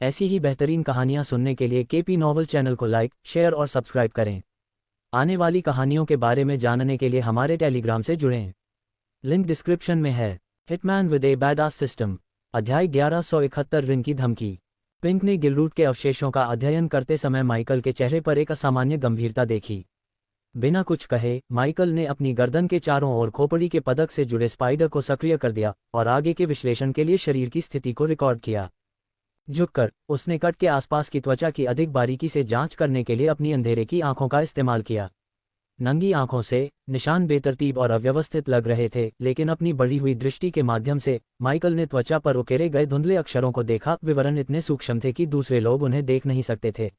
ऐसी ही बेहतरीन कहानियाँ सुनने के लिए केपी नॉवल चैनल को लाइक, शेयर और सब्सक्राइब करें। आने वाली कहानियों के बारे में जानने के लिए हमारे टेलीग्राम से जुड़ें। लिंक डिस्क्रिप्शन में है। Hitman with A badass system, अध्याय 1171, रिन की धमकी। पिंक ने गिलरूट के अवशेषों का अध्ययन करते समय माइकल के चेहरे पर एक असामान्य गंभीरता देखी। बिना कुछ कहे माइकल ने अपनी गर्दन के चारों ओर खोपड़ी के पदक से जुड़े स्पाइडर को सक्रिय कर दिया और आगे के विश्लेषण के लिए शरीर की स्थिति को रिकॉर्ड किया। झुककर उसने कट के आसपास की त्वचा की अधिक बारीकी से जांच करने के लिए अपनी अंधेरे की आंखों का इस्तेमाल किया। नंगी आंखों से निशान बेतरतीब और अव्यवस्थित लग रहे थे, लेकिन अपनी बढ़ी हुई दृष्टि के माध्यम से माइकल ने त्वचा पर उकेरे गए धुंधले अक्षरों को देखा। विवरण इतने सूक्ष्म थे कि दूसरे लोग उन्हें देख नहीं सकते थे।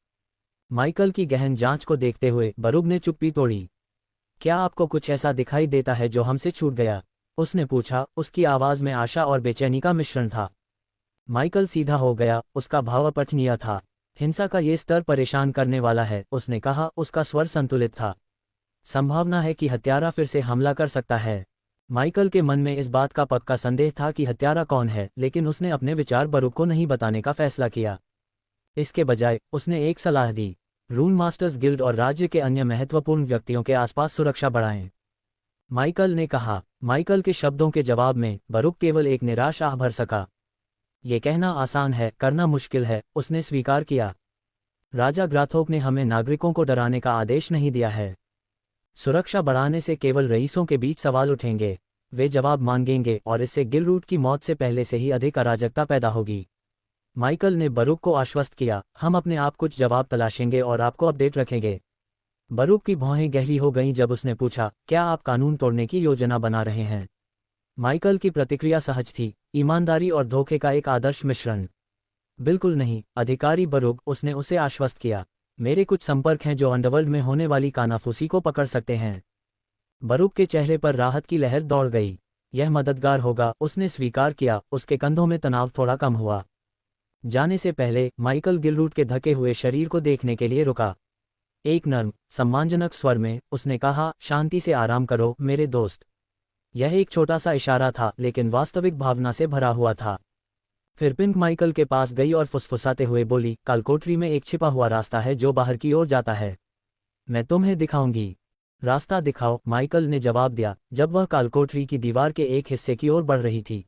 माइकल की गहन जांच को देखते हुए बरूग ने चुप्पी तोड़ी। क्या आपको कुछ ऐसा दिखाई देता है जो हमसे छूट गया? उसने पूछा। उसकी आवाज में आशा और बेचैनी का मिश्रण था। माइकल सीधा हो गया, उसका भाव अपठनीय था। हिंसा का ये स्तर परेशान करने वाला है, उसने कहा। उसका स्वर संतुलित था। संभावना है कि हत्यारा फिर से हमला कर सकता है। माइकल के मन में इस बात का पक्का संदेह था कि हत्यारा कौन है, लेकिन उसने अपने विचार बरूग को नहीं बताने का फैसला किया। इसके बजाय उसने एक सलाह दी। रून मास्टर्स गिल्ड और राज्य के अन्य महत्वपूर्ण व्यक्तियों के आसपास सुरक्षा बढ़ाएं। माइकल ने कहा। माइकल के शब्दों के जवाब में बरूग केवल एक निराश आह भर सका। ये कहना आसान है, करना मुश्किल है, उसने स्वीकार किया। राजा ग्राथोक ने हमें नागरिकों को डराने का आदेश नहीं दिया है। सुरक्षा बढ़ाने से केवल रईसों के बीच सवाल उठेंगे, वे जवाब मांगेंगे और इससे गिलरूट की मौत से पहले से ही अधिक अराजकता पैदा होगी। माइकल ने बरूग को आश्वस्त किया। हम अपने आप कुछ जवाब तलाशेंगे और आपको अपडेट रखेंगे। बरूग की भौहें गहरी हो गईं जब उसने पूछा, क्या आप कानून तोड़ने की योजना बना रहे हैं? माइकल की प्रतिक्रिया सहज थी, ईमानदारी और धोखे का एक आदर्श मिश्रण। बिल्कुल नहीं, अधिकारी बरूग, उसने उसे आश्वस्त किया। मेरे कुछ संपर्क हैं जो अंडरवर्ल्ड में होने वाली कानाफूसी को पकड़ सकते हैं। बरूग के चेहरे पर राहत की लहर दौड़ गई। यह मददगार होगा, उसने स्वीकार किया। उसके कंधों में तनाव थोड़ा कम हुआ। जाने से पहले माइकल गिलरूट के धके हुए शरीर को देखने के लिए रुका। एक नर्म, सम्मानजनक स्वर में उसने कहा, शांति से आराम करो मेरे दोस्त। यह एक छोटा सा इशारा था, लेकिन वास्तविक भावना से भरा हुआ था। फिर पिंक माइकल के पास गई और फुसफुसाते हुए बोली, कालकोठरी में एक छिपा हुआ रास्ता है जो बाहर की ओर जाता है। मैं तुम्हें दिखाऊंगी। रास्ता दिखाओ, माइकल ने जवाब दिया, जब वह कालकोठरी की दीवार के एक हिस्से की ओर बढ़ रही थी।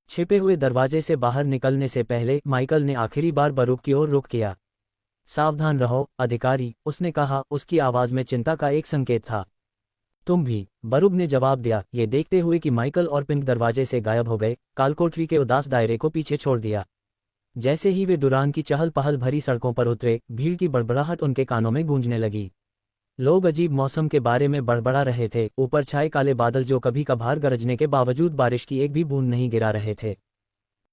छिपे हुए दरवाजे से बाहर निकलने से पहले माइकल ने आखिरी बार बरूग की ओर रुख किया। सावधान रहो अधिकारी, उसने कहा। उसकी आवाज में चिंता का एक संकेत था। तुम भी, बरूग ने जवाब दिया, ये देखते हुए कि माइकल और पिंक दरवाजे से गायब हो गए। कालकोठरी के उदास दायरे को पीछे छोड़ दिया। जैसे ही वे डुरान की चहल पहल भरी सड़कों पर उतरे, भीड़ की बड़बड़ाहट उनके कानों में गूंजने लगी। लोग अजीब मौसम के बारे में बड़बड़ा रहे थे। ऊपर छाए काले बादल जो कभी कभार गरजने के बावजूद बारिश की एक भी बूंद नहीं गिरा रहे थे।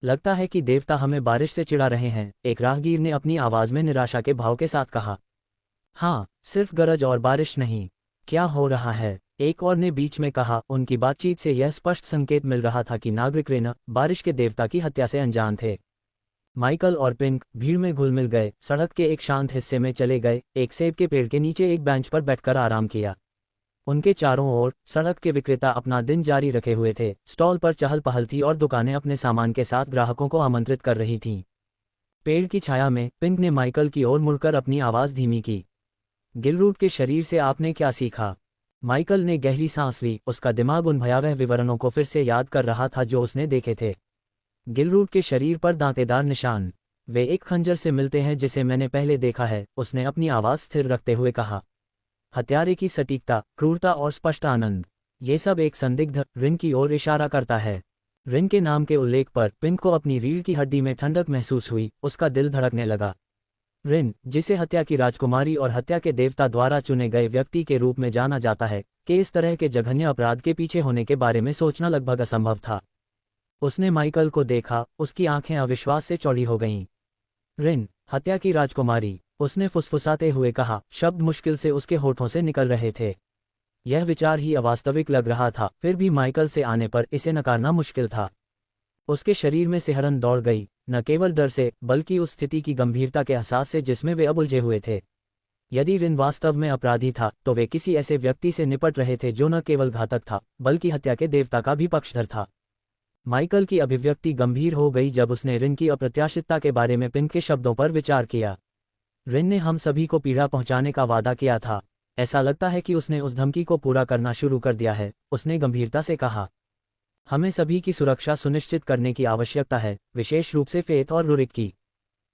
लगता है कि देवता हमें बारिश से चिढ़ा रहे हैं, एक राहगीर ने अपनी आवाज में निराशा के भाव के साथ कहा। हाँ, सिर्फ गरज और बारिश नहीं। क्या हो रहा है? एक और ने बीच में कहा। उनकी बातचीत से यह स्पष्ट संकेत मिल रहा था कि नागरिक रेना बारिश के देवता की हत्या से अनजान थे। माइकल और पिंक भीड़ में घुल मिल गए, सड़क के एक शांत हिस्से में चले गए। एक सेब के पेड़ के नीचे एक बेंच पर बैठकर आराम किया। उनके चारों ओर सड़क के विक्रेता अपना दिन जारी रखे हुए थे। स्टॉल पर चहल पहल थी और दुकानें अपने सामान के साथ ग्राहकों को आमंत्रित कर रही थीं। पेड़ की छाया में पिंक ने माइकल की ओर मुड़कर अपनी आवाज धीमी की। गिलरूट के शरीर से आपने क्या सीखा? माइकल ने गहरी सांस ली। उसका दिमाग उन भयावह विवरणों को फिर से याद कर रहा था जो उसने देखे थे। गिलरूट के शरीर पर दांतेदार निशान, वे एक खंजर से मिलते हैं जिसे मैंने पहले देखा है, उसने अपनी आवाज स्थिर रखते हुए कहा। हत्यारे की सटीकता, क्रूरता और स्पष्ट आनंद, ये सब एक संदिग्ध रिन की ओर इशारा करता है। रिन के नाम के उल्लेख पर पिंक को अपनी रीढ़ की हड्डी में ठंडक महसूस हुई। उसका दिल धड़कने लगा। रिन, जिसे हत्या की राजकुमारी और हत्या के देवता द्वारा चुने गए व्यक्ति के रूप में जाना जाता है, कि इस तरह के जघन्य अपराध के पीछे होने के बारे में सोचना लगभग असंभव था। उसने माइकल को देखा, उसकी आंखें अविश्वास से चौड़ी हो गईं। रिन, हत्या की राजकुमारी, उसने फुसफुसाते हुए कहा। शब्द मुश्किल से उसके होठों से निकल रहे थे। यह विचार ही अवास्तविक लग रहा था, फिर भी माइकल से आने पर इसे नकारना मुश्किल था। उसके शरीर में सिहरन दौड़ गई, न केवल डर से, बल्कि उस स्थिति की गंभीरता के एहसास से जिसमें वे अब उलझे हुए थे। यदि रिन वास्तव में अपराधी था, तो वे किसी ऐसे व्यक्ति से निपट रहे थे जो न केवल घातक था, बल्कि हत्या के देवता का भी पक्षधर था। माइकल की अभिव्यक्ति गंभीर हो गई जब उसने रिन की अप्रत्याशितता के बारे में पिंक के शब्दों पर विचार किया। रिन ने हम सभी को पीड़ा पहुंचाने का वादा किया था। ऐसा लगता है कि उसने उस धमकी को पूरा करना शुरू कर दिया है, उसने गंभीरता से कहा। हमें सभी की सुरक्षा सुनिश्चित करने की आवश्यकता है, विशेष रूप से फेथ और रुरिक की।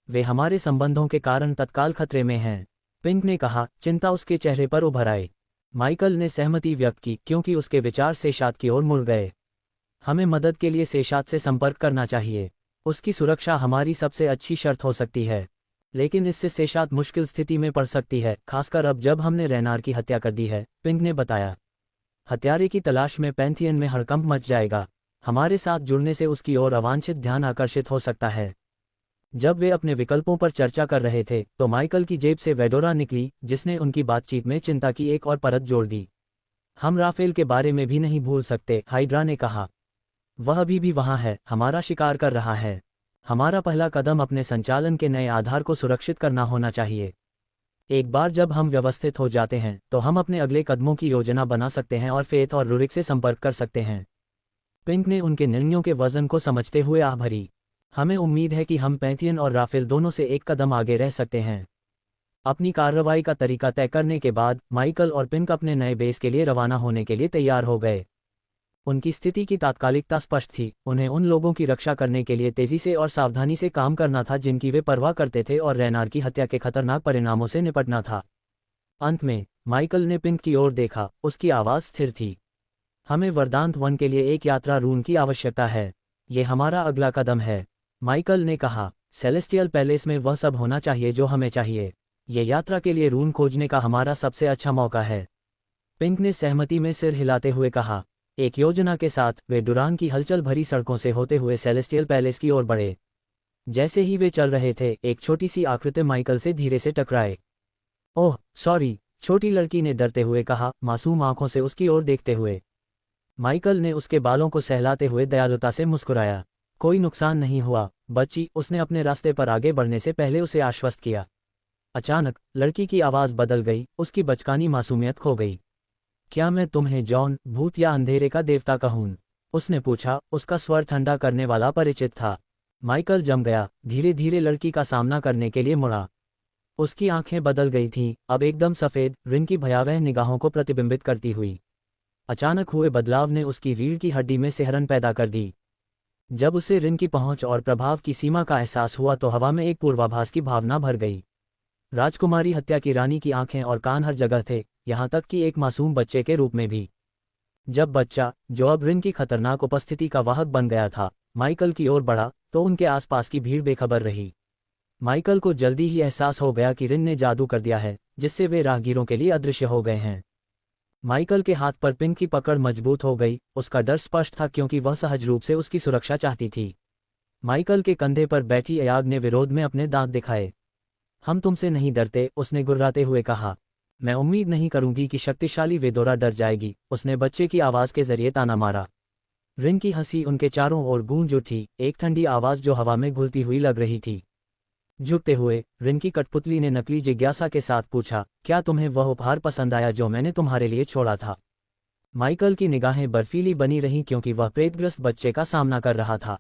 वे हमारे संबंधों के कारण तत्काल खतरे में हैं, पिंक ने कहा, चिंता उसके चेहरे पर उभर आई। माइकल ने सहमति व्यक्त की क्योंकि उसके विचार सेशात की ओर मुड़ गए। हमें मदद के लिए सेशात से संपर्क करना चाहिए। उसकी सुरक्षा हमारी सबसे अच्छी शर्त हो सकती है, लेकिन इससे सेशात मुश्किल स्थिति में पड़ सकती है, खासकर अब जब हमने रेनार की हत्या कर दी है, पिंक ने बताया। हत्यारे की तलाश में पैंथियन में हड़कंप मच जाएगा। हमारे साथ जुड़ने से उसकी ओर अवांछित ध्यान आकर्षित हो सकता है। जब वे अपने विकल्पों पर चर्चा कर रहे थे तो माइकल की जेब से वेडोरा निकली, जिसने उनकी बातचीत में चिंता की एक और परत जोड़ दी। हम राफेल के बारे में भी नहीं भूल सकते, हाइड्रा ने कहा। वह अभी भी वहां है, हमारा शिकार कर रहा है। हमारा पहला कदम अपने संचालन के नए आधार को सुरक्षित करना होना चाहिए। एक बार जब हम व्यवस्थित हो जाते हैं तो हम अपने अगले कदमों की योजना बना सकते हैं और फेथ और रुरिक से संपर्क कर सकते हैं। पिंक ने उनके निर्णयों के वजन को समझते हुए आह भरी। हमें उम्मीद है कि हम पैंथियन और राफेल दोनों से एक कदम आगे रह सकते हैं। अपनी कार्रवाई का तरीका तय करने के बाद माइकल और पिंक अपने नए बेस के लिए रवाना होने के लिए तैयार हो गए। उनकी स्थिति की तात्कालिकता स्पष्ट थी, उन्हें उन लोगों की रक्षा करने के लिए तेजी से और सावधानी से काम करना था जिनकी वे परवाह करते थे, और रेनार की हत्या के खतरनाक परिणामों से निपटना था। अंत में माइकल ने पिंक की ओर देखा, उसकी आवाज़ स्थिर थी। हमें वरदांत 1 के लिए एक यात्रा रून की आवश्यकता है। ये हमारा अगला कदम है, माइकल ने कहा। सेलेस्टियल पैलेस में वह सब होना चाहिए जो हमें चाहिए। ये यात्रा के लिए रून खोजने का हमारा सबसे अच्छा मौका है, पिंक ने सहमति में सिर हिलाते हुए कहा। एक योजना के साथ वे डुरान की हलचल भरी सड़कों से होते हुए सेलेस्टियल पैलेस की ओर बढ़े। जैसे ही वे चल रहे थे, एक छोटी सी आकृति माइकल से धीरे से टकराए। ओह सॉरी, छोटी लड़की ने डरते हुए कहा, मासूम आंखों से उसकी ओर देखते हुए। माइकल ने उसके बालों को सहलाते हुए दयालुता से मुस्कुराया। कोई नुकसान नहीं हुआ बच्ची, उसने अपने रास्ते पर आगे बढ़ने से पहले उसे आश्वस्त किया। अचानक लड़की की आवाज़ बदल गई, उसकी बचकानी मासूमियत खो गई। क्या मैं तुम्हें जॉन, भूत या अंधेरे का देवता कहूँ? उसने पूछा। उसका स्वर ठंडा करने वाला परिचित था। माइकल जम गया, धीरे धीरे लड़की का सामना करने के लिए मुड़ा। उसकी आंखें बदल गई थीं, अब एकदम सफ़ेद, रिन की भयावह निगाहों को प्रतिबिंबित करती हुई। अचानक हुए बदलाव ने उसकी रीढ़ की हड्डी में सिहरन पैदा कर दी। जब उसे रिन की पहुंच और प्रभाव की सीमा का एहसास हुआ तो हवा में एक पूर्वाभास की भावना भर गई। राजकुमारी हत्या की रानी की आंखें और कान हर जगह थे, यहाँ तक कि एक मासूम बच्चे के रूप में भी। जब बच्चा, जो अब रिन की खतरनाक उपस्थिति का वाहक बन गया था, माइकल की ओर बढ़ा तो उनके आसपास की भीड़ बेखबर रही। माइकल को जल्दी ही एहसास हो गया कि रिन ने जादू कर दिया है, जिससे वे राहगीरों के लिए अदृश्य हो गए हैं। माइकल के हाथ पर पिंक की पकड़ मजबूत हो गई, उसका डर स्पष्ट था क्योंकि वह सहज रूप से उसकी सुरक्षा चाहती थी। माइकल के कंधे पर बैठी अयाग ने विरोध में अपने दांत दिखाए। हम तुमसे नहीं डरते, उसने गुर्राते हुए कहा। मैं उम्मीद नहीं करूंगी कि शक्तिशाली वेदोरा डर जाएगी, उसने बच्चे की आवाज़ के जरिए ताना मारा। रिन की हंसी उनके चारों ओर गूंज उठी, एक ठंडी आवाज़ जो हवा में घुलती हुई लग रही थी। झुकते हुए रिन की कठपुतली ने नकली जिज्ञासा के साथ पूछा, क्या तुम्हें वह उपहार पसंद आया जो मैंने तुम्हारे लिए छोड़ा था? माइकल की निगाहें बर्फीली बनी रहीं क्योंकि वह प्रेतग्रस्त बच्चे का सामना कर रहा था।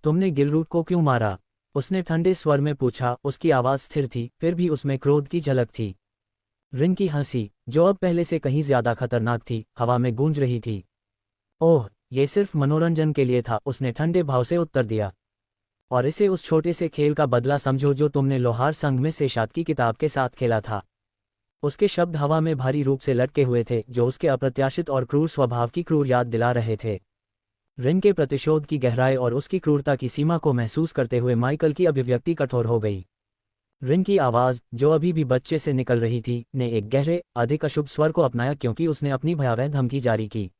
तुमने गिलरूट को क्यों मारा? उसने ठंडे स्वर में पूछा, उसकी आवाज़ स्थिर थी, फिर भी उसमें क्रोध की झलक थी। रिन की हंसी, जो अब पहले से कहीं ज्यादा खतरनाक थी, हवा में गूंज रही थी। ओह, ये सिर्फ मनोरंजन के लिए था, उसने ठंडे भाव से उत्तर दिया। और इसे उस छोटे से खेल का बदला समझो जो तुमने लोहार संघ में सेशात की किताब के साथ खेला था। उसके शब्द हवा में भारी रूप से लटके हुए थे, जो उसके अप्रत्याशित और क्रूर स्वभाव की क्रूर याद दिला रहे थे। रिन के प्रतिशोध की गहराई और उसकी क्रूरता की सीमा को महसूस करते हुए माइकल की अभिव्यक्ति कठोर हो गई। रिन की आवाज़, जो अभी भी बच्चे से निकल रही थी, ने एक गहरे, अधिक अशुभ स्वर को अपनाया क्योंकि उसने अपनी भयावह धमकी जारी की।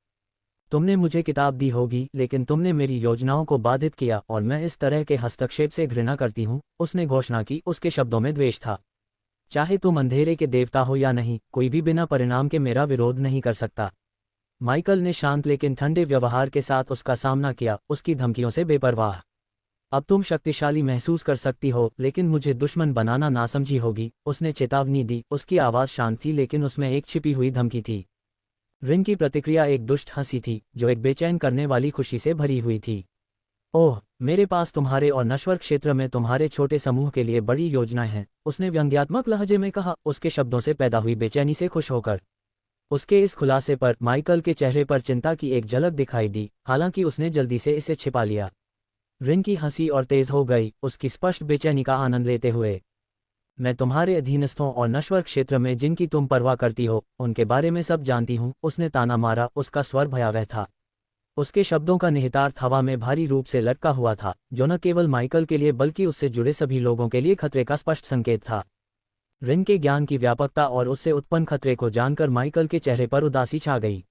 तुमने मुझे किताब दी होगी, लेकिन तुमने मेरी योजनाओं को बाधित किया और मैं इस तरह के हस्तक्षेप से घृणा करती हूँ, उसने घोषणा की, उसके शब्दों में द्वेष था। चाहे तुम अंधेरे के देवता हो या नहीं, कोई भी बिना परिणाम के मेरा विरोध नहीं कर सकता। माइकल ने शांत लेकिन ठंडे व्यवहार के साथ उसका सामना किया, उसकी धमकियों से बेपरवाह। अब तुम शक्तिशाली महसूस कर सकती हो, लेकिन मुझे दुश्मन बनाना नासमझी होगी, उसने चेतावनी दी। उसकी आवाज़ शांत थी लेकिन उसमें एक छिपी हुई धमकी थी। रिन की प्रतिक्रिया एक दुष्ट हंसी थी, जो एक बेचैन करने वाली खुशी से भरी हुई थी। ओह, मेरे पास तुम्हारे और नश्वर क्षेत्र में तुम्हारे छोटे समूह के लिए बड़ी योजनाएं हैं, उसने व्यंग्यात्मक लहजे में कहा, उसके शब्दों से पैदा हुई बेचैनी से खुश होकर। उसके इस खुलासे पर माइकल के चेहरे पर चिंता की एक झलक दिखाई दी, हालांकि उसने जल्दी से इसे छिपा लिया। रिन की हंसी और तेज हो गई, उसकी स्पष्ट बेचैनी का आनंद लेते हुए। मैं तुम्हारे अधीनस्थों और नश्वर क्षेत्र में जिनकी तुम परवाह करती हो, उनके बारे में सब जानती हूँ, उसने ताना मारा, उसका स्वर भयावह था। उसके शब्दों का निहितार्थ हवा में भारी रूप से लटका हुआ था, जो न केवल माइकल के लिए बल्कि उससे जुड़े सभी लोगों के लिए खतरे का स्पष्ट संकेत था। रिन के ज्ञान की व्यापकता और उससे उत्पन्न खतरे को जानकर माइकल के चेहरे पर उदासी छा गई।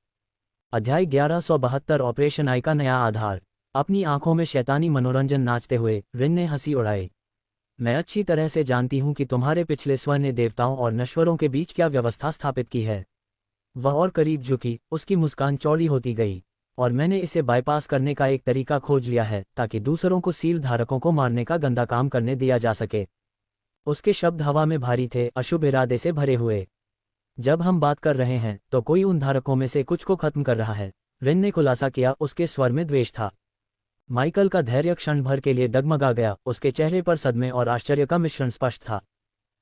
अध्याय 1172 ऑपरेशन आई का नया आधार। अपनी आंखों में शैतानी मनोरंजन नाचते हुए रिन ने हंसी उड़ाई। मैं अच्छी तरह से जानती हूं कि तुम्हारे पिछले स्वर ने देवताओं और नश्वरों के बीच क्या व्यवस्था स्थापित की है। वह और करीब झुकी, उसकी मुस्कान चौड़ी होती गई। और मैंने इसे बाईपास करने का एक तरीका खोज लिया है, ताकि दूसरों को सील धारकों को मारने का गंदा काम करने दिया जा सके। उसके शब्द हवा में भारी थे, अशुभ इरादे से भरे हुए। जब हम बात कर रहे हैं तो कोई उन धारकों में से कुछ को खत्म कर रहा है, रिन ने खुलासा किया, उसके स्वर में द्वेष था। माइकल का धैर्य क्षण भर के लिए डगमगा गया, उसके चेहरे पर सदमे और आश्चर्य का मिश्रण स्पष्ट था।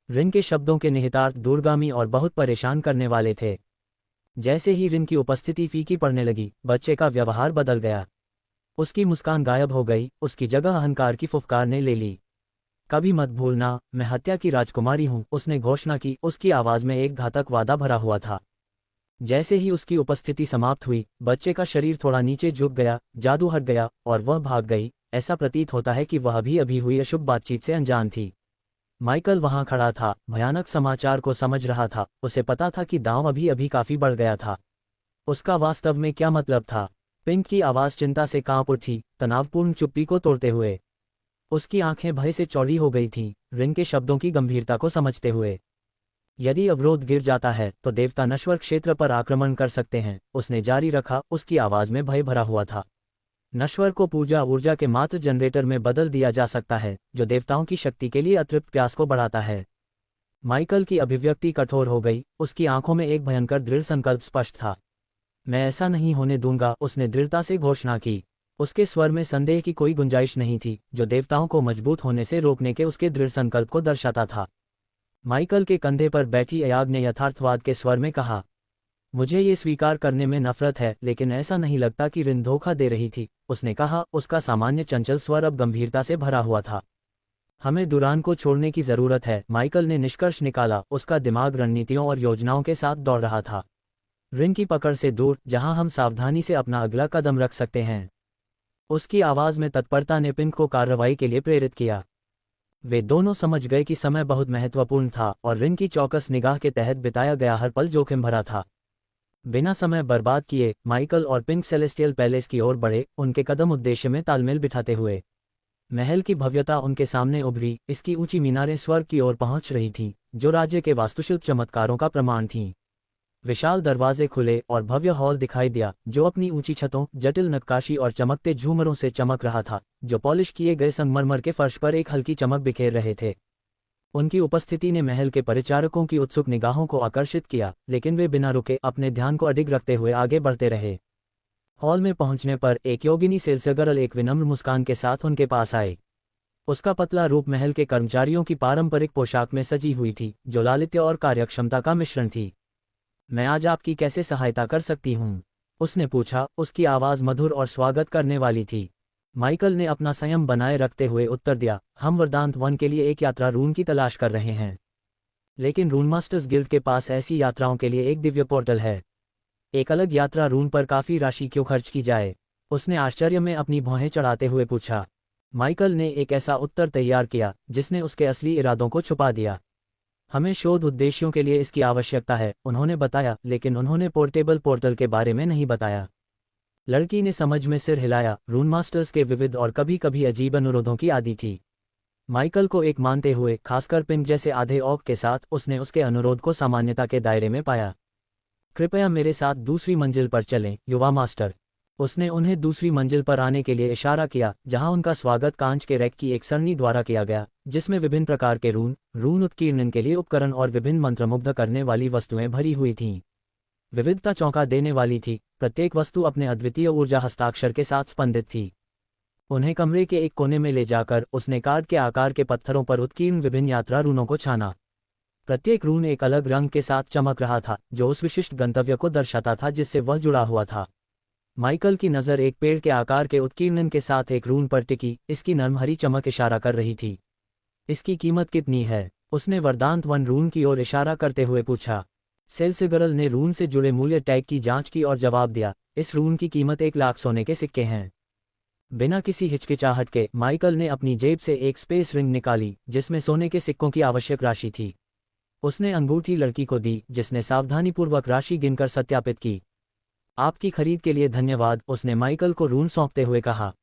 रिन के शब्दों के निहितार्थ दूरगामी और बहुत परेशान करने वाले थे। जैसे ही रिन की उपस्थिति फीकी पड़ने लगी, बच्चे का व्यवहार बदल गया। उसकी मुस्कान गायब हो गई, उसकी जगह अहंकार की फुफकार ने ले ली। कभी मत भूलना, मैं हत्या की राजकुमारी हूं, उसने घोषणा की, उसकी आवाज में एक घातक वादा भरा हुआ था। जैसे ही उसकी उपस्थिति समाप्त हुई, बच्चे का शरीर थोड़ा नीचे झुक गया, जादू हट गया और वह भाग गई। ऐसा प्रतीत होता है कि वह भी अभी हुई अशुभ बातचीत से अनजान थी। माइकल वहां खड़ा था, भयानक समाचार को समझ रहा था। उसे पता था कि दांव अभी अभी काफी बढ़ गया था। उसका वास्तव में क्या मतलब था? पिंक की आवाज चिंता से कांप उठी, तनावपूर्ण चुप्पी को तोड़ते हुए। उसकी आंखें भय से चौड़ी हो गई थीं, रिन के शब्दों की गंभीरता को समझते हुए। यदि अवरोध गिर जाता है तो देवता नश्वर क्षेत्र पर आक्रमण कर सकते हैं, उसने जारी रखा, उसकी आवाज में भय भरा हुआ था। नश्वर को पूजा ऊर्जा के मात्र जनरेटर में बदल दिया जा सकता है, जो देवताओं की शक्ति के लिए अतृप्त प्यास को बढ़ाता है। माइकल की अभिव्यक्ति कठोर हो गई, उसकी आंखों में एक भयंकर दृढ़ संकल्प स्पष्ट था। मैं ऐसा नहीं होने दूंगा, उसने दृढ़ता से घोषणा की। उसके स्वर में संदेह की कोई गुंजाइश नहीं थी, जो देवताओं को मजबूत होने से रोकने के उसके दृढ़ संकल्प को दर्शाता था। माइकल के कंधे पर बैठी अयाग ने यथार्थवाद के स्वर में कहा, मुझे ये स्वीकार करने में नफरत है, लेकिन ऐसा नहीं लगता कि रिन धोखा दे रही थी, उसने कहा, उसका सामान्य चंचल स्वर अब गंभीरता से भरा हुआ था। हमें दुरान को छोड़ने की जरूरत है, माइकल ने निष्कर्ष निकाला, उसका दिमाग रणनीतियों और योजनाओं के साथ दौड़ रहा था। रिन की पकड़ से दूर, जहां हम सावधानी से अपना अगला कदम रख सकते हैं। उसकी आवाज में तत्परता ने पिंक को कार्रवाई के लिए प्रेरित किया। वे दोनों समझ गए कि समय बहुत महत्वपूर्ण था और रिन की चौकस निगाह के तहत बिताया गया हर पल जोखिम भरा था। बिना समय बर्बाद किए माइकल और पिंक सेलेस्टियल पैलेस की ओर बढ़े, उनके कदम उद्देश्य में तालमेल बिठाते हुए। महल की भव्यता उनके सामने उभरी, इसकी ऊंची मीनारें स्वर्ग की ओर पहुंच रही थीं, जो राज्य के वास्तुशिल्प चमत्कारों का प्रमाण थीं। विशाल दरवाजे खुले और भव्य हॉल दिखाई दिया, जो अपनी ऊंची छतों, जटिल नक्काशी और चमकते झूमरों से चमक रहा था, जो पॉलिश किए गए संगमरमर के फर्श पर एक हल्की चमक बिखेर रहे थे। उनकी उपस्थिति ने महल के परिचारकों की उत्सुक निगाहों को आकर्षित किया, लेकिन वे बिना रुके अपने ध्यान को अडिग रखते हुए आगे बढ़ते रहे। हॉल में पहुंचने पर एक योगिनी सेल्सगर्ल एक विनम्र मुस्कान के साथ उनके पास आई। उसका पतला रूप महल के कर्मचारियों की पारंपरिक पोशाक में सजी हुई थी, जो लालित्य और कार्यक्षमता का मिश्रण थी। मैं आज आपकी कैसे सहायता कर सकती हूँ? उसने पूछा, उसकी आवाज़ मधुर और स्वागत करने वाली थी। माइकल ने अपना संयम बनाए रखते हुए उत्तर दिया, हम वरदांत वन के लिए एक यात्रा रून की तलाश कर रहे हैं, लेकिन रून मास्टर्स गिल्ड के पास ऐसी यात्राओं के लिए एक दिव्य पोर्टल है। एक अलग यात्रा रून पर काफ़ी राशि क्यों खर्च की जाए? उसने आश्चर्य में अपनी भौहें चढ़ाते हुए पूछा। माइकल ने एक ऐसा उत्तर तैयार किया जिसने उसके असली इरादों को छुपा दिया। हमें शोध उद्देश्यों के लिए इसकी आवश्यकता है, उन्होंने बताया, लेकिन उन्होंने पोर्टेबल पोर्टल के बारे में नहीं बताया। लड़की ने समझ में सिर हिलाया, रून मास्टर्स के विविध और कभी कभी अजीब अनुरोधों की आदी थी। माइकल को एक मानते हुए, खासकर पिंक जैसे आधे औक के साथ, उसने उसके अनुरोध को सामान्यता के दायरे में पाया। कृपया मेरे साथ दूसरी मंजिल पर चलें, युवा मास्टर। उसने उन्हें दूसरी मंजिल पर आने के लिए इशारा किया, जहां उनका स्वागत कांच के रैक की एक सरणी द्वारा किया गया, जिसमें विभिन्न प्रकार के रून उत्कीर्णन के लिए उपकरण और विभिन्न मंत्रमुग्ध करने वाली वस्तुएं भरी हुई थीं। विविधता चौंका देने वाली थी, प्रत्येक वस्तु अपने अद्वितीय ऊर्जा हस्ताक्षर के साथ स्पंदित थी। उन्हें कमरे के एक कोने में ले जाकर उसने कार्ड के आकार के पत्थरों पर उत्कीर्ण विभिन्न यात्रा रूनों को छाना। प्रत्येक रून एक अलग रंग के साथ चमक रहा था, जो उस विशिष्ट गंतव्य को दर्शाता था जिससे वह जुड़ा हुआ था। माइकल की नज़र एक पेड़ के आकार के उत्कीर्णन के साथ एक रून पर टिकी, इसकी नर्म हरी चमक इशारा कर रही थी। इसकी कीमत कितनी है? उसने वरदांत वन रून की ओर इशारा करते हुए पूछा। सेल्सिगरल ने रून से जुड़े मूल्य टैग की जांच की और जवाब दिया, इस रून की कीमत 1 लाख सोने के सिक्के हैं। बिना किसी हिचकिचाहट के माइकल ने अपनी जेब से एक स्पेस रिंग निकाली, जिसमें सोने के सिक्कों की आवश्यक राशि थी। उसने अंगूठी लड़की को दी, जिसने सावधानीपूर्वक राशि गिनकर सत्यापित की। आपकी खरीद के लिए धन्यवाद, उसने माइकल को रून सौंपते हुए कहा।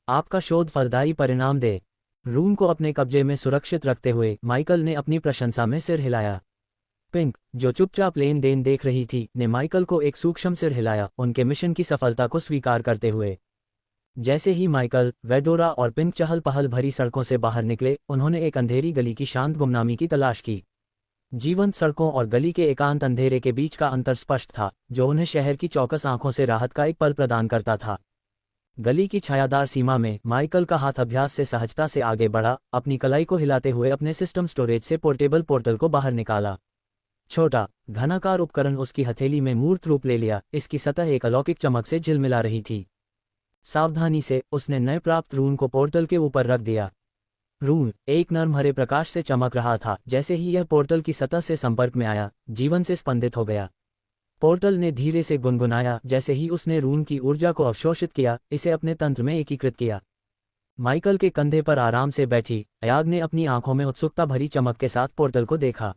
आपका शोध फलदायी परिणाम दे। रून को अपने कब्जे में सुरक्षित रखते हुए माइकल ने अपनी प्रशंसा में सिर हिलाया। पिंक, जो चुपचाप लेन देन देख रही थी, ने माइकल को एक सूक्ष्म सिर हिलाया, उनके मिशन की सफलता को स्वीकार करते हुए। जैसे ही माइकल, वेडोरा और पिंक चहल पहल भरी सड़कों से बाहर निकले, उन्होंने एक अंधेरी गली की शांत गुमनामी की तलाश की। जीवंत सड़कों और गली के एकांत अंधेरे के बीच का अंतर स्पष्ट था, जो उन्हें शहर की चौकस आंखों से राहत का एक पल प्रदान करता था। गली की छायादार सीमा में माइकल का हाथ अभ्यास से सहजता से आगे बढ़ा, अपनी कलाई को हिलाते हुए अपने सिस्टम स्टोरेज से पोर्टेबल पोर्टल को बाहर निकाला। छोटा, घनाकार उपकरण उसकी हथेली में मूर्त रूप ले लिया, इसकी सतह एक अलौकिक चमक से झिलमिला रही थी। सावधानी से उसने नए प्राप्त रून को पोर्टल के ऊपर रख दिया। रून एक नर्म हरे प्रकाश से चमक रहा था। जैसे ही यह पोर्टल की सतह से संपर्क में आया, जीवन से स्पंदित हो गया। पोर्टल ने धीरे से गुनगुनाया। जैसे ही उसने रून की ऊर्जा को अवशोषित किया, इसे अपने तंत्र में एकीकृत किया। माइकल के कंधे पर आराम से बैठी अयाग ने अपनी आंखों में उत्सुकता भरी चमक के साथ पोर्टल को देखा।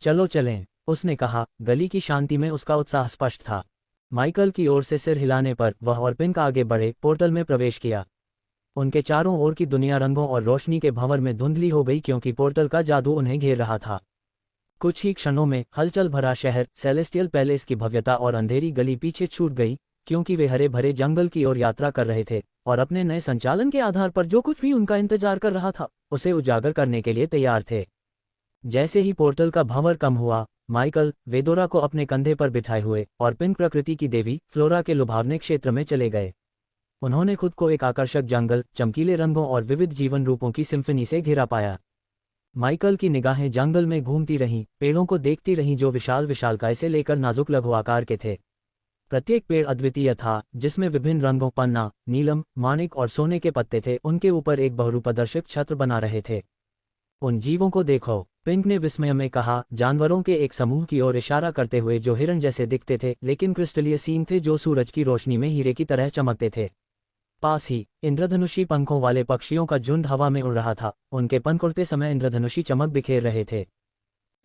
चलो चलें, उसने कहा। गली की शांति में उसका उत्साह स्पष्ट था। माइकल की ओर से सिर हिलाने पर वह और पिंक आगे बढ़े, पोर्टल में प्रवेश किया। उनके चारों ओर की दुनिया रंगों और रोशनी के भंवर में धुंधली हो गई, क्योंकि पोर्टल का जादू उन्हें घेर रहा था। कुछ ही क्षणों में हलचल भरा शहर, सेलेस्टियल पैलेस की भव्यता और अंधेरी गली पीछे छूट गई, क्योंकि वे हरे भरे जंगल की ओर यात्रा कर रहे थे और अपने नए संचालन के आधार पर जो कुछ भी उनका इंतजार कर रहा था, उसे उजागर करने के लिए तैयार थे। जैसे ही पोर्टल का भंवर कम हुआ, माइकल वेदोरा को अपने कंधे पर बिठाए हुए और पिंक प्रकृति की देवी फ्लोरा के लुभावने क्षेत्र में चले गए। उन्होंने खुद को एक आकर्षक जंगल, चमकीले रंगों और विविध जीवन रूपों की सिम्फनी से घिरा पाया। माइकल की निगाहें जंगल में घूमती रहीं, पेड़ों को देखती रहीं जो विशाल विशालकाय से लेकर नाजुक लघु आकार के थे। प्रत्येक पेड़ अद्वितीय था, जिसमें विभिन्न रंगों, पन्ना, नीलम, माणिक और सोने के पत्ते थे। उनके ऊपर एक बहुरूपदर्शक छत्र बना रहे थे। उन जीवों को देखो, पिंक ने विस्मय में कहा, जानवरों के एक समूह की ओर इशारा करते हुए जो हिरण जैसे दिखते थे, लेकिन क्रिस्टलीय सीन थे जो सूरज की रोशनी में हीरे की तरह चमकते थे। पास ही इंद्रधनुषी पंखों वाले पक्षियों का झुंड हवा में उड़ रहा था। उनके पंख उड़ते समय इंद्रधनुषी चमक बिखेर रहे थे।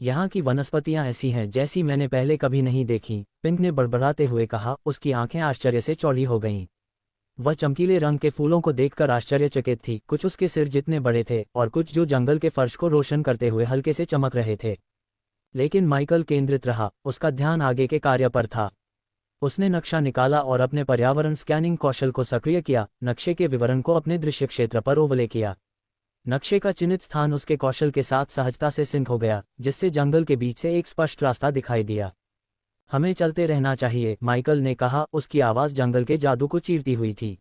यहाँ की वनस्पतियां ऐसी हैं जैसी मैंने पहले कभी नहीं देखी, पिंक ने बड़बड़ाते हुए कहा। उसकी आंखें आश्चर्य से चौड़ी हो गईं। वह चमकीले रंग के फूलों को देखकर आश्चर्यचकित थी। कुछ उसके सिर जितने बड़े थे और कुछ जो जंगल के फर्श को रोशन करते हुए हल्के से चमक रहे थे। लेकिन माइकल केंद्रित रहा, उसका ध्यान आगे के कार्य पर था। उसने नक्शा निकाला और अपने पर्यावरण स्कैनिंग कौशल को सक्रिय किया, नक्शे के विवरण को अपने दृश्य क्षेत्र पर ओवरले किया। नक्शे का चिन्हित स्थान उसके कौशल के साथ सहजता से सिंक हो गया, जिससे जंगल के बीच से एक स्पष्ट रास्ता दिखाई दिया। हमें चलते रहना चाहिए, माइकल ने कहा, उसकी आवाज़ जंगल के जादू को चीरती हुई थी।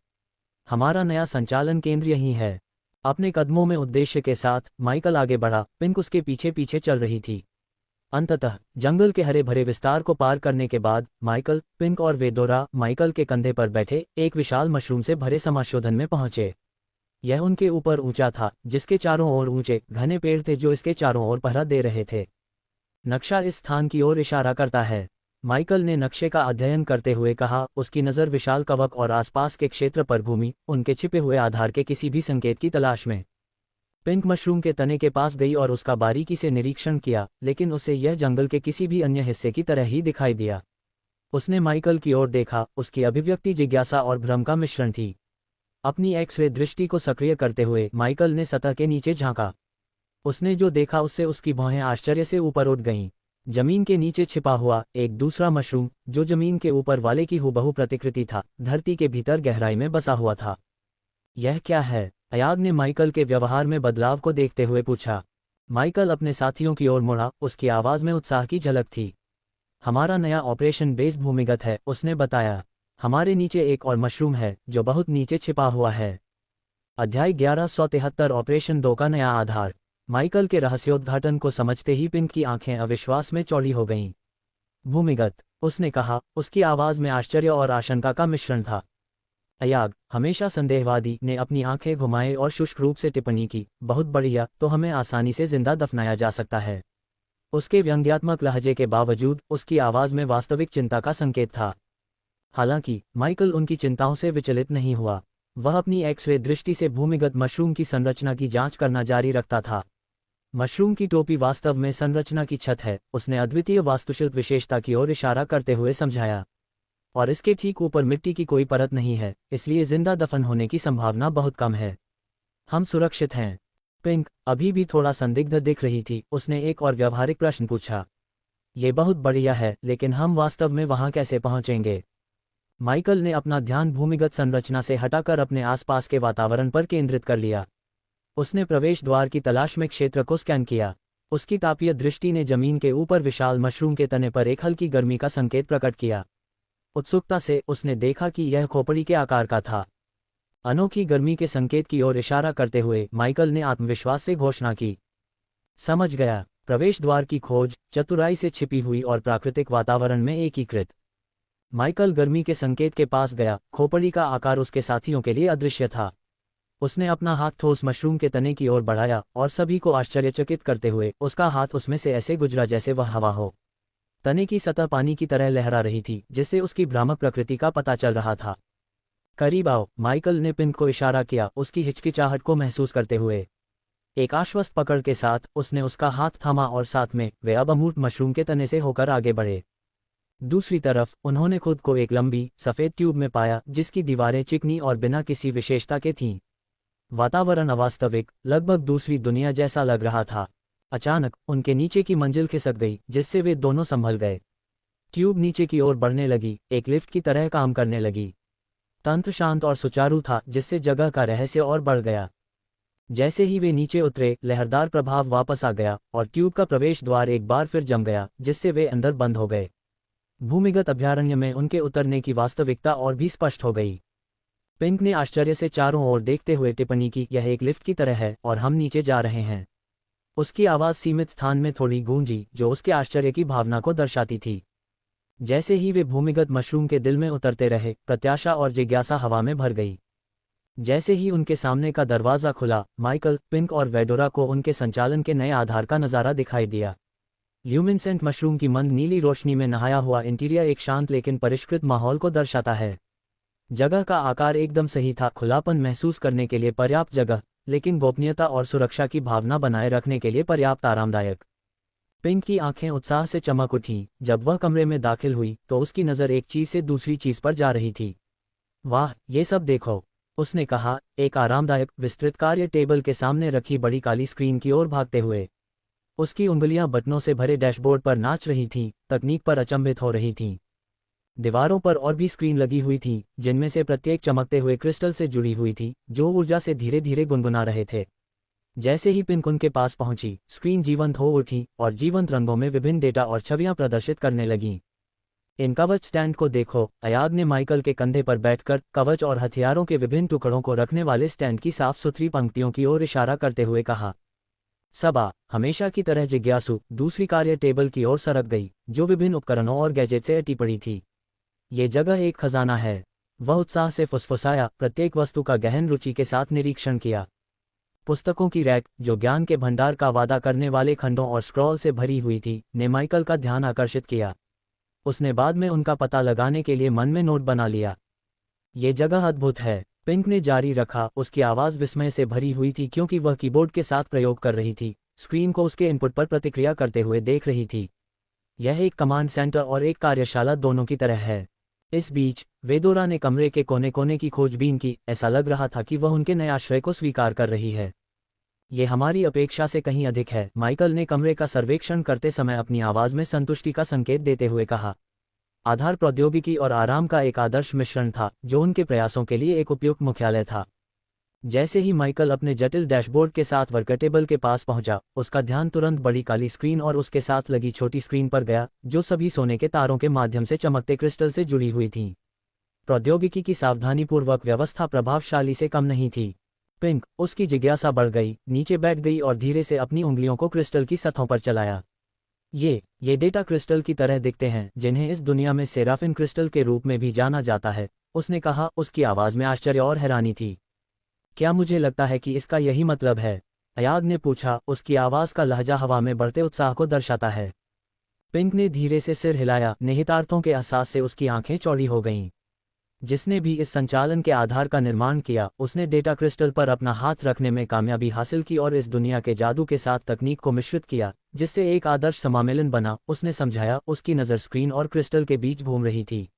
हमारा नया संचालन केंद्र यही है। अपने कदमों में उद्देश्य के साथ माइकल आगे बढ़ा, पिंक उसके पीछे पीछे चल रही थी। अंततः जंगल के हरे भरे विस्तार को पार करने के बाद माइकल, पिंक और वेदोरा माइकल के कंधे पर बैठे एक विशाल मशरूम से भरे समाशोधन में पहुंचे। यह उनके ऊपर ऊंचा था, जिसके चारों ओर ऊंचे घने पेड़ थे जो इसके चारों ओर पहरा दे रहे थे। नक्शा इस स्थान की ओर इशारा करता है, माइकल ने नक्शे का अध्ययन करते हुए कहा। उसकी नज़र विशाल कवक और आसपास के क्षेत्र पर घूमी, उनके छिपे हुए आधार के किसी भी संकेत की तलाश में। पिंक मशरूम के तने के पास गई और उसका बारीकी से निरीक्षण किया, लेकिन उसे यह जंगल के किसी भी अन्य हिस्से की तरह ही दिखाई दिया। उसने माइकल की ओर देखा, उसकी अभिव्यक्ति जिज्ञासा और भ्रम का मिश्रण थी। अपनी एक्स-रे दृष्टि को सक्रिय करते हुए माइकल ने सतह के नीचे झांका। उसने जो देखा उससे उसकी भौहें आश्चर्य से ऊपर उठ गईं। जमीन के नीचे छिपा हुआ एक दूसरा मशरूम, जो जमीन के ऊपर वाले की हूबहू प्रतिकृति था, धरती के भीतर गहराई में बसा हुआ था। यह क्या है? अयाग ने माइकल के व्यवहार में बदलाव को देखते हुए पूछा। माइकल अपने साथियों की ओर मुड़ा, उसकी आवाज़ में उत्साह की झलक थी। हमारा नया ऑपरेशन बेस भूमिगत है, उसने बताया। हमारे नीचे एक और मशरूम है जो बहुत नीचे छिपा हुआ है। अध्याय 1173 ऑपरेशन 2 का नया आधार। माइकल के रहस्योद्घाटन को समझते ही पिंक की आंखें अविश्वास में चौड़ी हो गईं। भूमिगत, उसने कहा, उसकी आवाज में आश्चर्य और आशंका का मिश्रण था। अयाग, हमेशा संदेहवादी, ने अपनी आंखें घुमाए और शुष्क रूप से टिप्पणी की, बहुत बढ़िया, तो हमें आसानी से जिंदा दफनाया जा सकता है। उसके व्यंग्यात्मक लहजे के बावजूद उसकी आवाज में वास्तविक चिंता का संकेत था। हालांकि माइकल उनकी चिंताओं से विचलित नहीं हुआ। वह अपनी एक्स-रे दृष्टि से भूमिगत मशरूम की संरचना की जांच करना जारी रखता था। मशरूम की टोपी वास्तव में संरचना की छत है, उसने अद्वितीय वास्तुशिल्प विशेषता की ओर इशारा करते हुए समझाया। और इसके ठीक ऊपर मिट्टी की कोई परत नहीं है, इसलिए जिंदा दफन होने की संभावना बहुत कम है। हम सुरक्षित हैं। पिंक अभी भी थोड़ा संदिग्ध दिख रही थी। उसने एक और व्यवहारिक प्रश्न पूछा। ये बहुत बढ़िया है, लेकिन हम वास्तव में वहां कैसे पहुंचेंगे? माइकल ने अपना ध्यान भूमिगत संरचना से हटाकर अपने आसपास के वातावरण पर केंद्रित कर लिया। उसने प्रवेश द्वार की तलाश में क्षेत्र को स्कैन किया। उसकी तापीय दृष्टि ने जमीन के ऊपर विशाल मशरूम के तने पर एक हल्की गर्मी का संकेत प्रकट किया। उत्सुकता से उसने देखा कि यह खोपड़ी के आकार का था। अनोखी गर्मी के संकेत की ओर इशारा करते हुए माइकल ने आत्मविश्वास से घोषणा की, समझ गया। प्रवेश द्वार की खोज चतुराई से छिपी हुई और प्राकृतिक वातावरण में एकीकृत। माइकल गर्मी के संकेत के पास गया। खोपड़ी का आकार उसके साथियों के लिए अदृश्य था। उसने अपना हाथ ठोस मशरूम के तने की ओर बढ़ाया और सभी को आश्चर्यचकित करते हुए उसका हाथ उसमें से ऐसे गुजरा जैसे वह हवा हो। तने की सतह पानी की तरह लहरा रही थी, जिससे उसकी भ्रामक प्रकृति का पता चल रहा था। करीब आओ, माइकल ने पिंक को इशारा किया, उसकी हिचकिचाहट को महसूस करते हुए। एक आश्वस्त पकड़ के साथ उसने उसका हाथ थामा और साथ में वे अब अमूर्त मशरूम के तने से होकर आगे बढ़े। दूसरी तरफ उन्होंने खुद को एक लंबी सफ़ेद ट्यूब में पाया, जिसकी दीवारें चिकनी और बिना किसी विशेषता के थीं। वातावरण अवास्तविक, लगभग दूसरी दुनिया जैसा लग रहा था। अचानक उनके नीचे की मंजिल खिसक गई, जिससे वे दोनों संभल गए। ट्यूब नीचे की ओर बढ़ने लगी, एक लिफ्ट की तरह काम करने लगी। तंत्र शांत और सुचारू था, जिससे जगह का रहस्य और बढ़ गया। जैसे ही वे नीचे उतरे, लहरदार प्रभाव वापस आ गया और ट्यूब का प्रवेश द्वार एक बार फिर जम गया, जिससे वे अंदर बंद हो गए। भूमिगत अभयारण्य में उनके उतरने की वास्तविकता और भी स्पष्ट हो गई। पिंक ने आश्चर्य से चारों ओर देखते हुए टिप्पणी की, यह एक लिफ्ट की तरह है और हम नीचे जा रहे हैं। उसकी आवाज़ सीमित स्थान में थोड़ी गूंजी, जो उसके आश्चर्य की भावना को दर्शाती थी। जैसे ही वे भूमिगत मशरूम के दिल में उतरते रहे, प्रत्याशा और जिज्ञासा हवा में भर गई। जैसे ही उनके सामने का दरवाज़ा खुला, माइकल, पिंक और वेडोरा को उनके संचालन के नए आधार का नज़ारा दिखाई दिया। ल्यूमिनेसेंट मशरूम की मंद नीली रोशनी में नहाया हुआ इंटीरियर एक शांत लेकिन परिष्कृत माहौल को दर्शाता है। जगह का आकार एकदम सही था, खुलापन महसूस करने के लिए पर्याप्त जगह, लेकिन गोपनीयता और सुरक्षा की भावना बनाए रखने के लिए पर्याप्त आरामदायक। पिंक की आंखें उत्साह से चमक उठीं। जब वह कमरे में दाखिल हुई तो उसकी नज़र एक चीज़ से दूसरी चीज़ पर जा रही थी। वाह, ये सब देखो, उसने कहा, एक आरामदायक विस्तृत कार्य टेबल के सामने रखी बड़ी काली स्क्रीन की ओर भागते हुए। उसकी उंगलियां बटनों से भरे डैशबोर्ड पर नाच रही थीं, तकनीक पर अचंभित हो रही थीं। दीवारों पर और भी स्क्रीन लगी हुई थी, जिनमें से प्रत्येक चमकते हुए क्रिस्टल से जुड़ी हुई थी, जो ऊर्जा से धीरे धीरे गुनगुना रहे थे। जैसे ही पिंक उनके पास पहुंची, स्क्रीन जीवंत हो उठी और जीवंत रंगों में विभिन्न डेटा और छवियां प्रदर्शित करने लगीं। इन कवच स्टैंड को देखो, अयाग ने माइकल के कंधे पर बैठकर कवच और हथियारों के विभिन्न टुकड़ों को रखने वाले स्टैंड की साफ सुथरी पंक्तियों की ओर इशारा करते हुए कहा। सबा, हमेशा की तरह जिज्ञासु, दूसरी कार्य टेबल की ओर सरक गई, जो विभिन्न उपकरणों और गैजेट से अटी पड़ी थी। ये जगह एक खजाना है, वह उत्साह से फुसफुसाया, प्रत्येक वस्तु का गहन रुचि के साथ निरीक्षण किया। पुस्तकों की रैक, जो ज्ञान के भंडार का वादा करने वाले खंडों और स्क्रॉल से भरी हुई थी, ने माइकल का ध्यान आकर्षित किया। उसने बाद में उनका पता लगाने के लिए मन में नोट बना लिया। ये जगह अद्भुत है, पिंक ने जारी रखा। उसकी आवाज़ विस्मय से भरी हुई थी, क्योंकि वह कीबोर्ड के साथ प्रयोग कर रही थी, स्क्रीन को उसके इनपुट पर प्रतिक्रिया करते हुए देख रही थी। यह एक कमांड सेंटर और एक कार्यशाला दोनों की तरह है। इस बीच वेदोरा ने कमरे के कोने कोने की खोजबीन की। ऐसा लग रहा था कि वह उनके नए आश्रय को स्वीकार कर रही है। ये हमारी अपेक्षा से कहीं अधिक है, माइकल ने कमरे का सर्वेक्षण करते समय अपनी आवाज़ में संतुष्टि का संकेत देते हुए कहा। आधार प्रौद्योगिकी और आराम का एक आदर्श मिश्रण था, जो उनके प्रयासों के लिए एक उपयुक्त मुख्यालय था। जैसे ही माइकल अपने जटिल डैशबोर्ड के साथ वर्क टेबल के पास पहुंचा, उसका ध्यान तुरंत बड़ी काली स्क्रीन और उसके साथ लगी छोटी स्क्रीन पर गया, जो सभी सोने के तारों के माध्यम से चमकते क्रिस्टल से जुड़ी हुई थीं। प्रौद्योगिकी की सावधानीपूर्वक व्यवस्था प्रभावशाली से कम नहीं थी। पिंक, उसकी जिज्ञासा बढ़ गई, नीचे बैठ गई और धीरे से अपनी उंगलियों को क्रिस्टल की सतहों पर चलाया। ये डेटा क्रिस्टल की तरह दिखते हैं, जिन्हें इस दुनिया में सेराफिन क्रिस्टल के रूप में भी जाना जाता है, उसने कहा। उसकी आवाज़ में आश्चर्य और हैरानी थी। क्या मुझे लगता है कि इसका यही मतलब है? अयाग ने पूछा, उसकी आवाज़ का लहजा हवा में बढ़ते उत्साह को दर्शाता है। पिंक ने धीरे से सिर हिलाया, निहितार्थों के एहसास से उसकी आंखें चौड़ी हो गईं। जिसने भी इस संचालन के आधार का निर्माण किया, उसने डेटा क्रिस्टल पर अपना हाथ रखने में कामयाबी हासिल की और इस दुनिया के जादू के साथ तकनीक को मिश्रित किया, जिससे एक आदर्श समामेलन बना, उसने समझाया। उसकी नज़र स्क्रीन और क्रिस्टल के बीच घूम रही थी।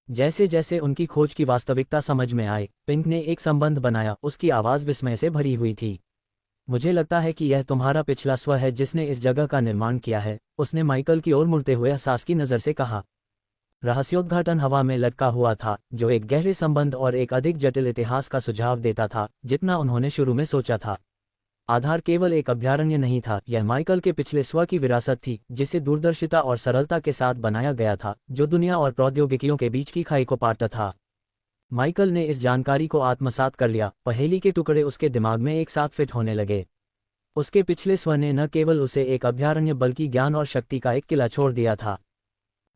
जैसे जैसे उनकी खोज की वास्तविकता समझ में आई, पिंक ने एक संबंध बनाया। उसकी आवाज़ विस्मय से भरी हुई थी। मुझे लगता है कि यह तुम्हारा पिछला स्व है जिसने इस जगह का निर्माण किया है, उसने माइकल की ओर मुड़ते हुए एहसास की नज़र से कहा। रहस्योद्घाटन हवा में लटका हुआ था, जो एक गहरे संबंध और एक अधिक जटिल इतिहास का सुझाव देता था, जितना उन्होंने शुरू में सोचा था। आधार केवल एक अभयारण्य नहीं था, यह माइकल के पिछले स्व की विरासत थी, जिसे दूरदर्शिता और सरलता के साथ बनाया गया था, जो दुनिया और प्रौद्योगिकियों के बीच की खाई को पाटता था। माइकल ने इस जानकारी को आत्मसात कर लिया। पहेली के टुकड़े उसके दिमाग में एक साथ फिट होने लगे। उसके पिछले स्व ने न केवल उसे एक अभयारण्य बल्कि ज्ञान और शक्ति का एक किला छोड़ दिया था।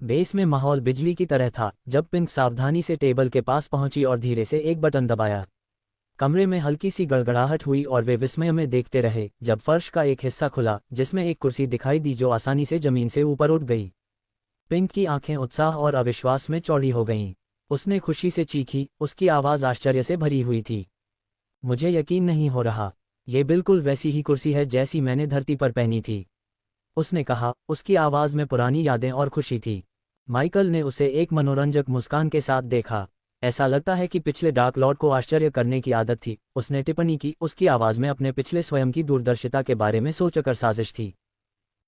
बेस में माहौल बिजली की तरह था। जब पिंक सावधानी से टेबल के पास पहुंची और धीरे से एक बटन दबाया, कमरे में हल्की सी गड़गड़ाहट हुई और वे विस्मय में देखते रहे जब फर्श का एक हिस्सा खुला, जिसमें एक कुर्सी दिखाई दी जो आसानी से जमीन से ऊपर उठ गई। पिंक की आंखें उत्साह और अविश्वास में चौड़ी हो गईं। उसने खुशी से चीखी, उसकी आवाज़ आश्चर्य से भरी हुई थी। मुझे यकीन नहीं हो रहा, ये बिल्कुल वैसी ही कुर्सी है जैसी मैंने धरती पर पहनी थी, उसने कहा। उसकी आवाज़ में पुरानी यादें और खुशी थी। माइकल ने उसे एक मनोरंजक मुस्कान के साथ देखा। ऐसा लगता है कि पिछले डार्क लॉर्ड को आश्चर्य करने की आदत थी, उसने टिप्पणी की। उसकी आवाज़ में अपने पिछले स्वयं की दूरदर्शिता के बारे में सोचकर साजिश थी।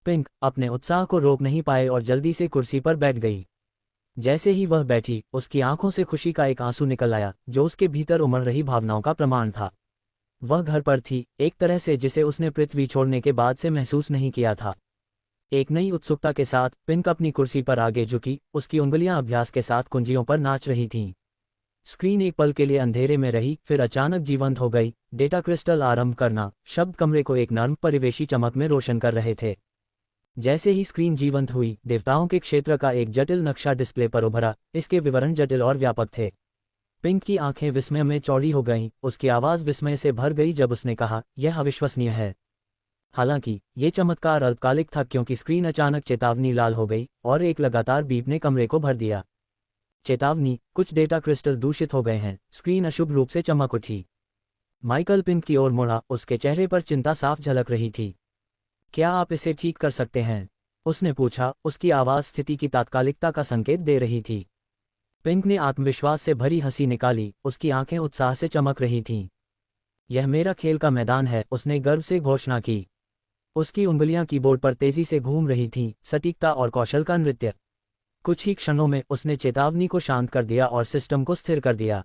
पिंक अपने उत्साह को रोक नहीं पाए और जल्दी से कुर्सी पर बैठ गई। जैसे ही वह बैठी, उसकी आंखों से खुशी का एक आंसू निकल आया, जो उसके भीतर उमड़ रही भावनाओं का प्रमाण था। वह घर पर थी, एक तरह से जिसे उसने पृथ्वी छोड़ने के बाद से महसूस नहीं किया था। एक नई उत्सुकता के साथ पिंक अपनी कुर्सी पर आगे झुकी, उसकी उंगलियां अभ्यास के साथ कुंजियों पर नाच रही थीं। स्क्रीन एक पल के लिए अंधेरे में रही, फिर अचानक जीवंत हो गई। डेटा क्रिस्टल आरंभ करना शब्द कमरे को एक नर्म परिवेशी चमक में रोशन कर रहे थे। जैसे ही स्क्रीन जीवंत हुई, देवताओं के क्षेत्र का एक जटिल नक्शा डिस्प्ले पर उभरा। इसके विवरण जटिल और व्यापक थे। पिंक की आंखें विस्मय में चौड़ी हो गईं, उसकी आवाज़ विस्मय से भर गई जब उसने कहा, यह अविश्वसनीय है। हालांकि ये चमत्कार अल्पकालिक था, क्योंकि स्क्रीन अचानक चेतावनी लाल हो गई और एक लगातार बीप ने कमरे को भर दिया। चेतावनी, कुछ डेटा क्रिस्टल दूषित हो गए हैं। स्क्रीन अशुभ रूप से चमक उठी। माइकल पिंक की ओर मुड़ा, उसके चेहरे पर चिंता साफ झलक रही थी। क्या आप इसे ठीक कर सकते हैं? उसने पूछा। उसकी आवाज़ स्थिति की तात्कालिकता का संकेत दे रही थी। पिंक ने आत्मविश्वास से भरी हंसी निकाली, उसकी आंखें उत्साह से चमक रही थीं। यह मेरा खेल का मैदान है, उसने गर्व से घोषणा की। उसकी उंगलियां कीबोर्ड पर तेजी से घूम रही थीं, सटीकता और कौशल का नृत्य। कुछ ही क्षणों में उसने चेतावनी को शांत कर दिया और सिस्टम को स्थिर कर दिया।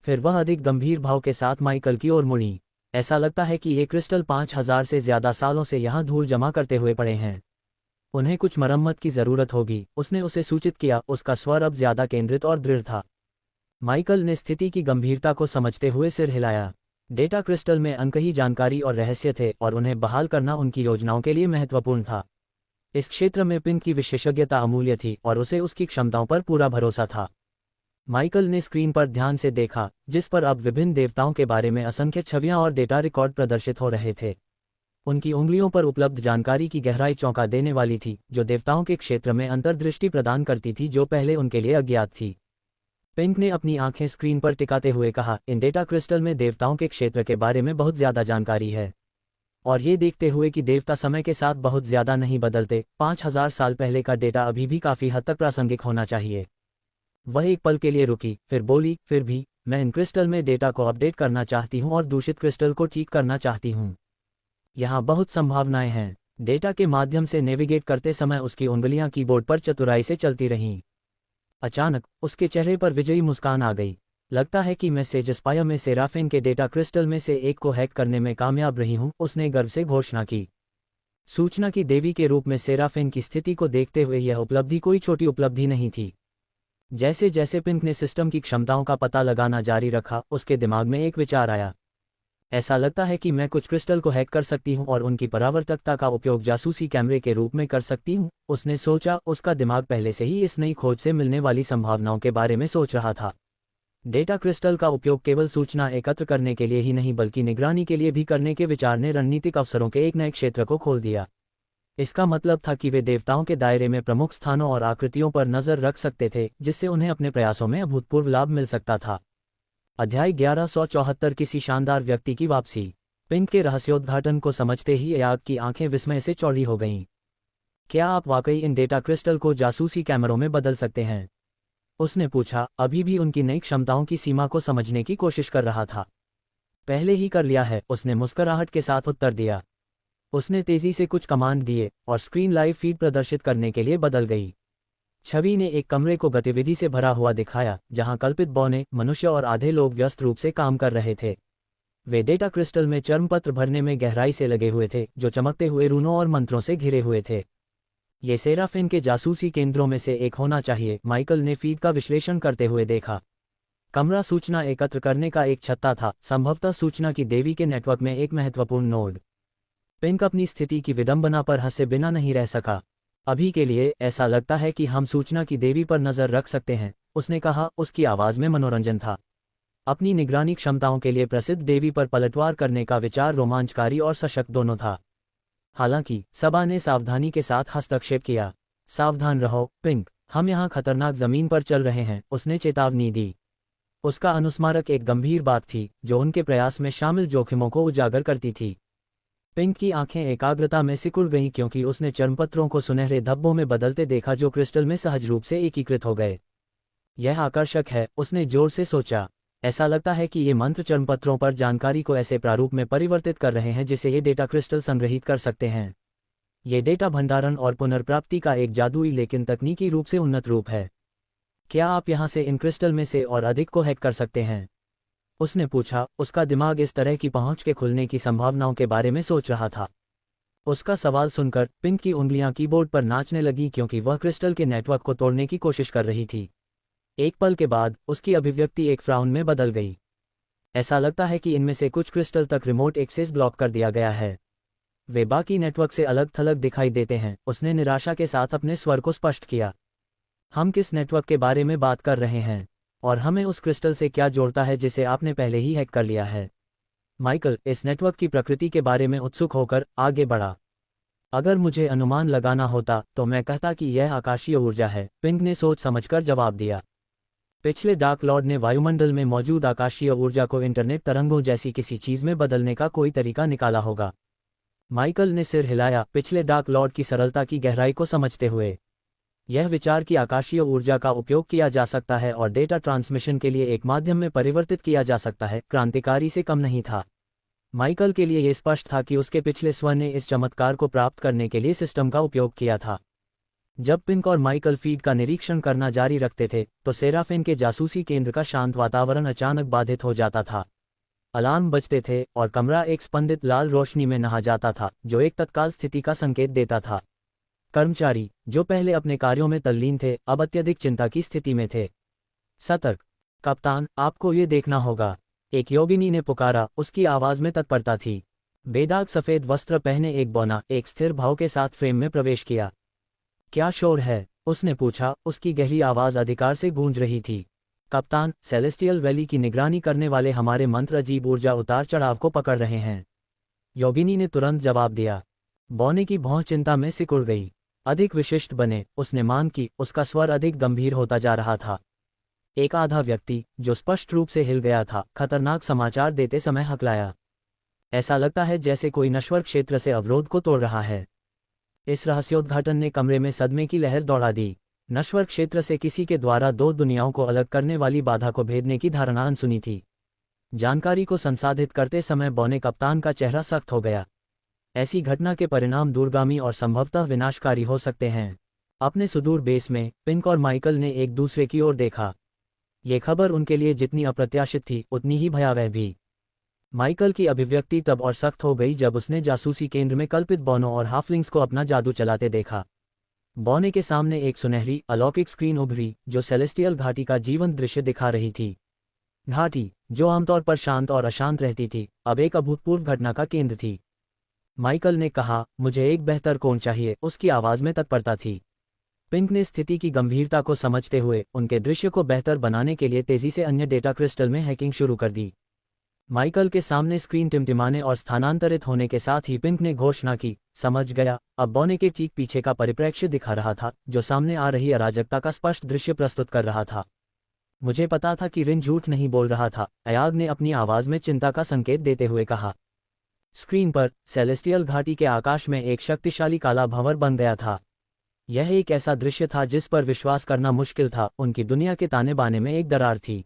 फिर वह अधिक गंभीर भाव के साथ माइकल की ओर मुड़ी। ऐसा लगता है कि ये क्रिस्टल 5000 से ज्यादा सालों से यहाँ धूल जमा करते हुए पड़े हैं। उन्हें कुछ मरम्मत की जरूरत होगी, उसने उसे सूचित किया। उसका स्वर अब ज्यादा केंद्रित और दृढ़ था। माइकल ने स्थिति की गंभीरता को समझते हुए सिर हिलाया। डेटा क्रिस्टल में अनकही जानकारी और रहस्य थे और उन्हें बहाल करना उनकी योजनाओं के लिए महत्वपूर्ण था। इस क्षेत्र में पिंक की विशेषज्ञता अमूल्य थी और उसे उसकी क्षमताओं पर पूरा भरोसा था। माइकल ने स्क्रीन पर ध्यान से देखा, जिस पर अब विभिन्न देवताओं के बारे में असंख्य छवियां और डेटा रिकॉर्ड प्रदर्शित हो रहे थे। उनकी उंगलियों पर उपलब्ध जानकारी की गहराई चौंका देने वाली थी, जो देवताओं के क्षेत्र में अंतर्दृष्टि प्रदान करती थी जो पहले उनके लिए अज्ञात थी। पिंक ने अपनी आंखें स्क्रीन पर टिकाते हुए कहा, इन डेटा क्रिस्टल में देवताओं के क्षेत्र के बारे में बहुत ज्यादा जानकारी है। और ये देखते हुए कि देवता समय के साथ बहुत ज्यादा नहीं बदलते, 5000 साल पहले का डेटा अभी भी काफी हद तक प्रासंगिक होना चाहिए। वह एक पल के लिए रुकी, फिर बोली, फिर भी मैं इन क्रिस्टल में डेटा को अपडेट करना चाहती हूँ और दूषित क्रिस्टल को ठीक करना चाहती हूँ। यहाँ बहुत संभावनाएं हैं। डेटा के माध्यम से नेविगेट करते समय उसकी उंगलियां कीबोर्ड पर चतुराई से चलती रहीं। अचानक उसके चेहरे पर विजयी मुस्कान आ गई। लगता है कि मैं सेजस्पायर में सेराफिन के डेटा क्रिस्टल में से एक को हैक करने में कामयाब रही हूं, उसने गर्व से घोषणा की। सूचना की देवी के रूप में सेराफिन की स्थिति को देखते हुए यह उपलब्धि कोई छोटी उपलब्धि नहीं थी। जैसे जैसे पिंक ने सिस्टम की क्षमताओं का पता लगाना जारी रखा, उसके दिमाग में एक विचार आया। ऐसा लगता है कि मैं कुछ क्रिस्टल को हैक कर सकती हूँ और उनकी परावर्तकता का उपयोग जासूसी कैमरे के रूप में कर सकती हूँ, उसने सोचा। उसका दिमाग पहले से ही इस नई खोज से मिलने वाली संभावनाओं के बारे में सोच रहा था। डेटा क्रिस्टल का उपयोग केवल सूचना एकत्र करने के लिए ही नहीं बल्कि निगरानी के लिए भी करने के विचार ने रणनीतिक अवसरों के एक नए क्षेत्र को खोल दिया। इसका मतलब था कि वे देवताओं के दायरे में प्रमुख स्थानों और आकृतियों पर नजर रख सकते थे, जिससे उन्हें अपने प्रयासों में अभूतपूर्व लाभ मिल सकता था। अध्याय 1174 किसी शानदार व्यक्ति की वापसी। पिंक के रहस्योद्घाटन को समझते ही याग की आंखें विस्मय से चौड़ी हो गईं। क्या आप वाकई इन डेटा क्रिस्टल को जासूसी कैमरों में बदल सकते हैं? उसने पूछा, अभी भी उनकी नई क्षमताओं की सीमा को समझने की कोशिश कर रहा था। पहले ही कर लिया है, उसने मुस्कुराहट के साथ उत्तर दिया। उसने तेजी से कुछ कमांड दिए और स्क्रीन लाइव फीड प्रदर्शित करने के लिए बदल गई। छवि ने एक कमरे को गतिविधि से भरा हुआ दिखाया, जहां कल्पित बौने, मनुष्य और आधे लोग व्यस्त रूप से काम कर रहे थे। वे डेटा क्रिस्टल में चर्मपत्र भरने में गहराई से लगे हुए थे, जो चमकते हुए रूनों और मंत्रों से घिरे हुए थे। ये सेराफिन के जासूसी केंद्रों में से एक होना चाहिए, माइकल ने फीड का विश्लेषण करते हुए देखा। कमरा सूचना एकत्र करने का एक छत्ता था, संभवतः सूचना की देवी के नेटवर्क में एक महत्वपूर्ण नोड। पिंक अपनी स्थिति की विडंबना पर हंसे बिना नहीं रह सका। अभी के लिए ऐसा लगता है कि हम सूचना की देवी पर नजर रख सकते हैं, उसने कहा। उसकी आवाज में मनोरंजन था। अपनी निगरानी क्षमताओं के लिए प्रसिद्ध देवी पर पलटवार करने का विचार रोमांचकारी और सशक्त दोनों था। हालांकि सबा ने सावधानी के साथ हस्तक्षेप किया। सावधान रहो पिंक, हम यहाँ खतरनाक जमीन पर चल रहे हैं, उसने चेतावनी दी। उसका अनुस्मारक एक गंभीर बात थी, जो उनके प्रयास में शामिल जोखिमों को उजागर करती थी। पिंक की आंखें एकाग्रता में सिकुड़ गईं क्योंकि उसने चर्मपत्रों को सुनहरे धब्बों में बदलते देखा जो क्रिस्टल में सहज रूप से एकीकृत हो गए। यह आकर्षक है, उसने जोर से सोचा। ऐसा लगता है कि ये मंत्र चर्मपत्रों पर जानकारी को ऐसे प्रारूप में परिवर्तित कर रहे हैं जिसे ये डेटा क्रिस्टल संग्रहित कर सकते हैं। ये डेटा भंडारण और पुनर्प्राप्ति का एक जादुई लेकिन तकनीकी रूप से उन्नत रूप है। क्या आप यहाँ से इन क्रिस्टल में से और अधिक को हैक कर सकते हैं? उसने पूछा। उसका दिमाग इस तरह की पहुंच के खुलने की संभावनाओं के बारे में सोच रहा था। उसका सवाल सुनकर पिंक की उंगलियां कीबोर्ड पर नाचने लगीं क्योंकि वह क्रिस्टल के नेटवर्क को तोड़ने की कोशिश कर रही थी। एक पल के बाद उसकी अभिव्यक्ति एक फ्राउन में बदल गई। ऐसा लगता है कि इनमें से कुछ क्रिस्टल तक रिमोट एक्सेस ब्लॉक कर दिया गया है। वे बाकी नेटवर्क से अलग थलग दिखाई देते हैं, उसने निराशा के साथ अपने स्वर को स्पष्ट किया। हम किस नेटवर्क के बारे में बात कर रहे हैं? और हमें उस क्रिस्टल से क्या जोड़ता है जिसे आपने पहले ही हैक कर लिया है? माइकल इस नेटवर्क की प्रकृति के बारे में उत्सुक होकर आगे बढ़ा। अगर मुझे अनुमान लगाना होता तो मैं कहता कि यह आकाशीय ऊर्जा है, पिंक ने सोच समझकर जवाब दिया। पिछले डार्क लॉर्ड ने वायुमंडल में मौजूद आकाशीय ऊर्जा को इंटरनेट तरंगों जैसी किसी चीज में बदलने का कोई तरीका निकाला होगा। माइकल ने सिर हिलाया, पिछले डार्क लॉर्ड की सरलता की गहराई को समझते हुए। यह विचार कि आकाशीय ऊर्जा का उपयोग किया जा सकता है और डेटा ट्रांसमिशन के लिए एक माध्यम में परिवर्तित किया जा सकता है, क्रांतिकारी से कम नहीं था। माइकल के लिए यह स्पष्ट था कि उसके पिछले स्व ने इस चमत्कार को प्राप्त करने के लिए सिस्टम का उपयोग किया था। जब पिंक और माइकल फीड का निरीक्षण करना जारी रखते थे तो सेराफिन के जासूसी केंद्र का शांत वातावरण अचानक बाधित हो जाता था। अलार्म बजते थे और कमरा एक स्पंदित लाल रोशनी में नहा जाता था, जो एक तत्काल स्थिति का संकेत देता था। कर्मचारी, जो पहले अपने कार्यों में तल्लीन थे, अब अत्यधिक चिंता की स्थिति में थे। सतर्क कप्तान, आपको ये देखना होगा, एक योगिनी ने पुकारा, उसकी आवाज में तत्परता थी। बेदाग सफेद वस्त्र पहने एक बौना एक स्थिर भाव के साथ फ्रेम में प्रवेश किया। क्या शोर है? उसने पूछा, उसकी गहरी आवाज अधिकार से गूंज रही थी। कप्तान, सेलेस्टियल वैली की निगरानी करने वाले हमारे मंत्र अजीब ऊर्जा उतार चढ़ाव को पकड़ रहे हैं, योगिनी ने तुरंत जवाब दिया। बौने की भौं चिंता में सिकुड़ गई। अधिक विशिष्ट बने, उसने मांग की, उसका स्वर अधिक गंभीर होता जा रहा था। एक आधा व्यक्ति, जो स्पष्ट रूप से हिल गया था, खतरनाक समाचार देते समय हकलाया। ऐसा लगता है जैसे कोई नश्वर क्षेत्र से अवरोध को तोड़ रहा है। इस रहस्योद्घाटन ने कमरे में सदमे की लहर दौड़ा दी। नश्वर क्षेत्र से किसी के द्वारा दो दुनियाओं को अलग करने वाली बाधा को भेदने की धारणा अनसुनी थी। जानकारी को संसाधित करते समय बौने कप्तान का चेहरा सख्त हो गया। ऐसी घटना के परिणाम दूरगामी और संभवतः विनाशकारी हो सकते हैं। अपने सुदूर बेस में पिंक और माइकल ने एक दूसरे की ओर देखा। ये खबर उनके लिए जितनी अप्रत्याशित थी उतनी ही भयावह भी। माइकल की अभिव्यक्ति तब और सख्त हो गई जब उसने जासूसी केंद्र में कल्पित बौनों और हाफलिंग्स को अपना जादू चलाते देखा। बौने के सामने एक सुनहरी अलौकिक स्क्रीन उभरी जो सेलेस्टियल घाटी का जीवंत दृश्य दिखा रही थी। घाटी जो आमतौर पर शांत और अशांत रहती थी, अब एक अभूतपूर्व घटना का केंद्र थी। माइकल ने कहा, मुझे एक बेहतर कोण चाहिए, उसकी आवाज़ में तत्परता थी। पिंक ने स्थिति की गंभीरता को समझते हुए उनके दृश्य को बेहतर बनाने के लिए तेजी से अन्य डेटा क्रिस्टल में हैकिंग शुरू कर दी। माइकल के सामने स्क्रीन टिमटिमाने और स्थानांतरित होने के साथ ही पिंक ने घोषणा की, समझ गया। अब बौने के ठीक पीछे का परिप्रेक्ष्य दिखा रहा था, जो सामने आ रही अराजकता का स्पष्ट दृश्य प्रस्तुत कर रहा था। मुझे पता था कि रिन झूठ नहीं बोल रहा था, अयाग ने अपनी आवाज़ में चिंता का संकेत देते हुए कहा। स्क्रीन पर सेलेस्टियल घाटी के आकाश में एक शक्तिशाली काला भंवर बन गया था। यह एक ऐसा दृश्य था जिस पर विश्वास करना मुश्किल था। उनकी दुनिया के ताने बाने में एक दरार थी।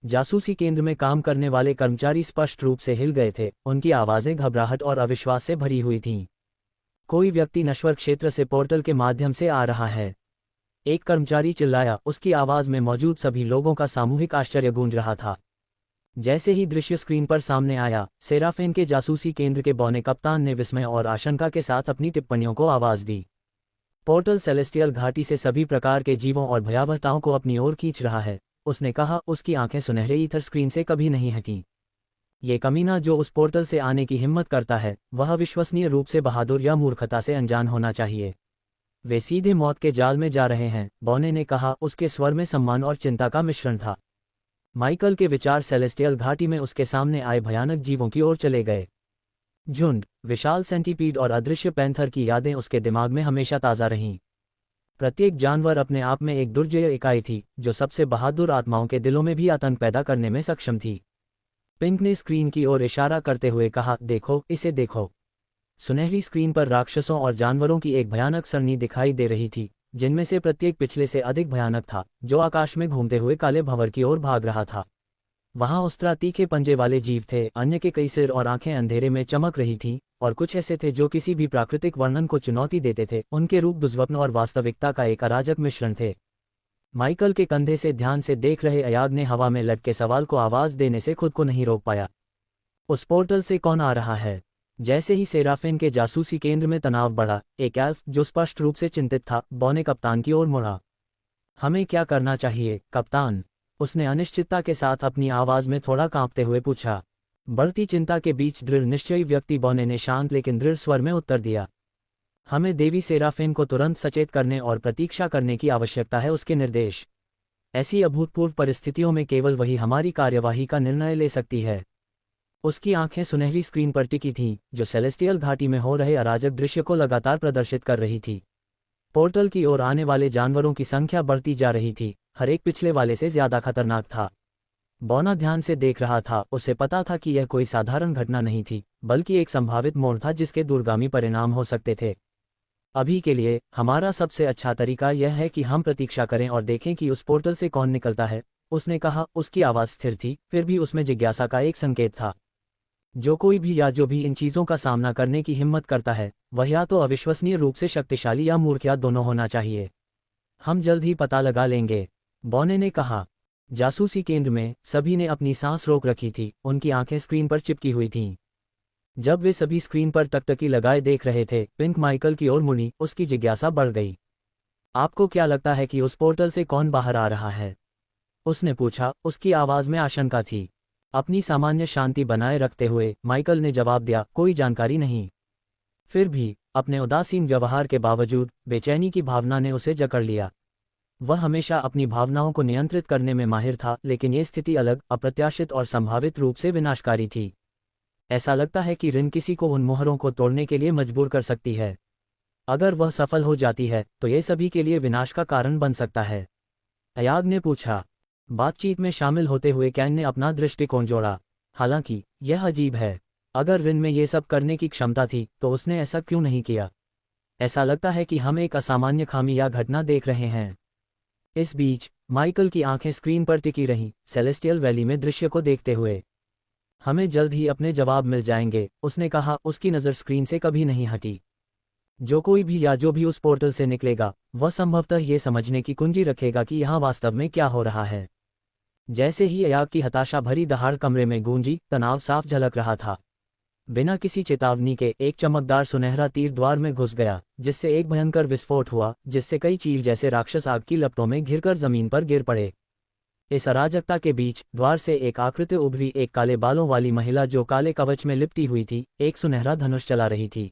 जासूसी केंद्र में काम करने वाले कर्मचारी स्पष्ट रूप से हिल गए थे, उनकी आवाज़ें घबराहट और अविश्वास से भरी हुई थीं। कोई व्यक्ति नश्वर क्षेत्र से पोर्टल के माध्यम से आ रहा है, एक कर्मचारी चिल्लाया। उसकी आवाज़ में मौजूद सभी लोगों का सामूहिक आश्चर्य गूंज रहा था। जैसे ही दृश्य स्क्रीन पर सामने आया, सेराफेन के जासूसी केंद्र के बौने कप्तान ने विस्मय और आशंका के साथ अपनी टिप्पणियों को आवाज़ दी। पोर्टल सेलेस्टियल घाटी से सभी प्रकार के जीवों और भयावहताओं को अपनी ओर खींच रहा है, उसने कहा। उसकी आंखें सुनहरे ईथर स्क्रीन से कभी नहीं हटीं। ये कमीना जो उस पोर्टल से आने की हिम्मत करता है, वह विश्वसनीय रूप से बहादुर या मूर्खता से अनजान होना चाहिए। वे सीधे मौत के जाल में जा रहे हैं, बौने ने कहा। उसके स्वर में सम्मान और चिंता का मिश्रण था। माइकल के विचार सेलेस्टियल घाटी में उसके सामने आए भयानक जीवों की ओर चले गए। झुंड, विशाल सेंटीपीड और अदृश्य पैंथर की यादें उसके दिमाग में हमेशा ताज़ा रहीं। प्रत्येक जानवर अपने आप में एक दुर्जय इकाई थी, जो सबसे बहादुर आत्माओं के दिलों में भी आतंक पैदा करने में सक्षम थी। पिंक ने स्क्रीन की ओर इशारा करते हुए कहा, देखो, इसे देखो। सुनहरी स्क्रीन पर राक्षसों और जानवरों की एक भयानक सरणी दिखाई दे रही थी, जिनमें से प्रत्येक पिछले से अधिक भयानक था, जो आकाश में घूमते हुए काले भंवर की ओर भाग रहा था। वहां उस्तरा तीखे पंजे वाले जीव थे, अन्य के कई सिर और आंखें अंधेरे में चमक रही थीं, और कुछ ऐसे थे जो किसी भी प्राकृतिक वर्णन को चुनौती देते थे। उनके रूप दुष्स्वप्न और वास्तविकता का एक अराजक मिश्रण थे। माइकल के कंधे से ध्यान से देख रहे अयाग ने हवा में लटके सवाल को आवाज़ देने से खुद को नहीं रोक पाया। उस पोर्टल से कौन आ रहा है? जैसे ही सेराफिन के जासूसी केंद्र में तनाव बढ़ा, एक एल्फ जो स्पष्ट रूप से चिंतित था, बौने कप्तान की ओर मुड़ा। हमें क्या करना चाहिए, कप्तान? उसने अनिश्चितता के साथ अपनी आवाज़ में थोड़ा कांपते हुए पूछा। बढ़ती चिंता के बीच दृढ़ निश्चयी व्यक्ति बौने ने शांत लेकिन दृढ़ स्वर में उत्तर दिया। हमें देवी सेराफिन को तुरंत सचेत करने और प्रतीक्षा करने की आवश्यकता है, उसके निर्देश। ऐसी अभूतपूर्व परिस्थितियों में केवल वही हमारी कार्यवाही का निर्णय ले सकती है। उसकी आंखें सुनहरी स्क्रीन पर टिकी थीं, जो सेलेस्टियल घाटी में हो रहे अराजक दृश्य को लगातार प्रदर्शित कर रही थी। पोर्टल की ओर आने वाले जानवरों की संख्या बढ़ती जा रही थी, हर एक पिछले वाले से ज्यादा खतरनाक था। बौना ध्यान से देख रहा था, उसे पता था कि यह कोई साधारण घटना नहीं थी, बल्कि एक संभावित मोड़ था जिसके दूरगामी परिणाम हो सकते थे। अभी के लिए हमारा सबसे अच्छा तरीका यह है कि हम प्रतीक्षा करें और देखें कि उस पोर्टल से कौन निकलता है, उसने कहा। उसकी आवाज़ स्थिर थी, फिर भी उसमें जिज्ञासा का एक संकेत था। जो कोई भी या जो भी इन चीज़ों का सामना करने की हिम्मत करता है, वह या तो अविश्वसनीय रूप से शक्तिशाली या मूर्ख, या दोनों होना चाहिए। हम जल्द ही पता लगा लेंगे, बौने ने कहा। जासूसी केंद्र में सभी ने अपनी सांस रोक रखी थी, उनकी आंखें स्क्रीन पर चिपकी हुई थीं। जब वे सभी स्क्रीन पर टकटकी लगाए देख रहे थे, पिंक माइकल की ओर मुड़ी, उसकी जिज्ञासा बढ़ गई। आपको क्या लगता है कि उस पोर्टल से कौन बाहर आ रहा है? उसने पूछा, उसकी आवाज़ में आशंका थी। अपनी सामान्य शांति बनाए रखते हुए माइकल ने जवाब दिया, कोई जानकारी नहीं। फिर भी अपने उदासीन व्यवहार के बावजूद बेचैनी की भावना ने उसे जकड़ लिया। वह हमेशा अपनी भावनाओं को नियंत्रित करने में माहिर था, लेकिन ये स्थिति अलग, अप्रत्याशित और संभावित रूप से विनाशकारी थी। ऐसा लगता है कि रिन किसी को उन मोहरों को तोड़ने के लिए मजबूर कर सकती है। अगर वह सफल हो जाती है तो ये सभी के लिए विनाश का कारण बन सकता है, अयाग ने पूछा। बातचीत में शामिल होते हुए कैन ने अपना दृष्टिकोण जोड़ा। हालांकि यह अजीब है, अगर रिन में ये सब करने की क्षमता थी तो उसने ऐसा क्यों नहीं किया? ऐसा लगता है कि हम एक असामान्य खामी या घटना देख रहे हैं। इस बीच माइकल की आंखें स्क्रीन पर टिकी रहीं, सेलेस्टियल वैली में दृश्य को देखते हुए। हमें जल्द ही अपने जवाब मिल जाएंगे, उसने कहा। उसकी नज़र स्क्रीन से कभी नहीं हटी। जो कोई भी या जो भी उस पोर्टल से निकलेगा, वह संभवतः ये समझने की कुंजी रखेगा कि यहाँ वास्तव में क्या हो रहा है। जैसे ही अयाग की हताशा भरी दहाड़ कमरे में गूंजी, तनाव साफ झलक रहा था। बिना किसी चेतावनी के एक चमकदार सुनहरा तीर द्वार में घुस गया, जिससे एक भयंकर विस्फोट हुआ, जिससे कई चील जैसे राक्षस आग की लपटों में घिरकर जमीन पर गिर पड़े। इस अराजकता के बीच द्वार से एक आकृति उभरी, एक काले बालों वाली महिला जो काले कवच में लिपटी हुई थी, एक सुनहरा धनुष चला रही थी।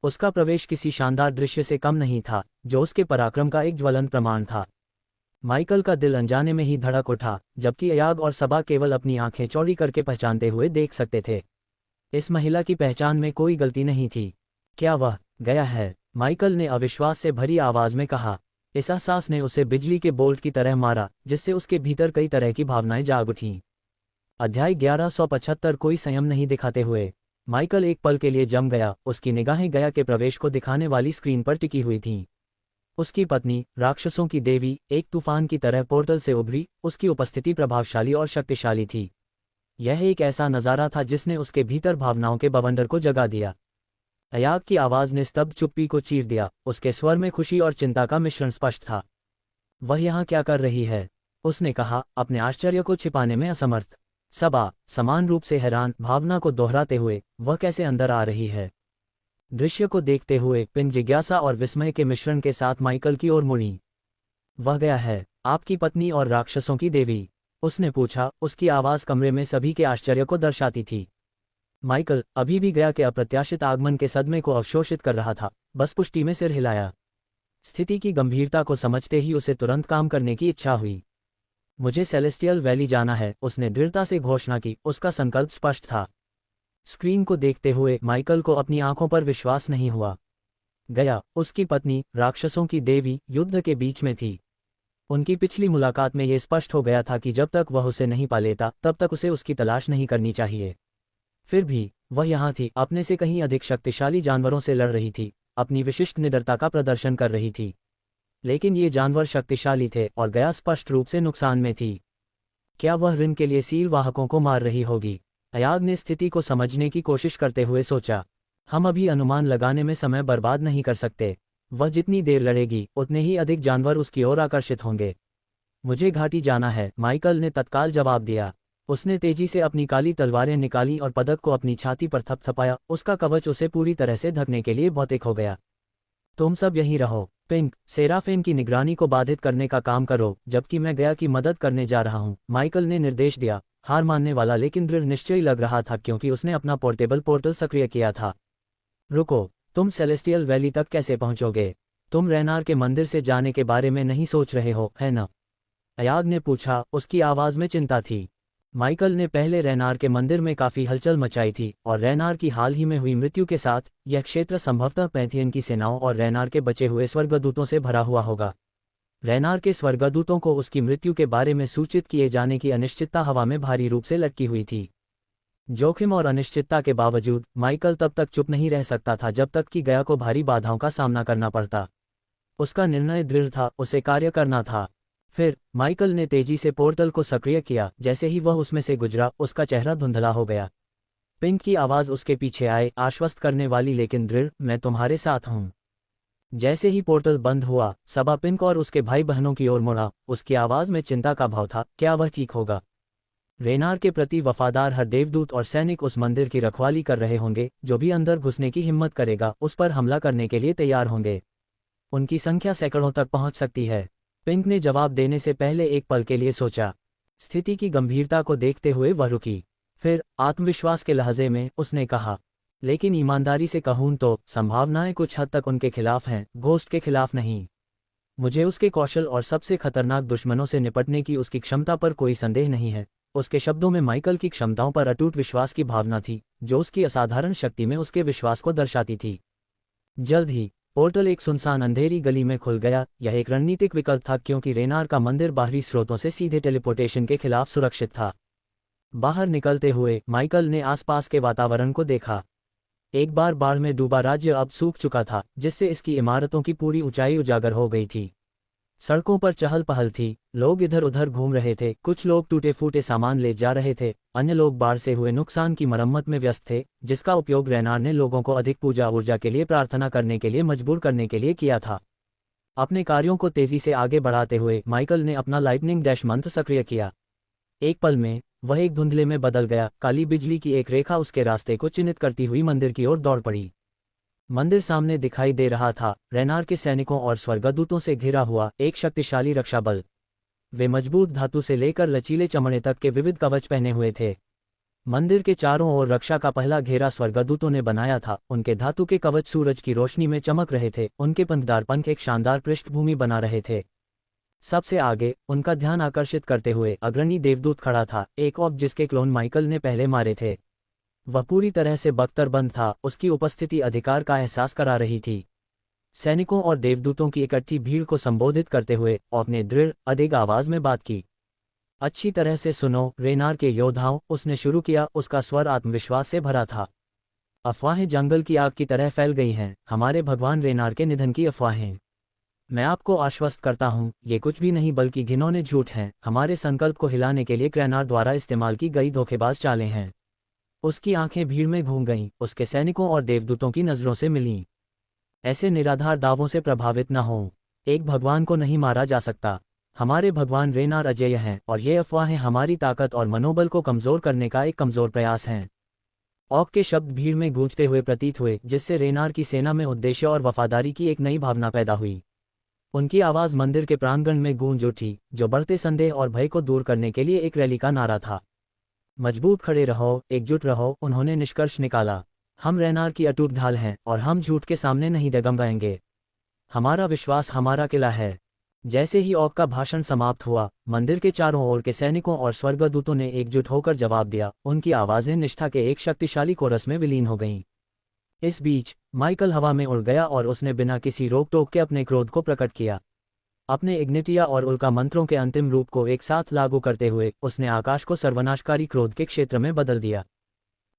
उसका प्रवेश किसी शानदार दृश्य से कम नहीं था, जो उसके पराक्रम का एक ज्वलंत प्रमाण था। माइकल का दिल अनजाने में ही धड़क उठा, जबकि अयाग और सबा केवल अपनी आंखें चौड़ी करके पहचानते हुए देख सकते थे। इस महिला की पहचान में कोई गलती नहीं थी। क्या वह गया है? माइकल ने अविश्वास से भरी आवाज में कहा। इस एहसास ने उसे बिजली के बोल्ट की तरह मारा, जिससे उसके भीतर कई तरह की भावनाएं जाग उठीं। अध्याय 1175। कोई संयम नहीं दिखाते हुए। माइकल एक पल के लिए जम गया। उसकी निगाहें गया के प्रवेश को दिखाने वाली स्क्रीन पर टिकी हुई थीं। उसकी पत्नी, राक्षसों की देवी, एक तूफान की तरह पोर्टल से उभरी। उसकी उपस्थिति प्रभावशाली और शक्तिशाली थी। यह एक ऐसा नज़ारा था जिसने उसके भीतर भावनाओं के बवंडर को जगा दिया। अयाग की आवाज़ ने स्तब्ध चुप्पी को चीर दिया। उसके स्वर में खुशी और चिंता का मिश्रण स्पष्ट था। वह यहाँ क्या कर रही है? उसने कहा, अपने आश्चर्य को छिपाने में असमर्थ। सबा, समान रूप से हैरान, भावना को दोहराते हुए, वह कैसे अंदर आ रही है? दृश्य को देखते हुए पिन जिज्ञासा और विस्मय के मिश्रण के साथ माइकल की ओर मुड़ी। वह गया है? आपकी पत्नी और राक्षसों की देवी? उसने पूछा। उसकी आवाज़ कमरे में सभी के आश्चर्य को दर्शाती थी। माइकल अभी भी गया के अप्रत्याशित आगमन के सदमे को अवशोषित कर रहा था, बस पुष्टि में सिर हिलाया। स्थिति की गंभीरता को समझते ही उसे तुरंत काम करने की इच्छा हुई। मुझे सेलेस्टियल वैली जाना है, उसने दृढ़ता से घोषणा की। उसका संकल्प स्पष्ट था। स्क्रीन को देखते हुए माइकल को अपनी आंखों पर विश्वास नहीं हुआ। गया, उसकी पत्नी, राक्षसों की देवी, युद्ध के बीच में थी। उनकी पिछली मुलाकात में यह स्पष्ट हो गया था कि जब तक वह उसे नहीं पा लेता तब तक उसे उसकी तलाश नहीं करनी चाहिए। फिर भी वह यहाँ थी, अपने से कहीं अधिक शक्तिशाली जानवरों से लड़ रही थी, अपनी विशिष्ट निडरता का प्रदर्शन कर रही थी। लेकिन ये जानवर शक्तिशाली थे और गया स्पष्ट रूप से नुकसान में थी। क्या वह ऋण के लिए सील वाहकों को मार रही होगी? अयाग ने स्थिति को समझने की कोशिश करते हुए सोचा। हम अभी अनुमान लगाने में समय बर्बाद नहीं कर सकते। वह जितनी देर लड़ेगी उतने ही अधिक जानवर उसकी ओर आकर्षित होंगे। मुझे घाटी जाना है, माइकल ने तत्काल जवाब दिया। उसने तेजी से अपनी काली तलवारें निकाली और पदक को अपनी छाती पर थपथपाया। उसका कवच उसे पूरी तरह से ढकने के लिए भौतिक हो गया। तुम सब यहीं रहो। पिंक, सेराफेन की निगरानी को बाधित करने का काम करो, जबकि मैं गया की मदद करने जा रहा हूँ, माइकल ने निर्देश दिया। हार मानने वाला लेकिन दृढ़ निश्चयी लग रहा था, क्योंकि उसने अपना पोर्टेबल पोर्टल सक्रिय किया था। रुको, तुम सेलेस्टियल वैली तक कैसे पहुंचोगे? तुम रैनार के मंदिर से जाने के बारे में नहीं सोच रहे हो, है न? अयाग ने पूछा। उसकी आवाज़ में चिंता थी। माइकल ने पहले रैनार के मंदिर में काफ़ी हलचल मचाई थी, और रैनार की हाल ही में हुई मृत्यु के साथ यह क्षेत्र संभवतः पैंथियन की सेनाओं और रैनार के बचे हुए स्वर्गदूतों से भरा हुआ होगा। रैनार के स्वर्गदूतों को उसकी मृत्यु के बारे में सूचित किए जाने की अनिश्चितता हवा में भारी रूप से लटकी हुई थी। जोखिम और अनिश्चितता के बावजूद माइकल तब तक चुप नहीं रह सकता था जब तक कि गया को भारी बाधाओं का सामना करना पड़ता। उसका निर्णय दृढ़ था, उसे कार्य करना था। फिर माइकल ने तेजी से पोर्टल को सक्रिय किया। जैसे ही वह उसमें से गुजरा, उसका चेहरा धुंधला हो गया। पिंक की आवाज़ उसके पीछे आए, आश्वस्त करने वाली लेकिन दृढ़, मैं तुम्हारे साथ हूँ। जैसे ही पोर्टल बंद हुआ, सबा पिंक और उसके भाई बहनों की ओर मुड़ा। उसकी आवाज़ में चिंता का भाव था। क्या वह ठीक होगा? रेनार के प्रति वफादार हर देवदूत और सैनिक उस मंदिर की रखवाली कर रहे होंगे। जो भी अंदर घुसने की हिम्मत करेगा उस पर हमला करने के लिए तैयार होंगे। उनकी संख्या सैकड़ों तक पहुंच सकती है। पिंक ने जवाब देने से पहले एक पल के लिए सोचा। स्थिति की गंभीरता को देखते हुए वह रुकी। फिर आत्मविश्वास के लहजे में उसने कहा, लेकिन ईमानदारी से कहूं तो संभावनाएं कुछ हद तक उनके खिलाफ हैं, घोस्ट के खिलाफ नहीं। मुझे उसके कौशल और सबसे खतरनाक दुश्मनों से निपटने की उसकी क्षमता पर कोई संदेह नहीं है। उसके शब्दों में माइकल की क्षमताओं पर अटूट विश्वास की भावना थी, जो उसकी असाधारण शक्ति में उसके विश्वास को दर्शाती थी। जल्द ही पोर्टल एक सुनसान अंधेरी गली में खुल गया। यह एक रणनीतिक विकल्प था, क्योंकि रेनार का मंदिर बाहरी स्रोतों से सीधे टेलीपोर्टेशन के खिलाफ सुरक्षित था। बाहर निकलते हुए माइकल ने आसपास के वातावरण को देखा। एक बार बाढ़ में डूबा राज्य अब सूख चुका था, जिससे इसकी इमारतों की पूरी ऊंचाई उजागर हो गई थी। सड़कों पर चहल पहल थी, लोग इधर उधर घूम रहे थे। कुछ लोग टूटे फूटे सामान ले जा रहे थे, अन्य लोग बाढ़ से हुए नुकसान की मरम्मत में व्यस्त थे, जिसका उपयोग रेनार ने लोगों को अधिक पूजा ऊर्जा के लिए प्रार्थना करने के लिए मजबूर करने के लिए किया था। अपने कार्यों को तेजी से आगे बढ़ाते हुए माइकल ने अपना लाइटनिंग डैश मंत्र सक्रिय किया। एक पल में वह एक धुंधले में बदल गया। काली बिजली की एक रेखा उसके रास्ते को चिन्हित करती हुई मंदिर की ओर दौड़ पड़ी। मंदिर सामने दिखाई दे रहा था, रेनार के सैनिकों और स्वर्गदूतों से घिरा हुआ एक शक्तिशाली रक्षा बल। वे मजबूत धातु से लेकर लचीले चमड़े तक के विविध कवच पहने हुए थे। मंदिर के चारों ओर रक्षा का पहला घेरा स्वर्गदूतों ने बनाया था। उनके धातु के कवच सूरज की रोशनी में चमक रहे थे, उनके पंखदार पंख एक शानदार पृष्ठभूमि बना रहे थे। सबसे आगे, उनका ध्यान आकर्षित करते हुए अग्रणी देवदूत खड़ा था, एक ऑफ जिसके क्लोन माइकल ने पहले मारे थे। वह पूरी तरह से बख्तरबंद था, उसकी उपस्थिति अधिकार का एहसास करा रही थी। सैनिकों और देवदूतों की इकट्ठी भीड़ को संबोधित करते हुए ऑफ ने दृढ़ अडिग आवाज में बात की। अच्छी तरह से सुनो रेनार के योद्धाओं, उसने शुरू किया। उसका स्वर आत्मविश्वास से भरा था। अफवाहें जंगल की आग की तरह फैल गई हैं, हमारे भगवान रेनार के निधन की अफवाहें। मैं आपको आश्वस्त करता हूं, ये कुछ भी नहीं बल्कि घिनौने झूठ हैं। हमारे संकल्प को हिलाने के लिए क्रैनार द्वारा इस्तेमाल की गई धोखेबाज चालें हैं। उसकी आंखें भीड़ में घूम गईं, उसके सैनिकों और देवदूतों की नजरों से मिलीं। ऐसे निराधार दावों से प्रभावित न हों। एक भगवान को नहीं मारा जा सकता। हमारे भगवान रेनार अजेय हैं और ये अफवाहें हमारी ताकत और मनोबल को कमजोर करने का एक कमजोर प्रयास हैं। ऑक के शब्द भीड़ में गूंजते हुए प्रतीत हुए, जिससे रेनार की सेना में उद्देश्य और वफादारी की एक नई भावना पैदा हुई। उनकी आवाज मंदिर के प्रांगण में गूंज उठी, जो बढ़ते संदेह और भय को दूर करने के लिए एक रैली का नारा था। मजबूत खड़े रहो, एकजुट रहो, उन्होंने निष्कर्ष निकाला। हम रेनार की अटूट ढाल हैं और हम झूठ के सामने नहीं डगमगाएंगे। हमारा विश्वास हमारा किला है। जैसे ही ऑक का भाषण समाप्त हुआ, मंदिर के चारों ओर के सैनिकों और स्वर्गदूतों ने एकजुट होकर जवाब दिया। उनकी आवाजें निष्ठा के एक शक्तिशाली कोरस में विलीन हो गईं। इस बीच माइकल हवा में उड़ गया और उसने बिना किसी रोक टोक के अपने क्रोध को प्रकट किया। अपने इग्निटिया और उल्का मंत्रों के अंतिम रूप को एक साथ लागू करते हुए उसने आकाश को सर्वनाशकारी क्रोध के क्षेत्र में बदल दिया।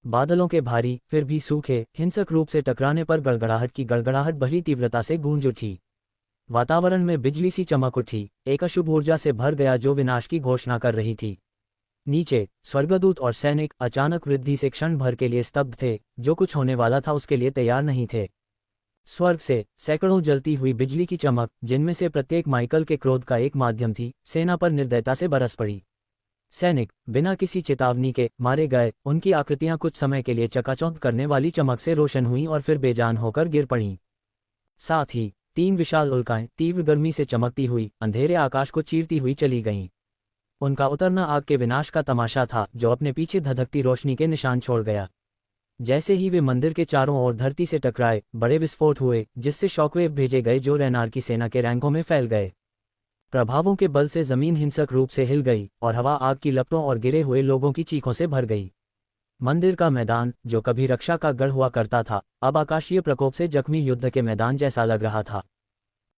बादलों के भारी, फिर भी सूखे, हिंसक रूप से टकराने पर गड़गड़ाहट की गड़गड़ाहट भरी तीव्रता से गूंज उठी। वातावरण में बिजली सी चमक उठी, एक अशुभ ऊर्जा से भर गया जो विनाश की घोषणा कर रही थी। नीचे स्वर्गदूत और सैनिक अचानक वृद्धि से क्षण भर के लिए स्तब्ध थे। जो कुछ होने वाला था उसके लिए तैयार नहीं थे। स्वर्ग से सैकड़ों जलती हुई बिजली की चमक, जिनमें से प्रत्येक माइकल के क्रोध का एक माध्यम थी, सेना पर निर्दयता से बरस पड़ी। सैनिक बिना किसी चेतावनी के मारे गए। उनकी आकृतियां कुछ समय के लिए चकाचौंध करने वाली चमक से रोशन हुईं और फिर बेजान होकर गिर पड़ीं। साथ ही 3 विशाल उल्काएं तीव्र गर्मी से चमकती हुई अंधेरे आकाश को चीरती हुई चली गईं। उनका उतरना आग के विनाश का तमाशा था, जो अपने पीछे धधकती रोशनी के निशान छोड़ गया। जैसे ही वे मंदिर के चारों ओर धरती से टकराए, बड़े विस्फोट हुए, जिससे शॉकवेव भेजे गए जो रेनार की सेना के रैंकों में फैल गए। प्रभावों के बल से जमीन हिंसक रूप से हिल गई और हवा आग की लपटों और गिरे हुए लोगों की चीखों से भर गई। मंदिर का मैदान, जो कभी रक्षा का गढ़ हुआ करता था, अब आकाशीय प्रकोप से जख्मी युद्ध के मैदान जैसा लग रहा था।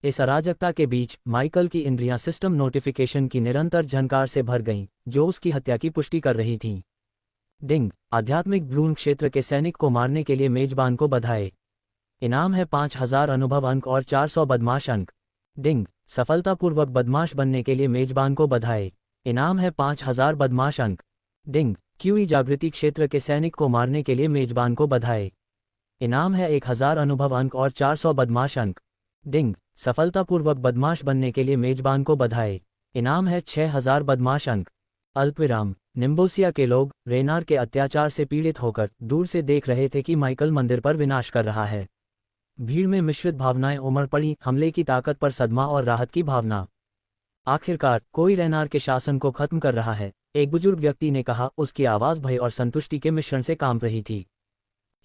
इस अराजकता के बीच माइकल की इंद्रियां सिस्टम नोटिफिकेशन की निरंतर झनकार से भर गईं, जो उसकी हत्या की पुष्टि कर रही थीं। डिंग, आध्यात्मिक भ्रूण क्षेत्र के सैनिक को मारने के लिए मेजबान को बधाई। इनाम है 5000 अनुभव अंक और 400 बदमाश अंक। डिंग, सफलतापूर्वक बदमाश बनने के लिए मेजबान को बधाई। इनाम है 5000 बदमाश अंक। डिंग, क्यूई जागृति क्षेत्र के सैनिक को मारने के लिए मेजबान को बधाई। इनाम है 1000 अनुभव अंक और 400 बदमाश अंक। डिंग, सफलतापूर्वक बदमाश बनने के लिए मेजबान को बधाई। इनाम है 6000 बदमाश अंक। अल्पविराम, निम्बोसिया के लोग रेनार के अत्याचार से पीड़ित होकर दूर से देख रहे थे कि माइकल मंदिर पर विनाश कर रहा है। भीड़ में मिश्रित भावनाएं उमड़ पड़ी, हमले की ताकत पर सदमा और राहत की भावना। आखिरकार कोई रेनार के शासन को खत्म कर रहा है, एक बुजुर्ग व्यक्ति ने कहा। उसकी आवाज भय और संतुष्टि के मिश्रण से कांप रही थी।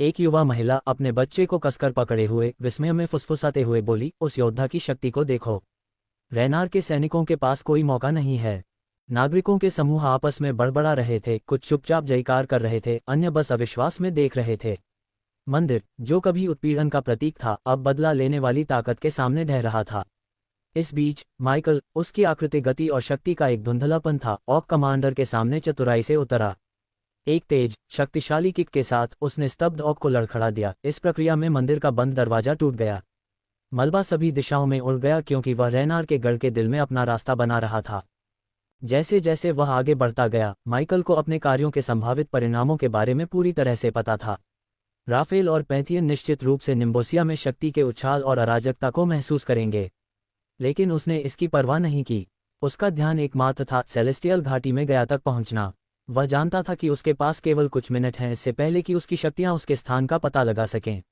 एक युवा महिला अपने बच्चे को कसकर पकड़े हुए विस्मय में फुसफुसाते हुए बोली, उस योद्धा की शक्ति को देखो। रेनार के सैनिकों के पास कोई मौका नहीं है। नागरिकों के समूह आपस में बड़बड़ा रहे थे, कुछ चुपचाप जयकार कर रहे थे, अन्य बस अविश्वास में देख रहे थे। मंदिर, जो कभी उत्पीड़न का प्रतीक था, अब बदला लेने वाली ताकत के सामने ढह रहा था। इस बीच माइकल, उसकी आकृति, गति और शक्ति का एक धुंधलापन था, ऑक कमांडर के सामने चतुराई से उतरा। एक तेज शक्तिशाली किक के साथ उसने स्तब्ध ऑक को लड़खड़ा दिया। इस प्रक्रिया में मंदिर का बंद दरवाजा टूट गया। मलबा सभी दिशाओं में उड़ गया, क्योंकि वह रेनार के गढ़ के दिल में अपना रास्ता बना रहा था। जैसे जैसे वह आगे बढ़ता गया, माइकल को अपने कार्यों के संभावित परिणामों के बारे में पूरी तरह से पता था। राफेल और पैंथियन निश्चित रूप से निम्बोसिया में शक्ति के उछाल और अराजकता को महसूस करेंगे, लेकिन उसने इसकी परवाह नहीं की। उसका ध्यान एकमात्र था सेलेस्टियल घाटी में गया तक पहुंचना। वह जानता था कि उसके पास केवल कुछ मिनट हैं इससे पहले कि उसकी शक्तियां उसके स्थान का पता लगा सकें।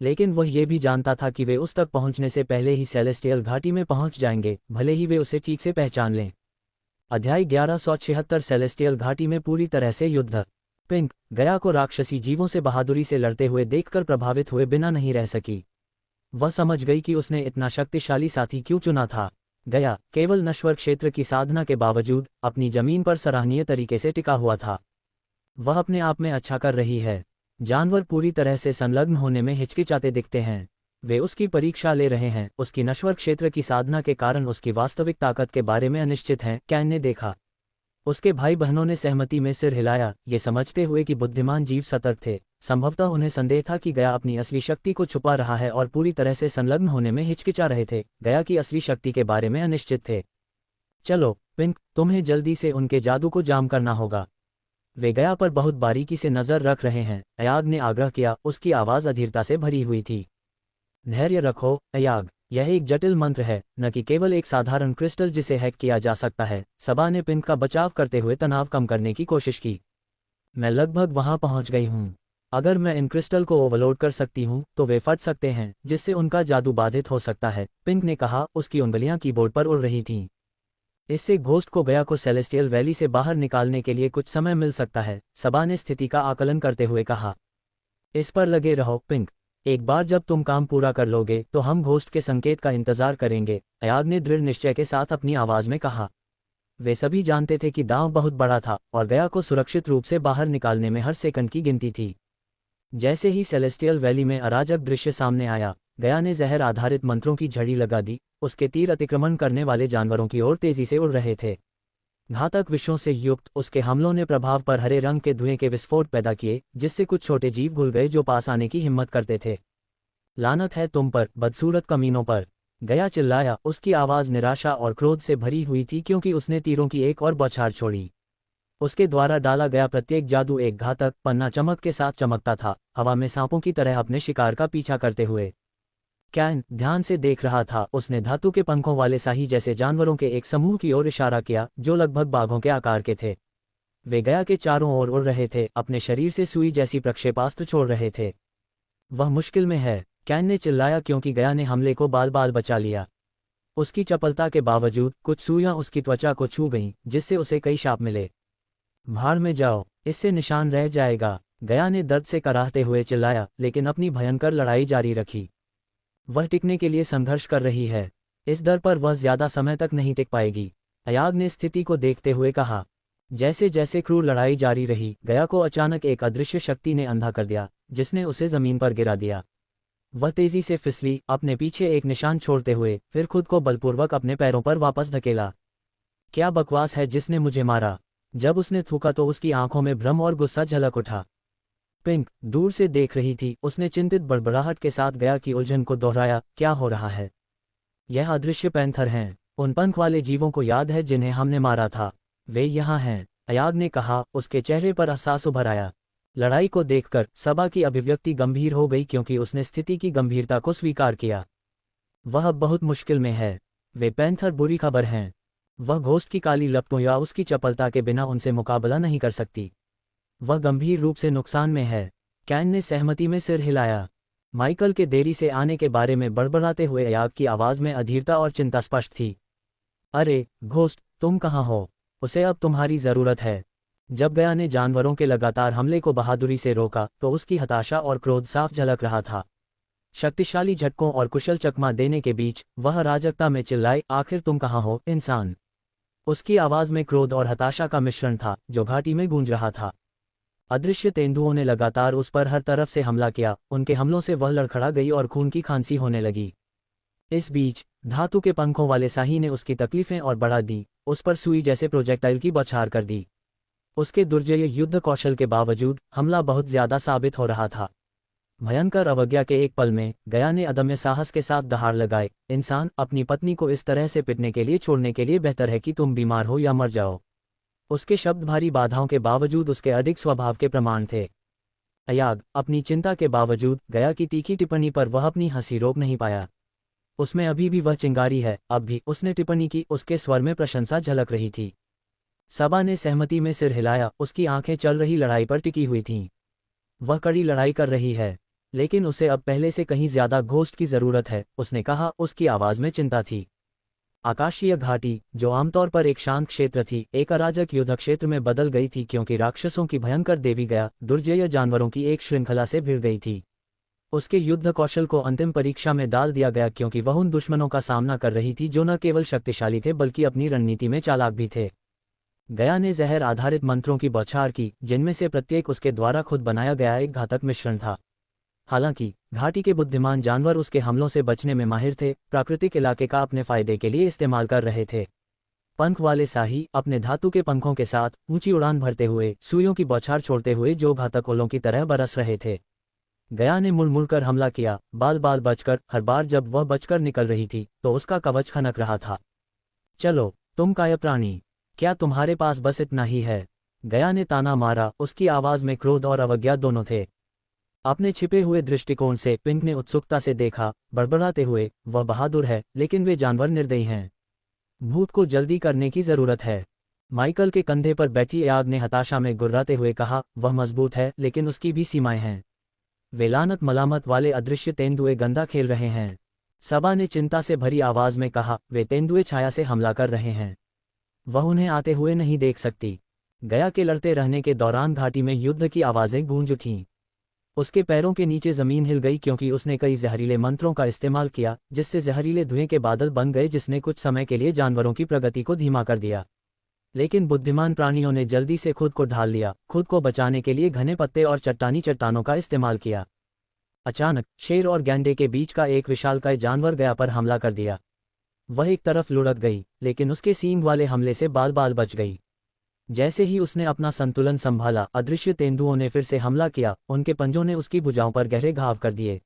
लेकिन वह यह भी जानता था कि वे उस तक पहुंचने से पहले ही सेलेस्टियल घाटी में पहुंच जाएंगे, भले ही वे उसे ठीक से पहचान लें। अध्याय 1176 सेलेस्टियल घाटी में पूरी तरह से युद्ध। पिंक गया को राक्षसी जीवों से बहादुरी से लड़ते हुए देखकर प्रभावित हुए बिना नहीं रह सकी। वह समझ गई कि उसने इतना शक्तिशाली साथी क्यों चुना था। गया केवल नश्वर क्षेत्र की साधना के बावजूद अपनी जमीन पर सराहनीय तरीके से टिका हुआ था। वह अपने आप में अच्छा कर रही है। जानवर पूरी तरह से संलग्न होने में हिचकिचाते दिखते हैं। वे उसकी परीक्षा ले रहे हैं। उसकी नश्वर क्षेत्र की साधना के कारण उसकी वास्तविक ताकत के बारे में अनिश्चित हैं। कैन ने देखा। उसके भाई बहनों ने सहमति में सिर हिलाया, ये समझते हुए कि बुद्धिमान जीव सतर्क थे। संभवतः उन्हें संदेह था कि गया अपनी असली शक्ति को छुपा रहा है और पूरी तरह से संलग्न होने में हिचकिचा रहे थे। गया की असली शक्ति के बारे में अनिश्चित थे। चलो पिंक, तुम्हें जल्दी से उनके जादू को जाम करना होगा। वे गया पर बहुत बारीकी से नजर रख रहे हैं। अयाग ने आग्रह किया, उसकी आवाज अधीरता से भरी हुई थी। धैर्य रखो अयाग, यह एक जटिल मंत्र है, न कि केवल एक साधारण क्रिस्टल जिसे हैक किया जा सकता है। सबा ने पिंक का बचाव करते हुए तनाव कम करने की कोशिश की। मैं लगभग वहां पहुंच गई हूं। अगर मैं इन क्रिस्टल को ओवरलोड कर सकती हूं तो वे फट सकते हैं, जिससे उनका जादू बाधित हो सकता है। पिंक ने कहा, उसकी उंगलियां कीबोर्ड पर उड़ रही थीं। इससे घोस्ट को गया को सेलेस्टियल वैली से बाहर निकालने के लिए कुछ समय मिल सकता है। सबा ने स्थिति का आकलन करते हुए कहा। इस पर लगे रहो पिंक, एक बार जब तुम काम पूरा कर लोगे तो हम घोस्ट के संकेत का इंतजार करेंगे। अयाग ने दृढ़ निश्चय के साथ अपनी आवाज में कहा। वे सभी जानते थे कि दांव बहुत बड़ा था और गया को सुरक्षित रूप से बाहर निकालने में हर सेकंड की गिनती थी। जैसे ही सेलेस्टियल वैली में अराजक दृश्य सामने आया, गया ने जहर आधारित मंत्रों की झड़ी लगा दी। उसके तीर अतिक्रमण करने वाले जानवरों की ओर तेजी से उड़ रहे थे। घातक विषयों से युक्त उसके हमलों ने प्रभाव पर हरे रंग के धुएं के विस्फोट पैदा किए, जिससे कुछ छोटे जीव घुल गए जो पास आने की हिम्मत करते थे। लानत है तुम पर, बदसूरत कमीनों पर, गया चिल्लाया। उसकी आवाज निराशा और क्रोध से भरी हुई थी क्योंकि उसने तीरों की एक और बौछार छोड़ी। उसके द्वारा डाला गया प्रत्येक जादू एक घातक पन्ना चमक के साथ चमकता था, हवा में सांपों की तरह अपने शिकार का पीछा करते हुए। कैन ध्यान से देख रहा था। उसने धातु के पंखों वाले शाही जैसे जानवरों के एक समूह की ओर इशारा किया, जो लगभग बाघों के आकार के थे। वे गया के चारों ओर उड़ रहे थे, अपने शरीर से सुई जैसी प्रक्षेपास्त्र छोड़ रहे थे। वह मुश्किल में है, कैन ने चिल्लाया, क्योंकि गया ने हमले को बाल बाल बचा लिया। उसकी चपलता के बावजूद कुछ सुइयां उसकी त्वचा को छू गईं, जिससे उसे कई शाप मिले। भाड़ में जाओ, इससे निशान रह जाएगा, गया ने दर्द से कराहते हुए चिल्लाया, लेकिन अपनी भयंकर लड़ाई जारी रखी। वह टिकने के लिए संघर्ष कर रही है। इस दर पर वह ज्यादा समय तक नहीं टिक पाएगी। अयाग ने स्थिति को देखते हुए कहा। जैसे जैसे क्रूर लड़ाई जारी रही, गया को अचानक एक अदृश्य शक्ति ने अंधा कर दिया, जिसने उसे जमीन पर गिरा दिया। वह तेजी से फिसली, अपने पीछे एक निशान छोड़ते हुए, फिर खुद को बलपूर्वक अपने पैरों पर वापस धकेला। क्या बकवास है, जिसने मुझे मारा? जब उसने थूका तो उसकी आंखों में भ्रम और गुस्सा झलक उठा। पिंक दूर से देख रही थी। उसने चिंतित बड़बड़ाहट के साथ गया की उलझन को दोहराया, क्या हो रहा है? यह अदृश्य पैंथर हैं, उन पंख वाले जीवों को याद है जिन्हें हमने मारा था। वे यहाँ हैं, अयाग ने कहा। उसके चेहरे पर एहसास उभर आया। लड़ाई को देखकर सबा की अभिव्यक्ति गंभीर हो गई, क्योंकि उसने स्थिति की गंभीरता को स्वीकार किया। वह अब बहुत मुश्किल में है। वे पैंथर बुरी खबर हैं। वह घोस्ट की काली लपटों या उसकी चपलता के बिना उनसे मुकाबला नहीं कर सकती। वह गंभीर रूप से नुकसान में है। कैन ने सहमति में सिर हिलाया। माइकल के देरी से आने के बारे में बड़बड़ाते हुए अयाग की आवाज में अधीरता और चिंता स्पष्ट थी। अरे घोस्ट, तुम कहाँ हो? उसे अब तुम्हारी जरूरत है। जब गया ने जानवरों के लगातार हमले को बहादुरी से रोका तो उसकी हताशा और क्रोध साफ झलक रहा था। शक्तिशाली झटकों और कुशल चकमा देने के बीच वह अराजकता में चिल्लाई, आखिर तुम कहाँ हो इंसान? उसकी आवाज में क्रोध और हताशा का मिश्रण था, जो घाटी में गूंज रहा था। अदृश्य तेंदुओं ने लगातार उस पर हर तरफ से हमला किया। उनके हमलों से वह लड़खड़ा गई और खून की खांसी होने लगी। इस बीच धातु के पंखों वाले शाही ने उसकी तकलीफें और बढ़ा दी, उस पर सुई जैसे प्रोजेक्टाइल की बौछार कर दी। उसके दुर्जय युद्ध कौशल के बावजूद हमला बहुत ज्यादा साबित हो रहा था। भयंकर अवज्ञा के एक पल में गया ने अदम्य साहस के साथ दहाड़ लगाए, इंसान, अपनी पत्नी को इस तरह से पिटने के लिए छोड़ने के लिए बेहतर है कि तुम बीमार हो या मर जाओ। उसके शब्द भारी बाधाओं के बावजूद उसके अडिग स्वभाव के प्रमाण थे। अयाग अपनी चिंता के बावजूद गया की तीखी टिप्पणी पर वह अपनी हंसी रोक नहीं पाया। उसमें अभी भी वह चिंगारी है। अब भी उसने टिप्पणी की, उसके स्वर में प्रशंसा झलक रही थी। सबा ने सहमति में सिर हिलाया। उसकी आंखें चल रही लड़ाई पर टिकी हुई थीं। वह कड़ी लड़ाई कर रही है, लेकिन उसे अब पहले से कहीं ज्यादा घोस्ट की जरूरत है, उसने कहा। उसकी आवाज में चिंता थी। आकाशीय घाटी, जो आमतौर पर एक शांत क्षेत्र थी, एक अराजक युद्ध क्षेत्र में बदल गई थी क्योंकि राक्षसों की भयंकर देवी गया दुर्जय जानवरों की एक श्रृंखला से भिड़ गई थी। उसके युद्ध कौशल को अंतिम परीक्षा में डाल दिया गया क्योंकि वह उन दुश्मनों का सामना कर रही थी जो न केवल शक्तिशाली थे बल्कि अपनी रणनीति में चालाक भी थे। गया ने जहर आधारित मंत्रों की बौछार की, जिनमें से प्रत्येक उसके द्वारा खुद बनाया गया एक घातक मिश्रण था। हालांकि घाटी के बुद्धिमान जानवर उसके हमलों से बचने में माहिर थे, प्राकृतिक इलाके का अपने फायदे के लिए इस्तेमाल कर रहे थे। पंख वाले शाही अपने धातु के पंखों के साथ ऊंची उड़ान भरते हुए सुइयों की बौछार छोड़ते हुए जो घातक ओलों की तरह बरस रहे थे। गया ने मुड़ मुड़ कर हमला किया, बाल बाल बचकर। हर बार जब वह बचकर निकल रही थी तो उसका कवच खनक रहा था। चलो तुम काय प्राणी, क्या तुम्हारे पास बस इतना ही है? गया ने ताना मारा, उसकी आवाज में क्रोध और अवज्ञा दोनों थे। अपने छिपे हुए दृष्टिकोण से पिंक ने उत्सुकता से देखा, बड़बड़ाते हुए, वह बहादुर है लेकिन वे जानवर निर्दयी हैं। भूत को जल्दी करने की जरूरत है। माइकल के कंधे पर बैठी एआग ने हताशा में गुर्राते हुए कहा, वह मजबूत है लेकिन उसकी भी सीमाएं हैं। वे लानत मलामत वाले अदृश्य तेंदुए गंदा खेल रहे हैं। सबा ने चिंता से भरी आवाज में कहा, वे तेंदुए छाया से हमला कर रहे हैं, वह उन्हें आते हुए नहीं देख सकती। गया के लड़ते रहने के दौरान घाटी में युद्ध की आवाजें गूंज उठीं। उसके पैरों के नीचे जमीन हिल गई क्योंकि उसने कई जहरीले मंत्रों का इस्तेमाल किया, जिससे जहरीले धुएं के बादल बन गए जिसने कुछ समय के लिए जानवरों की प्रगति को धीमा कर दिया। लेकिन बुद्धिमान प्राणियों ने जल्दी से खुद को ढाल लिया, खुद को बचाने के लिए घने पत्ते और चट्टानों का इस्तेमाल किया। अचानक शेर और गैंडे के बीच का एक विशालकाय जानवर गया पर हमला कर दिया। वह एक तरफ लुढ़क गई, लेकिन उसके सींग वाले हमले से बाल बाल बच गई। जैसे ही उसने अपना संतुलन संभाला, अदृश्य तेंदुओं ने फिर से हमला किया। उनके पंजों ने उसकी भुजाओं पर गहरे घाव कर दिए।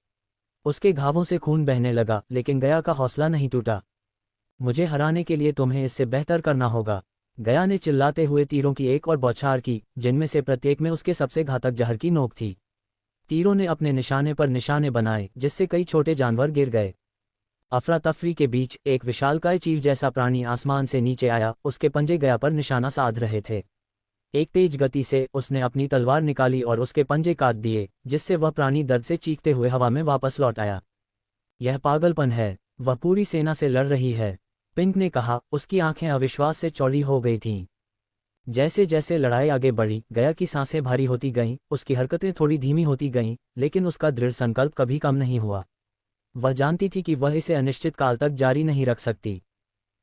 उसके घावों से खून बहने लगा, लेकिन गया का हौसला नहीं टूटा। मुझे हराने के लिए तुम्हें इससे बेहतर करना होगा। गया ने चिल्लाते हुए तीरों की एक और बौछार की, जिनमें से प्रत्येक में उसके सबसे घातक जहर की नोक थी। तीरों ने अपने निशाने पर निशाने बनाए, जिससे कई छोटे जानवर गिर गए। अफरा तफरी के बीच एक विशालकाय चील जैसा प्राणी आसमान से नीचे आया, उसके पंजे गया पर निशाना साध रहे थे। एक तेज गति से उसने अपनी तलवार निकाली और उसके पंजे काट दिए, जिससे वह प्राणी दर्द से चीखते हुए हवा में वापस लौट आया। यह पागलपन है, वह पूरी सेना से लड़ रही है, पिंक ने कहा। उसकी आंखें अविश्वास से चौड़ी हो गई थीं। जैसे जैसे लड़ाई आगे बढ़ी, गया की सांसें भारी होती गईं, उसकी हरकतें थोड़ी धीमी होती गईं, लेकिन उसका दृढ़ संकल्प कभी कम नहीं हुआ। वह जानती थी कि वह इसे अनिश्चित काल तक जारी नहीं रख सकती।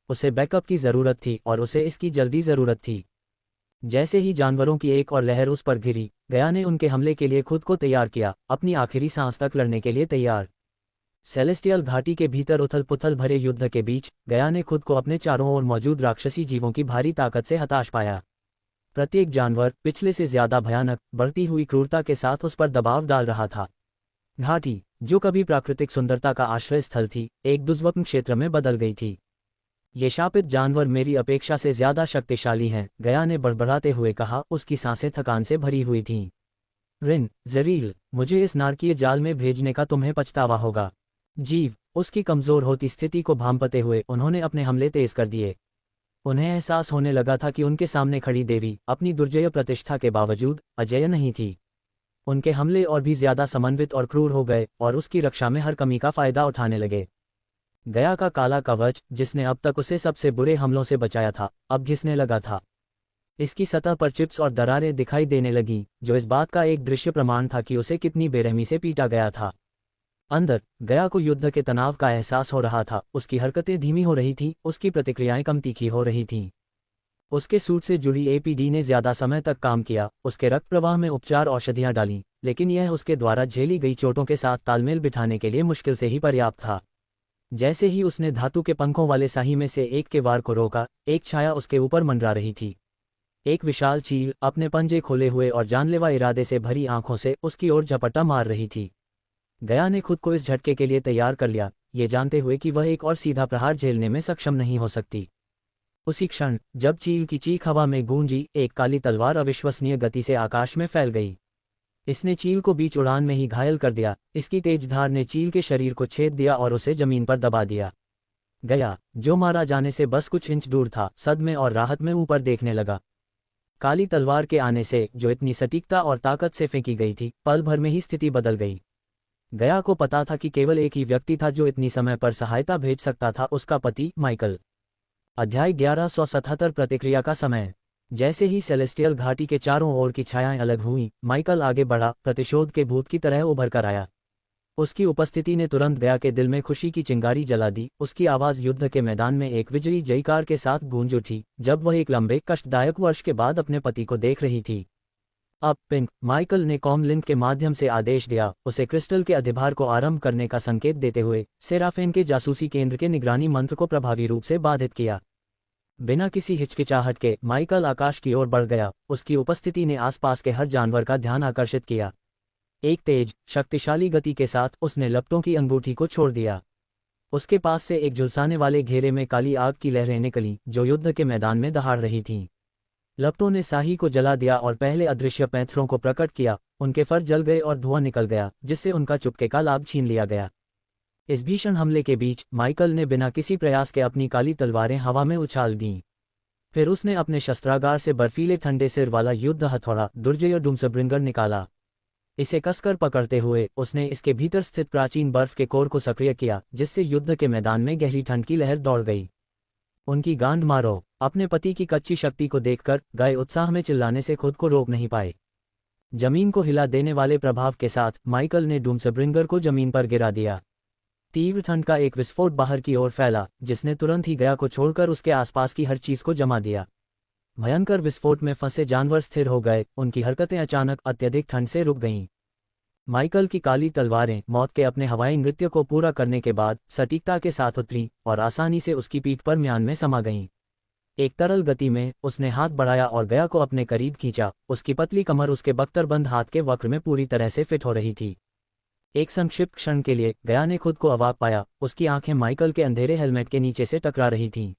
उसे बैकअप की जरूरत थी और उसे इसकी जल्दी जरूरत थी। जैसे ही जानवरों की एक और लहर उस पर घिरी, गया ने उनके हमले के लिए खुद को तैयार किया, अपनी आखिरी सांस तक लड़ने के लिए तैयार। सेलेस्टियल घाटी के भीतर उथल पुथल भरे युद्ध के बीच गया ने खुद को अपने चारों ओर मौजूद राक्षसी जीवों की भारी ताकत से हताश पाया। प्रत्येक जानवर पिछले से ज्यादा भयानक, बढ़ती हुई क्रूरता के साथ उस पर दबाव डाल रहा था। घाटी, जो कभी प्राकृतिक सुंदरता का आश्रय स्थल थी, एक दुर्लभ क्षेत्र में बदल गई थी। ये शापित जानवर मेरी अपेक्षा से ज्यादा शक्तिशाली हैं, गया ने बड़बड़ाते हुए कहा। उसकी सांसें थकान से भरी हुई थीं। रिन, जरील, मुझे इस नारकीय जाल में भेजने का तुम्हें पछतावा होगा। जीव, उसकी कमजोर होती स्थिति को भांपते हुए उन्होंने अपने हमले तेज कर दिए। उन्हें एहसास होने लगा था कि उनके सामने खड़ी देवी अपनी दुर्जय प्रतिष्ठा के बावजूद अजेय नहीं थी। उनके हमले और भी ज्यादा समन्वित और क्रूर हो गए और उसकी रक्षा में हर कमी का फायदा उठाने लगे। गया का काला कवच, जिसने अब तक उसे सबसे बुरे हमलों से बचाया था, अब घिसने लगा था। इसकी सतह पर चिप्स और दरारें दिखाई देने लगीं, जो इस बात का एक दृश्य प्रमाण था कि उसे कितनी बेरहमी से पीटा गया था। अंदर गया को युद्ध के तनाव का एहसास हो रहा था। उसकी हरकतें धीमी हो रही थीं, उसकी प्रतिक्रियाएं कम तीखी हो रही थीं। उसके सूट से जुड़ी एपीडी ने ज्यादा समय तक काम किया, उसके रक्त प्रवाह में उपचार औषधियां डालीं, लेकिन यह उसके द्वारा झेली गई चोटों के साथ तालमेल बिठाने के लिए मुश्किल से ही पर्याप्त था। जैसे ही उसने धातु के पंखों वाले शाही में से एक के वार को रोका, एक छाया उसके ऊपर मंडरा रही थी। एक विशाल चील अपने पंजे खोले हुए और जानलेवा इरादे से भरी आंखों से उसकी ओर झपट्टा मार रही थी। गया ने खुद को इस झटके के लिए तैयार कर लिया, ये जानते हुए कि वह एक और सीधा प्रहार झेलने में सक्षम नहीं हो सकती। उसी क्षण जब चील की चीख हवा में गूंजी, एक काली तलवार अविश्वसनीय गति से आकाश में फैल गई। इसने चील को बीच उड़ान में ही घायल कर दिया। इसकी तेज धार ने चील के शरीर को छेद दिया और उसे जमीन पर दबा दिया। गया, जो मारा जाने से बस कुछ इंच दूर था, सदमे और राहत में ऊपर देखने लगा। काली तलवार के आने से, जो इतनी सटीकता और ताकत से फेंकी गई थी, पल भर में ही स्थिति बदल गई। गया को पता था कि केवल एक ही व्यक्ति था जो इतनी समय पर सहायता भेज सकता था, उसका पति माइकल। अध्याय 1177 प्रतिक्रिया का समय। जैसे ही सेलेस्टियल घाटी के चारों ओर की छायाएं अलग हुईं, माइकल आगे बढ़ा, प्रतिशोध के भूत की तरह उभर कर आया। उसकी उपस्थिति ने तुरंत गया के दिल में खुशी की चिंगारी जला दी। उसकी आवाज़ युद्ध के मैदान में एक विजयी जयकार के साथ गूंज उठी, जब वह एक लंबे कष्टदायक वर्ष के बाद अपने पति को देख रही थी। अब पिंक, माइकल ने कॉमलिंक के माध्यम से आदेश दिया, उसे क्रिस्टल के अधिभार को आरंभ करने का संकेत देते हुए सेराफेन के जासूसी केंद्र के निगरानी मंत्र को प्रभावी रूप से बाधित किया। बिना किसी हिचकिचाहट के माइकल आकाश की ओर बढ़ गया। उसकी उपस्थिति ने आसपास के हर जानवर का ध्यान आकर्षित किया। एक तेज, शक्तिशाली गति के साथ उसने लपटों की अंगूठी को छोड़ दिया। उसके पास से एक झुलसाने वाले घेरे में काली आग की लहरें निकलीं, जो युद्ध के मैदान में दहाड़ रही थीं। लपटों ने साही को जला दिया और पहले अदृश्य पैंथरों को प्रकट किया। उनके फर जल गए और धुआं निकल गया, जिससे उनका चुपके का लाभ छीन लिया गया। इस भीषण हमले के बीच माइकल ने बिना किसी प्रयास के अपनी काली तलवारें हवा में उछाल दीं। फिर उसने अपने शस्त्रागार से बर्फीले ठंडे सिर वाला युद्ध हथौड़ा दुर्जय डूम्सब्रिंगर निकाला। इसे कसकर पकड़ते हुए उसने इसके भीतर स्थित प्राचीन बर्फ के कोर को सक्रिय किया, जिससे युद्ध के मैदान में गहरी ठंड की लहर दौड़ गई। उनकी गांड मारो। अपने पति की कच्ची शक्ति को देखकर गाय उत्साह में चिल्लाने से खुद को रोक नहीं पाए। जमीन को हिला देने वाले प्रभाव के साथ माइकल ने डूम्सब्रिंगर को जमीन पर गिरा दिया। तीव्र ठंड का एक विस्फोट बाहर की ओर फैला, जिसने तुरंत ही गया को छोड़कर उसके आसपास की हर चीज को जमा दिया। भयंकर विस्फोट में फंसे जानवर स्थिर हो गए, उनकी हरकतें अचानक अत्यधिक ठंड से रुक गईं। माइकल की काली तलवारें मौत के अपने हवाई नृत्य को पूरा करने के बाद सटीकता के साथ उतरीं और आसानी से उसकी पीठ पर म्यान में समा गईं। एक तरल गति में उसने हाथ बढ़ाया और गया को अपने करीब खींचा। उसकी पतली कमर उसके बख्तरबंद हाथ के वक्र में पूरी तरह से फिट हो रही थी। एक संक्षिप्त क्षण के लिए गया ने खुद को अवाक पाया। उसकी आंखें माइकल के अंधेरे हेलमेट के नीचे से टकरा रही थीं।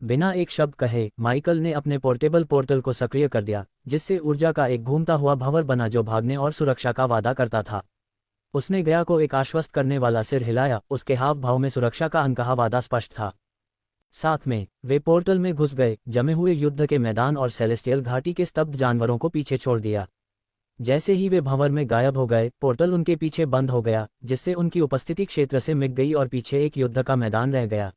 बिना एक शब्द कहे माइकल ने अपने पोर्टेबल पोर्टल को सक्रिय कर दिया, जिससे ऊर्जा का एक घूमता हुआ भंवर बना जो भागने और सुरक्षा का वादा करता था। उसने गया को एक आश्वस्त करने वाला सिर हिलाया। उसके हाव भाव में सुरक्षा का अनकहा वादा स्पष्ट था। साथ में वे पोर्टल में घुस गए, जमे हुए युद्ध के मैदान और सेलेस्टियल घाटी के स्तब्ध जानवरों को पीछे छोड़ दिया। जैसे ही वे भंवर में गायब हो गए, पोर्टल उनके पीछे बंद हो गया, जिससे उनकी उपस्थिति क्षेत्र से मिट गई और पीछे एक युद्ध का मैदान रह गया।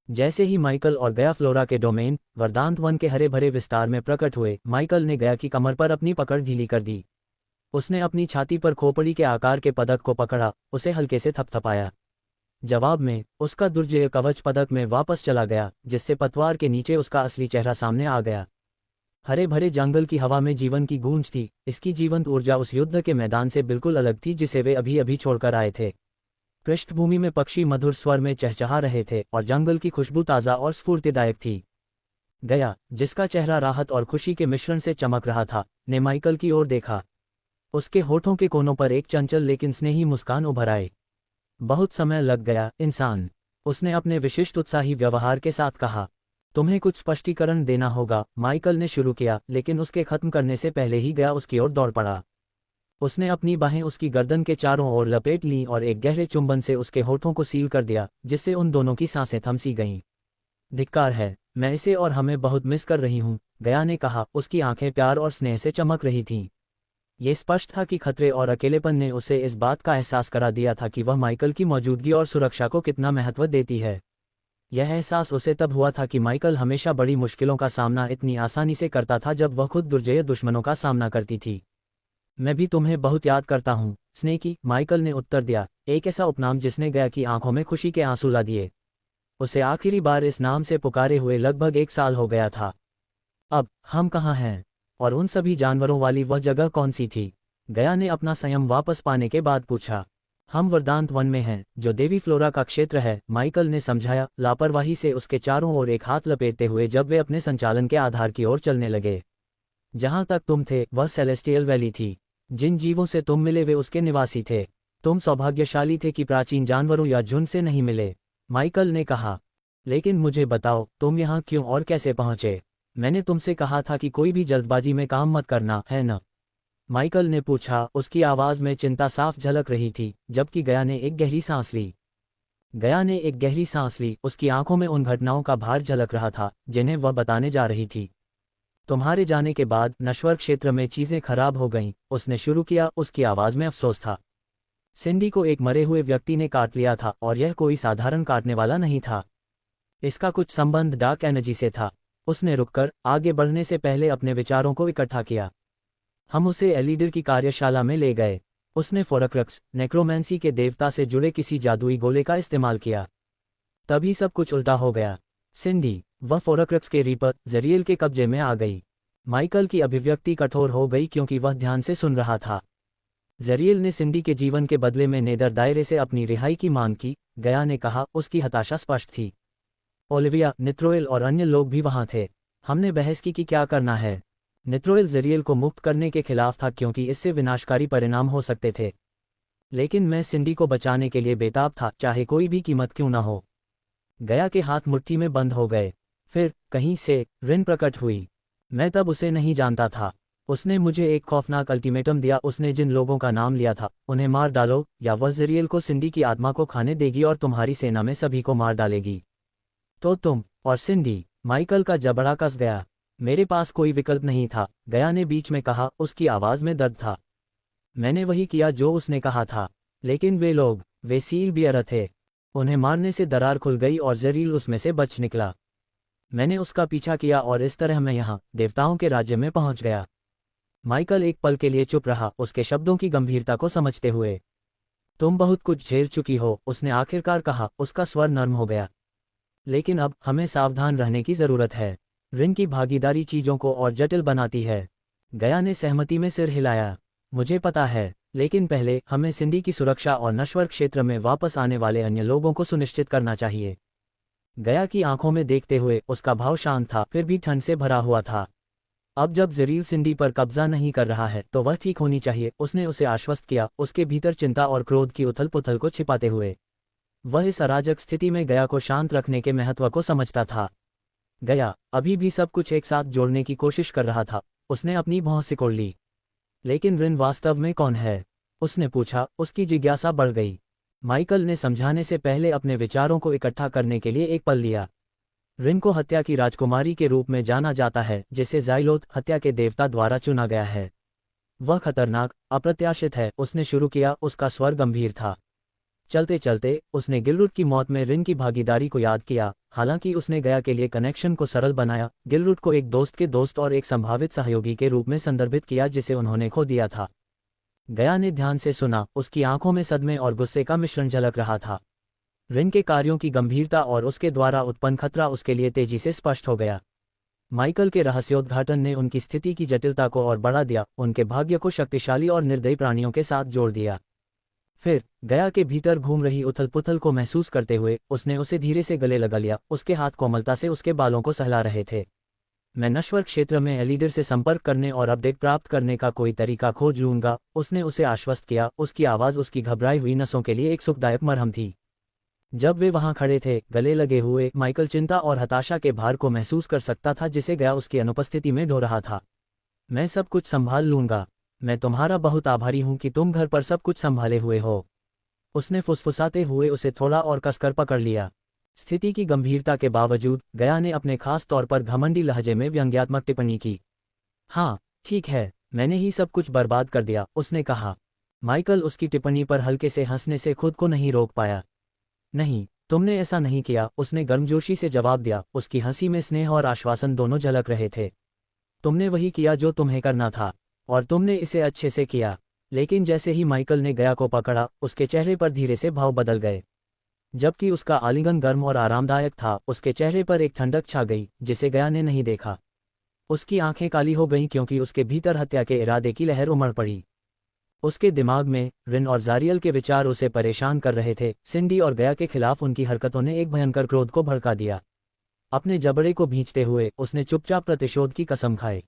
जैसे ही माइकल और गया फ्लोरा के डोमेन वरदांत वन के हरे भरे विस्तार में प्रकट हुए, माइकल ने गया की कमर पर अपनी पकड़ ढीली कर दी। उसने अपनी छाती पर खोपड़ी के आकार के पदक को पकड़ा, उसे हल्के से थपथपाया। जवाब में उसका दुर्जय कवच पदक में वापस चला गया, जिससे पतवार के नीचे उसका असली चेहरा सामने आ गया। हरे भरे जंगल की हवा में जीवन की गूंज थी। इसकी जीवंत ऊर्जा उस युद्ध के मैदान से बिल्कुल अलग थी जिसे वे अभी अभी छोड़कर आए थे। पृष्ठभूमि में पक्षी मधुर स्वर में चहचहा रहे थे और जंगल की खुशबू ताज़ा और स्फूर्तिदायक थी। गया, जिसका चेहरा राहत और खुशी के मिश्रण से चमक रहा था, ने माइकल की ओर देखा। उसके होठों के कोनों पर एक चंचल लेकिन स्नेही मुस्कान उभर आई। बहुत समय लग गया, इंसान, उसने अपने विशिष्ट उत्साही व्यवहार के साथ कहा। तुम्हें कुछ स्पष्टीकरण देना होगा, माइकल ने शुरू किया, लेकिन उसके खत्म करने से पहले ही गया उसकी ओर दौड़ पड़ा। उसने अपनी बाहें उसकी गर्दन के चारों ओर लपेट लीं और एक गहरे चुंबन से उसके होठों को सील कर दिया, जिससे उन दोनों की सांसें थम सी गईं। धिक्कार है, मैं इसे और हमें बहुत मिस कर रही हूँ, गया ने कहा। उसकी आंखें प्यार और स्नेह से चमक रही थीं। ये स्पष्ट था कि खतरे और अकेलेपन ने उसे इस बात का एहसास करा दिया था कि वह माइकल की मौजूदगी और सुरक्षा को कितना महत्व देती है। यह एहसास उसे तब हुआ था कि माइकल हमेशा बड़ी मुश्किलों का सामना इतनी आसानी से करता था जब वह खुद दुर्जय दुश्मनों का सामना करती थी। मैं भी तुम्हें बहुत याद करता हूँ, स्नेकी, माइकल ने उत्तर दिया, एक ऐसा उपनाम जिसने गया की आंखों में खुशी के आंसू ला दिए। उसे आखिरी बार इस नाम से पुकारे हुए लगभग 1 साल हो गया था। अब हम कहाँ हैं, और उन सभी जानवरों वाली वह जगह कौन सी थी? गया ने अपना संयम वापस पाने के बाद पूछा। हम वरदांत वन में हैं, जो देवी फ्लोरा का क्षेत्र है, माइकल ने समझाया, लापरवाही से उसके चारों ओर एक हाथ लपेटते हुए जब वे अपने संचालन के आधार की ओर चलने लगे। जहां तक तुम थे वह सेलेस्टियल वैली थी। जिन जीवों से तुम मिले वे उसके निवासी थे। तुम सौभाग्यशाली थे कि प्राचीन जानवरों या झुंड से नहीं मिले, माइकल ने कहा। लेकिन मुझे बताओ, तुम यहाँ क्यों और कैसे पहुंचे? मैंने तुमसे कहा था कि कोई भी जल्दबाजी में काम मत करना, है न? माइकल ने पूछा। उसकी आवाज में चिंता साफ झलक रही थी, जबकि गया ने एक गहरी सांस ली। उसकी आंखों में उन घटनाओं का भार झलक रहा था जिन्हें वह बताने जा रही थी। तुम्हारे जाने के बाद नश्वर क्षेत्र में चीजें खराब हो गईं, उसने शुरू किया। उसकी आवाज में अफसोस था। सिंडी को एक मरे हुए व्यक्ति ने काट लिया था, और यह कोई साधारण काटने वाला नहीं था। इसका कुछ संबंध डार्क एनर्जी से था। उसने रुककर आगे बढ़ने से पहले अपने विचारों को इकट्ठा किया। हम उसे एलिडर की कार्यशाला में ले गए। उसने फोरक्रक्स, नेक्रोमेंसी के देवता से जुड़े किसी जादुई गोले का इस्तेमाल किया। तभी सब कुछ उल्टा हो गया। सिंडी, वह फोरक्रक्स के रीपर जरियल के कब्जे में आ गई। माइकल की अभिव्यक्ति कठोर हो गई क्योंकि वह ध्यान से सुन रहा था। जरियल ने सिंडी के जीवन के बदले में नेदर दायरे से अपनी रिहाई की मांग की, गया ने कहा। उसकी हताशा स्पष्ट थी। ओलिविया, नित्रोएल और अन्य लोग भी वहां थे। हमने बहस की कि क्या करना है। नित्रोएल जरियल को मुक्त करने के खिलाफ था क्योंकि इससे विनाशकारी परिणाम हो सकते थे, लेकिन मैं सिंडी को बचाने के लिए बेताब था, चाहे कोई भी कीमत क्यों न हो। गया के हाथ मुट्ठी में बंद हो गए। फिर कहीं से रिन प्रकट हुई। मैं तब उसे नहीं जानता था। उसने मुझे एक खौफनाक अल्टीमेटम दिया। उसने जिन लोगों का नाम लिया था उन्हें मार डालो या वह जरियल को सिंडी की आत्मा को खाने देगी और तुम्हारी सेना में सभी को मार डालेगी। तो तुम और सिंडी। माइकल का जबड़ा कस गया। मेरे पास कोई विकल्प नहीं था, गया ने बीच में कहा। उसकी आवाज में दर्द था। मैंने वही किया जो उसने कहा था, लेकिन वे लोग, वे सील बियर थे। उन्हें मारने से दरार खुल गई और जरील उसमें से बच निकला। मैंने उसका पीछा किया और इस तरह मैं यहाँ देवताओं के राज्य में पहुंच गया। माइकल एक पल के लिए चुप रहा, उसके शब्दों की गंभीरता को समझते हुए। तुम बहुत कुछ झेल चुकी हो, उसने आखिरकार कहा। उसका स्वर नर्म हो गया। लेकिन अब हमें सावधान रहने की जरूरत है। रिन की भागीदारी चीजों को और जटिल बनाती है। गया ने सहमति में सिर हिलाया। मुझे पता है, लेकिन पहले हमें सिंडी की सुरक्षा और नश्वर क्षेत्र में वापस आने वाले अन्य लोगों को सुनिश्चित करना चाहिए। गया की आंखों में देखते हुए उसका भाव शांत था, फिर भी ठंड से भरा हुआ था। अब जब जरील सिंडी पर कब्जा नहीं कर रहा है तो वह ठीक होनी चाहिए, उसने उसे आश्वस्त किया, उसके भीतर चिंता और क्रोध की उथल पुथल को छिपाते हुए। वह इस अराजक स्थिति में गया को शांत रखने के महत्व को समझता था। गया अभी भी सब कुछ एक साथ जोड़ने की कोशिश कर रहा था। उसने अपनी भौं सिकोड़ ली। लेकिन रिन वास्तव में कौन है? उसने पूछा। उसकी जिज्ञासा बढ़ गई। माइकल ने समझाने से पहले अपने विचारों को इकट्ठा करने के लिए एक पल लिया। रिन को हत्या की राजकुमारी के रूप में जाना जाता है, जिसे ज़ाइलोथ, हत्या के देवता द्वारा चुना गया है। वह खतरनाक, अप्रत्याशित है, उसने शुरू किया। उसका स्वर गंभीर था। चलते चलते उसने गिलरूट की मौत में रिन की भागीदारी को याद किया। हालांकि उसने गया के लिए कनेक्शन को सरल बनाया, गिलरूट को एक दोस्त के दोस्त और एक संभावित सहयोगी के रूप में संदर्भित किया जिसे उन्होंने खो दिया था। गया ने ध्यान से सुना। उसकी आंखों में सदमे और गुस्से का मिश्रण झलक रहा था। रिन के कार्यों की गंभीरता और उसके द्वारा उत्पन्न खतरा उसके लिए तेजी से स्पष्ट हो गया। माइकल के रहस्योद्घाटन ने उनकी स्थिति की जटिलता को और बढ़ा दिया, उनके भाग्य को शक्तिशाली और निर्दयी प्राणियों के साथ जोड़ दिया। फिर गया के भीतर घूम रही उथल पुथल को महसूस करते हुए उसने उसे धीरे से गले लगा लिया। उसके हाथ कोमलता से उसके बालों को सहला रहे थे। मैं नश्वर क्षेत्र में एलिडर से संपर्क करने और अपडेट प्राप्त करने का कोई तरीका खोज लूंगा, उसने उसे आश्वस्त किया। उसकी आवाज़ उसकी घबराई हुई नसों के लिए एक सुखदायक मरहम थी। जब वे वहां खड़े थे, गले लगे हुए, माइकल चिंता और हताशा के भार को महसूस कर सकता था जिसे गया उसकी अनुपस्थिति में ढो रहा था। मैं सब कुछ संभाल लूंगा। मैं तुम्हारा बहुत आभारी हूं कि तुम घर पर सब कुछ संभाले हुए हो। उसने फुसफुसाते हुए उसे थोड़ा और कसकर पकड़ लिया। स्थिति की गंभीरता के बावजूद गया ने अपने खास तौर पर घमंडी लहजे में व्यंग्यात्मक टिप्पणी की। हाँ ठीक है, मैंने ही सब कुछ बर्बाद कर दिया, उसने कहा। माइकल उसकी टिप्पणी पर हल्के से हंसने से खुद को नहीं रोक पाया। नहीं, तुमने ऐसा नहीं किया, उसने गर्मजोशी से जवाब दिया। उसकी हंसी में स्नेह और आश्वासन दोनों झलक रहे थे। तुमने वही किया जो तुम्हें करना था, और तुमने इसे अच्छे से किया। लेकिन जैसे ही माइकल ने गया को पकड़ा, उसके चेहरे पर धीरे से भाव बदल गए। जबकि उसका आलिंगन गर्म और आरामदायक था, उसके चेहरे पर एक ठंडक छा गई जिसे गया ने नहीं देखा। उसकी आंखें काली हो गईं क्योंकि उसके भीतर हत्या के इरादे की लहर उमड़ पड़ी। उसके दिमाग में रिन और ज़ारियल के विचार उसे परेशान कर रहे थे। सिंडी और गया के खिलाफ उनकी हरकतों ने एक भयंकर क्रोध को भड़का दिया। अपने जबड़े को भींचते हुए उसने चुपचाप प्रतिशोध की कसम खाई।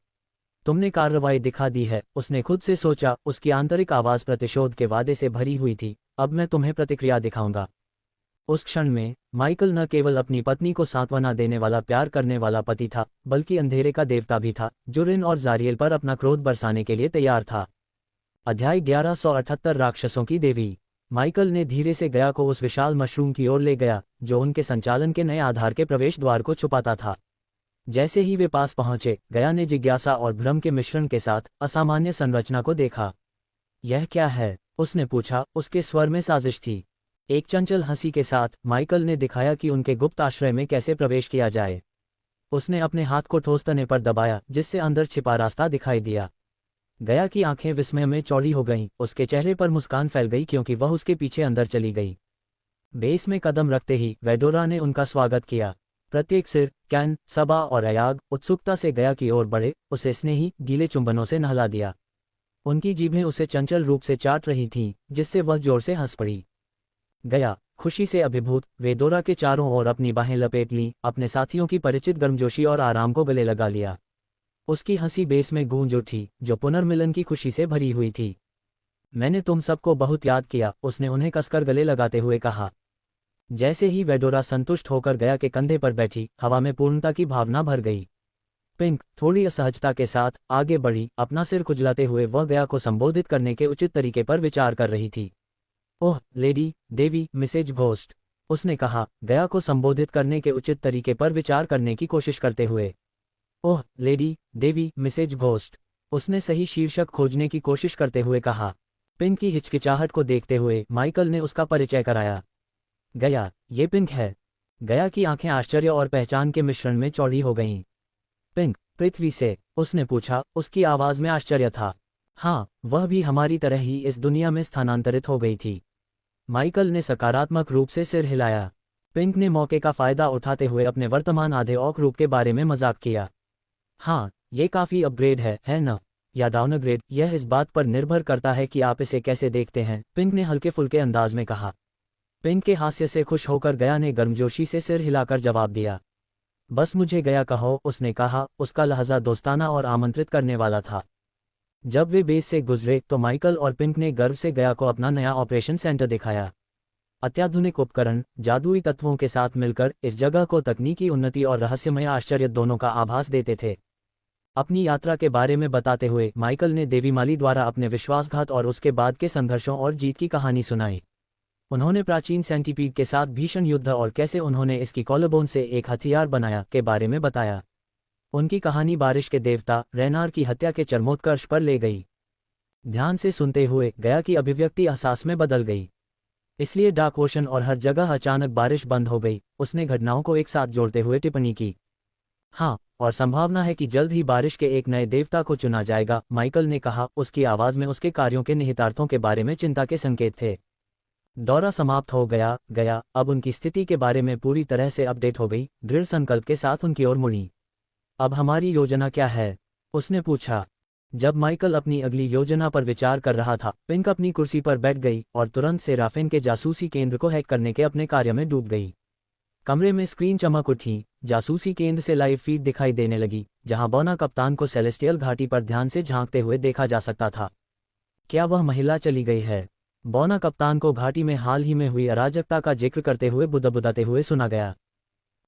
तुमने कार्रवाई दिखा दी है, उसने खुद से सोचा। उसकी आंतरिक आवाज़ प्रतिशोध के वादे से भरी हुई थी। अब मैं तुम्हें प्रतिक्रिया दिखाऊंगा। उस क्षण में माइकल न केवल अपनी पत्नी को सांत्वना देने वाला प्यार करने वाला पति था, बल्कि अंधेरे का देवता भी था जो रिन और ज़ारियल पर अपना क्रोध बरसाने के लिए तैयार था। अध्याय 1178 राक्षसों की देवी। माइकल ने धीरे से गया को उस विशाल मशरूम की ओर ले गया जो उनके संचालन के नए आधार के प्रवेश द्वार को छुपाता था। जैसे ही वे पास पहुंचे, गया ने जिज्ञासा और भ्रम के मिश्रण के साथ असामान्य संरचना को देखा। यह क्या है? उसने पूछा। उसके स्वर में साजिश थी। एक चंचल हंसी के साथ माइकल ने दिखाया कि उनके गुप्त आश्रय में कैसे प्रवेश किया जाए। उसने अपने हाथ को ठोस तने पर दबाया जिससे अंदर छिपा रास्ता दिखाई दिया। गया की आंखें विस्मय में चौड़ी हो गईं, उसके चेहरे पर मुस्कान फैल गई क्योंकि वह उसके पीछे अंदर चली गई। बेस में कदम रखते ही वेडोरा ने उनका स्वागत किया। प्रत्येक सिर, कैन, सबा और अयाग उत्सुकता से गया की ओर बढ़े, उसे स्नेही गीले चुंबनों से नहला दिया। उनकी जीभें उसे चंचल रूप से चाट रही थीं, जिससे वह जोर से हंस पड़ी। गया खुशी से अभिभूत वेदोरा के चारों ओर अपनी बाहें लपेट लीं, अपने साथियों की परिचित गर्मजोशी और आराम को गले लगा लिया। उसकी हंसी बेस में गूंज उठी, जो पुनर्मिलन की खुशी से भरी हुई थी। मैंने तुम सबको बहुत याद किया, उसने उन्हें कसकर गले लगाते हुए कहा। जैसे ही वेडोरा संतुष्ट होकर गया के कंधे पर बैठी, हवा में पूर्णता की भावना भर गई। पिंक थोड़ी असहजता के साथ आगे बढ़ी, अपना सिर खुजलाते हुए वह गया को संबोधित करने के उचित तरीके पर विचार कर रही थी। ओह लेडी देवी मिसेज घोस्ट, उसने कहा, गया को संबोधित करने के उचित तरीके पर विचार करने की कोशिश करते हुए। ओह लेडी देवी मिसेज घोस्ट, उसने सही शीर्षक खोजने की कोशिश करते हुए कहा। पिंक की हिचकिचाहट को देखते हुए माइकल ने उसका परिचय कराया। गया, ये पिंक है। गया की आंखें आश्चर्य और पहचान के मिश्रण में चौड़ी हो गईं। पिंक पृथ्वी से, उसने पूछा, उसकी आवाज में आश्चर्य था। हाँ, वह भी हमारी तरह ही इस दुनिया में स्थानांतरित हो गई थी। माइकल ने सकारात्मक रूप से सिर हिलाया। पिंक ने मौके का फायदा उठाते हुए अपने वर्तमान आधे ऑक रूप के बारे में मजाक किया। हाँ, ये काफी अपग्रेड है न? या डाउनग्रेड, यह इस बात पर निर्भर करता है कि आप इसे कैसे देखते हैं, पिंक ने हल्के फुल्के अंदाज में कहा। पिंक के हास्य से खुश होकर गया ने गर्मजोशी से सिर हिलाकर जवाब दिया। बस मुझे गया कहो, उसने कहा, उसका लहजा दोस्ताना और आमंत्रित करने वाला था। जब वे बेस से गुजरे तो माइकल और पिंक ने गर्व से गया को अपना नया ऑपरेशन सेंटर दिखाया। अत्याधुनिक उपकरण, जादुई तत्वों के साथ मिलकर इस जगह को तकनीकी उन्नति और रहस्यमय आश्चर्य दोनों का आभास देते थे। अपनी यात्रा के बारे में बताते हुए माइकल ने देवीमाली द्वारा अपने विश्वासघात और उसके बाद के संघर्षों और जीत की कहानी सुनाई। उन्होंने प्राचीन सेंटीपीड के साथ भीषण युद्ध और कैसे उन्होंने इसकी कॉलरबोन से एक हथियार बनाया के बारे में बताया। उनकी कहानी बारिश के देवता रेनार की हत्या के चरमोत्कर्ष पर ले गई। ध्यान से सुनते हुए गया की अभिव्यक्ति एहसास में बदल गई। इसलिए डार्क ओशन और हर जगह अचानक बारिश बंद हो गई, उसने घटनाओं को एक साथ जोड़ते हुए टिप्पणी की। हाँ, और संभावना है कि जल्द ही बारिश के एक नए देवता को चुना जाएगा, माइकल ने कहा, उसकी आवाज में उसके कार्यों के निहितार्थों के बारे में चिंता के संकेत थे। दौरा समाप्त हो गया अब उनकी स्थिति के बारे में पूरी तरह से अपडेट हो गई, दृढ़ संकल्प के साथ उनकी ओर मुड़ी। अब हमारी योजना क्या है? उसने पूछा। जब माइकल अपनी अगली योजना पर विचार कर रहा था, पिंक अपनी कुर्सी पर बैठ गई और तुरंत सेराफिन के जासूसी केंद्र को हैक करने के अपने कार्य में डूब गई। कमरे में स्क्रीन चमक उठी, जासूसी केंद्र से लाइव फीड दिखाई देने लगी, जहां बोना कप्तान को सेलेस्टियल घाटी पर ध्यान से झांकते हुए देखा जा सकता था। क्या वह महिला चली गई है? बोना कप्तान को घाटी में हाल ही में हुई अराजकता का जिक्र करते हुए बुदबुदाते हुए सुना गया।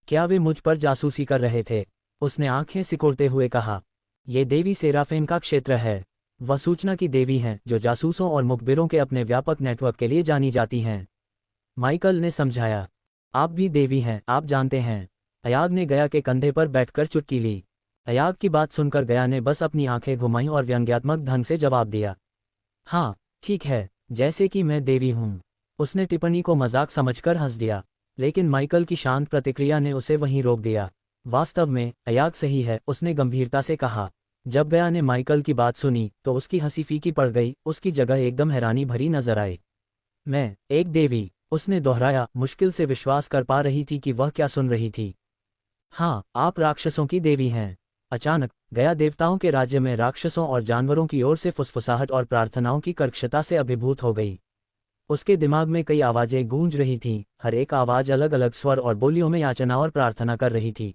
क्या वे मुझ पर जासूसी कर रहे थे? उसने आंखें सिकोड़ते हुए कहा। ये देवी सेराफिन का क्षेत्र है। वह सूचना की देवी हैं जो जासूसों और मुखबिरों के अपने व्यापक नेटवर्क के लिए जानी जाती हैं। माइकल ने समझाया। आप भी देवी हैं, आप जानते हैं। अयाग ने गया के कंधे पर बैठकर चुटकी ली। अयाग की बात सुनकर गया ने बस अपनी आंखें घुमाईं और व्यंग्यात्मक ढंग से जवाब दिया। हाँ, ठीक है, जैसे कि मैं देवी हूँ। उसने टिप्पणी को मजाक समझकर हंस दिया, लेकिन माइकल की शांत प्रतिक्रिया ने उसे वहीं रोक दिया। वास्तव में अयाग सही है, उसने गंभीरता से कहा। जब गया ने माइकल की बात सुनी तो उसकी हंसी फीकी पड़ गई, उसकी जगह एकदम हैरानी भरी नजर आई। मैं एक देवी, उसने दोहराया, मुश्किल से विश्वास कर पा रही थी कि वह क्या सुन रही थी। हाँ, आप राक्षसों की देवी हैं। अचानक गया देवताओं के राज्य में राक्षसों और जानवरों की ओर से फुसफुसाहट और प्रार्थनाओं की कर्कशता से अभिभूत हो गई। उसके दिमाग में कई आवाजें गूंज रही थीं, हर एक आवाज अलग अलग स्वर और बोलियों में याचना और प्रार्थना कर रही थी।